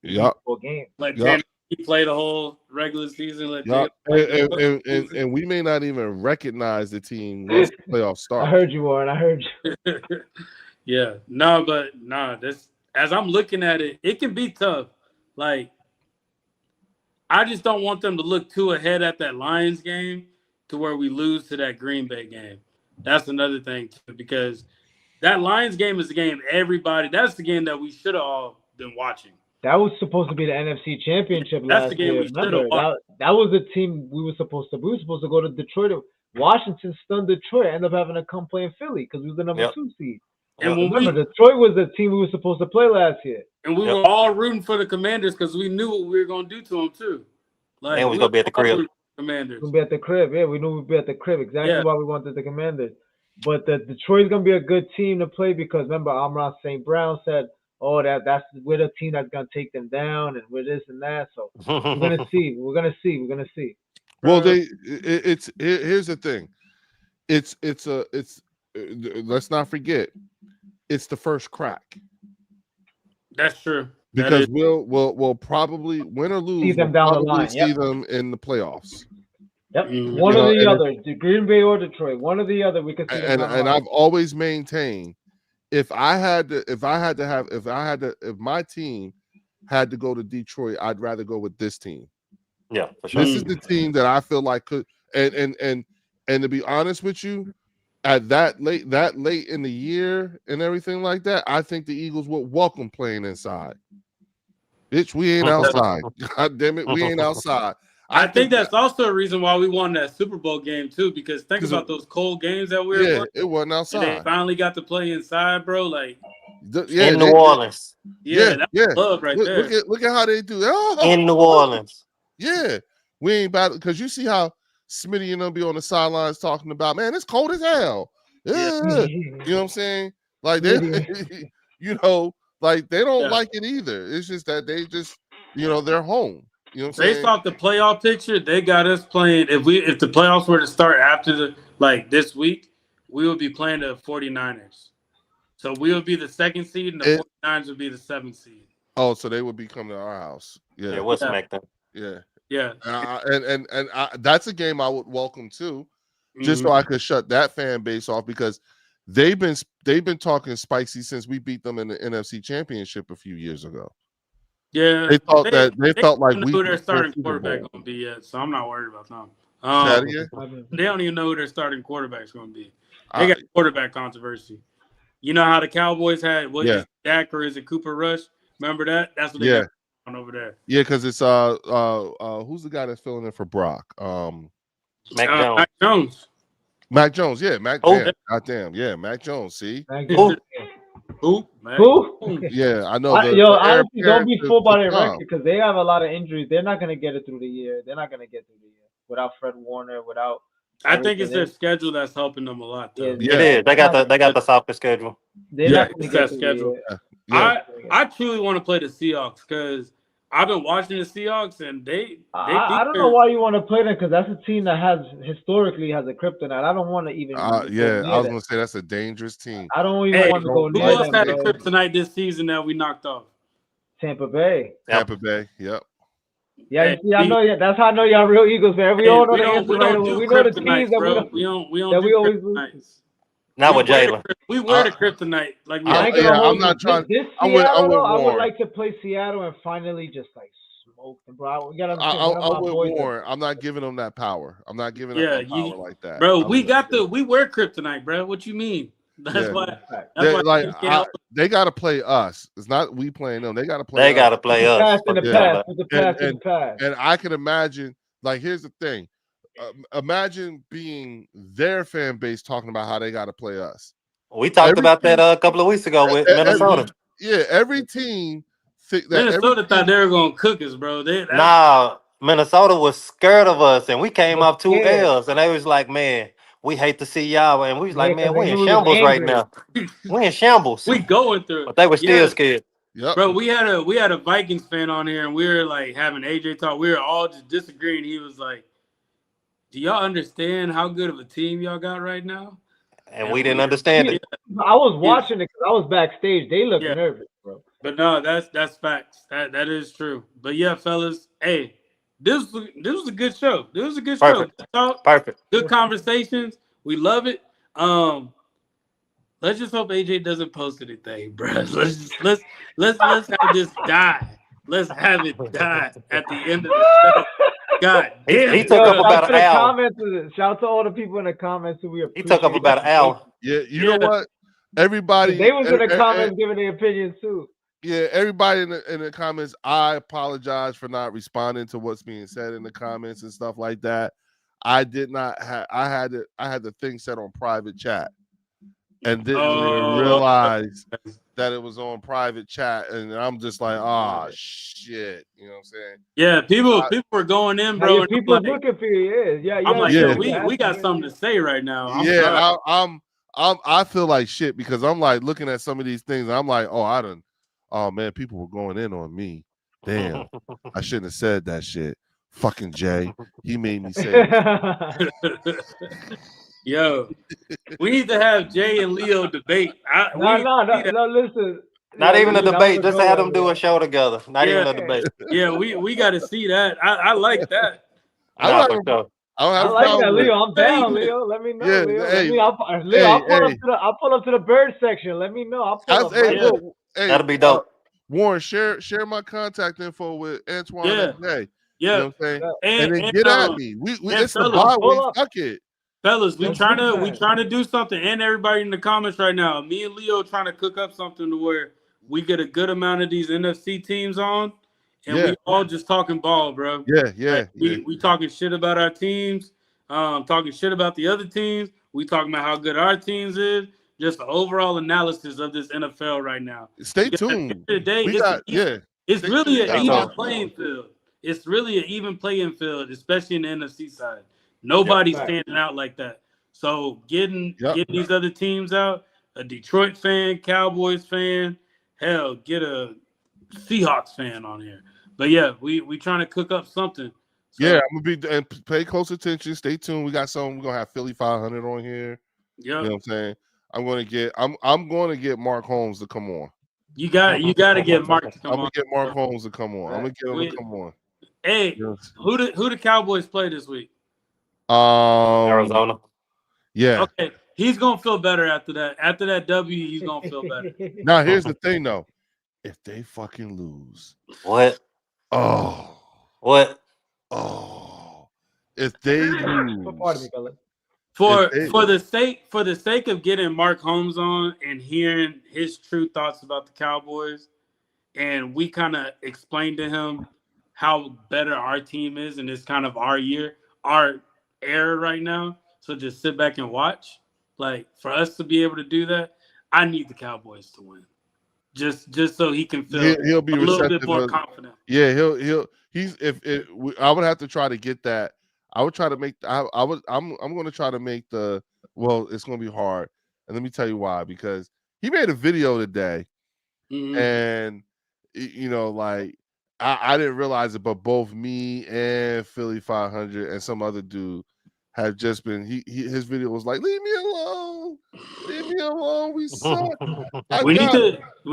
Yup. games. Like Yup. he played the whole regular season. Let Yeah, Jalen and we may not even recognize the team once the playoffs start. I heard you, Warren. I heard you. Yeah, no, but nah, this as I'm looking at it, it can be tough. Like, I just don't want them to look too ahead at that Lions game to where we lose to that Green Bay game. That's another thing too, because that Lions game is the game that's the game that we should have all been watching. That was supposed to be the NFC Championship That's last the game year. we should've Remember won. that was the team we were supposed to. We were supposed to go to Detroit. Washington stunned Detroit. Ended up having to come play in Philly because we was the number 2 seed. And when Remember, Detroit was the team we were supposed to play last year. And we were all rooting for the Commanders because we knew what we were going to do to them too. Like, and we gonna be at the crib. Commanders. We're gonna be at the crib. Yeah, we knew we'd be at the crib. Exactly why we wanted the Commanders. But the Detroit's gonna be a good team to play because remember, Amon St. Brown said, "Oh, that's we're the team that's gonna take them down, and we're this and that." So we're gonna see. We're gonna see. Well, here's the thing. It's let's not forget, it's the first crack. That's true. Because we'll probably win or lose. See them down the line. See them in the playoffs. Yep, one or the other, the Green Bay or Detroit, one or the other. We could see them down the line. I've always maintained if my team had to go to Detroit, I'd rather go with this team. Yeah, for sure. This is the team that I feel like could and to be honest with you, at that late in the year and everything like that, I think the Eagles would welcome playing inside. Bitch, we ain't outside. God damn it, we ain't outside. I think that's also a reason why we won that Super Bowl game too. Because think about those cold games that we were playing. It wasn't outside. And they finally got to play inside, bro. Like in New Orleans. That's love right there. Look at how they do. Oh, in New Orleans. Yeah, we ain't about because you see how Smitty and them be on the sidelines talking about, man, it's cold as hell. Yeah. You know what I'm saying? Like they, like they don't like it either. It's just that they just, they're home. You know what I'm saying? Based off the playoff picture, they got us playing. If the playoffs were to start after this week, we would be playing the 49ers. So we would be the 2nd seed, and the 49ers would be the 7th seed. Oh, so they would be coming to our house. Yeah, what's smack them? Yeah. Yeah, and that's a game I would welcome too, just so I could shut that fan base off because they've been talking spicy since we beat them in the NFC Championship a few years ago. Yeah, they felt like we. Who their starting quarterback going to be yet? So I'm not worried about them. They don't even know who their starting quarterback's going to be. They got quarterback controversy. You know how the Cowboys had Dak or is it Cooper Rush? Remember that? That's what they got on over there. Yeah, because it's who's the guy that's filling in for Brock? Mac Jones. Mac Jones. Mac Jones, yeah, Mac. Oh, goddamn, yeah, Mac Jones. See, who? Yeah, I know. Honestly, don't be fooled by their record because they have a lot of injuries. They're not gonna get it through the year. They're not gonna get through the year without Fred Warner. Without. I think it's their schedule that's helping them a lot. Though. Yeah, it is. They got the softer schedule. It's that schedule. Yeah. I truly want to play the Seahawks because I've been watching the Seahawks and they I don't know why you want to play them because that's a team that historically has a kryptonite. I don't want to even. I was gonna say that's a dangerous team. I don't even want to go near them. Who else had a kryptonite this season that we knocked off? Tampa Bay. Tampa Bay. Yep. Yeah, I know. Yeah, that's how I know y'all real Eagles fans. We all know the answer right away. We know the teams that we always lose. Not with Jalen. We wear the kryptonite. Like I'm not trying. I would like to play Seattle and finally just like smoke them, bro. We gotta. I would Warren. I'm not giving them that power. I'm not giving them that power like that. Bro, we wear kryptonite, bro. What you mean? That's Yeah. why. Fact. That's why. Like you can't- they got to play us. It's not we playing them. They got to play. They us. got to play us. Past in the Forget past, about it. with the past in the past. And I can imagine. Like, here's the thing. Imagine being their fan base talking about how they got to play us. We talked about that a couple of weeks ago with Minnesota. Every team think that Minnesota thought they were gonna cook us, bro. Nah, Minnesota was scared of us, and we came Was off 2 scared. L's, and they was like, "Man, we hate to see y'all," and we was like, Yeah, 'cause "Man, we they in knew we was shambles right angry. now. We in shambles." we going through it. But they were still Yeah. scared. Yep. Bro, we had a Vikings fan on here, and we were like having AJ talk. We were all just disagreeing. He was like, "Do y'all understand how good of a team y'all got right now?" And we didn't understand it. I was watching it because I was backstage. They looked Yeah. nervous, bro. But no, that's facts. That is true. But yeah, fellas, hey, this was a good show. This was a good show. Perfect. Good talk, Perfect. good conversations. We love it. Let's just hope AJ doesn't post anything, bro. Let's have this die. Let's have it die at the end of the show. God damn. He it, took bro. up about an hour. Shout out to all the people in the comments who we He appreciate. took up about an hour. Yeah. You know what? Everybody. They was in the comments giving their opinions too. Yeah, everybody in the comments, I apologize for not responding to what's being said in the comments and stuff like that. I did not have I had the thing set on private chat and didn't even realize that it was on private chat, and I'm just like, oh shit. You know what I'm saying? Yeah, people were going in, bro. Yeah, people like, looking for you, yeah. I'm like, Yeah. yo, we got something to say right now. I feel like shit because I'm like looking at some of these things, and I'm like, oh man, people were going in on me. Damn, I shouldn't have said that shit. Fucking Jay, he made me say it. Yo, we need to have Jay and Leo debate. No, listen. Not even a listen, debate. Just have them do a show together. Not even a debate. Yeah, we got to see that. I like that. Nah, for sure. I like that, Leo. I'm down, Leo. Let me know, Yeah, Leo. hey, I'll pull up to the bird section. Let me know. I'll pull up. That'll be dope. Warren, share my contact info with Antoine and Jay. Yeah, you know what I'm saying? And then get at me. We it's the fellas, bye week. Fuck it. Fellas, we trying to do something, and everybody in the comments right now. Me and Leo trying to cook up something to where we get a good amount of these NFC teams on, and we all just talking ball, bro. Yeah. We talking shit about our teams, talking shit about the other teams. We talking about how good our teams is. Just the overall analysis of this NFL right now. Stay tuned. Today, it's really an even playing field. It's really an even playing field, especially in the NFC side. Nobody's standing out like that. So getting these other teams out, a Detroit fan, Cowboys fan, hell, get a Seahawks fan on here. But yeah, we trying to cook up something. So, yeah, I'm gonna be and pay close attention. Stay tuned. We got something. We're gonna have Philly 500 on here. Yeah, you know what I'm saying. I'm gonna get Mark Holmes to come on. You got to get Mark to come on. I'm gonna get Mark Holmes to come on. I'm gonna get him to come on. Hey, who the Cowboys play this week? Arizona. Yeah. Okay, he's gonna feel better after that. After that W, he's gonna feel better. Now here's the thing, though. If they fucking lose, what? If they lose, for the sake of getting Mark Holmes on and hearing his true thoughts about the Cowboys, and we kind of explained to him how better our team is, and it's kind of our year, our era right now. So just sit back and watch. Like, for us to be able to do that, I need the Cowboys to win. Just so he can feel he'll be a little bit more receptive confident. Yeah, I would have to try to get that. I would try to make. I'm going to try to make the. Well, it's going to be hard, and let me tell you why. Because he made a video today, and like I didn't realize it, but both me and Philly 500 and some other dude had just been. His video was like, "Leave me alone, we suck." We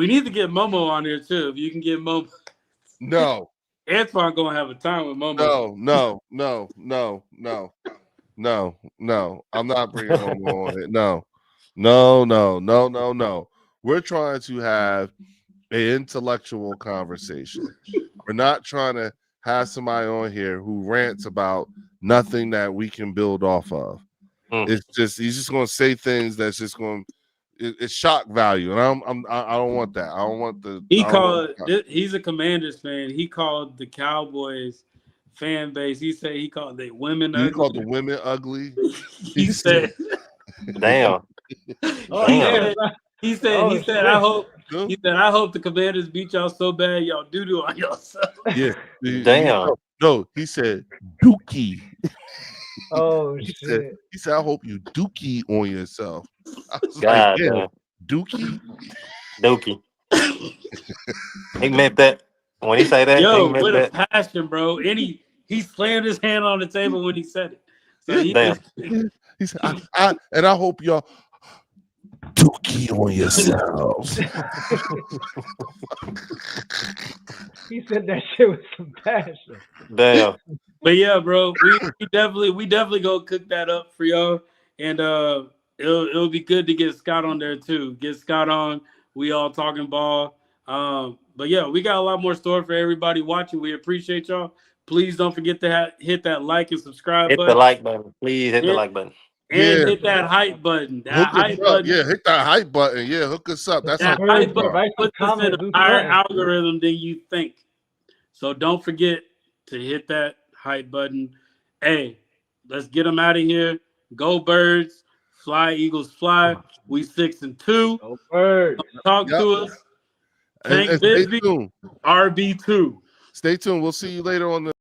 need to get Momo on here too. If you can get Momo. No. Antoine gonna have a time with Momo. No. I'm not bringing Momo on it. No. We're trying to have an intellectual conversation. We're not trying to have somebody on here who rants about nothing that we can build off of. It's just he's just gonna say things that's just going. it's shock value, and I don't want that. I don't want the. He I don't called. want that. He's a Commanders fan. He called the Cowboys fan base. He said he called the women. He ugly. called the women ugly. He said. Damn. Oh, Damn. yeah. He said. Oh, He said. shit. I hope. Huh? He said. I hope the Commanders beat y'all so bad y'all doo on yourself. Yeah. Damn. No, he said dookie. Oh, He shit. said, I hope you dookie on yourself. I was God like, yeah, damn. dookie. Dookie. He meant that. When he say that, Yo, he meant with that. a passion, bro. And he slammed his hand on the table when he said it. So he Damn. He said, I hope y'all dookie on yourselves. He said that shit with some passion. Damn. But yeah, bro, we definitely go cook that up for y'all, and it'll be good to get Scott on there too. Get Scott on. We all talking ball. But yeah, we got a lot more story for everybody watching. We appreciate y'all. Please don't forget to hit that like and subscribe Hit the button, like button. Please hit the like button. and Yeah. hit that hype button. That Hook hype us up. button. Yeah, hit that hype button. Yeah, hook us up. That's That how Right, hype button right, puts us in comment, a do higher something. algorithm than you think. So don't forget to hit that hype button. Hey, let's get them out of here. Go Birds. Fly Eagles fly. We 6-2. Go Birds. Talk Yep. to us. and Tank stay Bisbee, tuned. RB2. Stay tuned. We'll see you later on the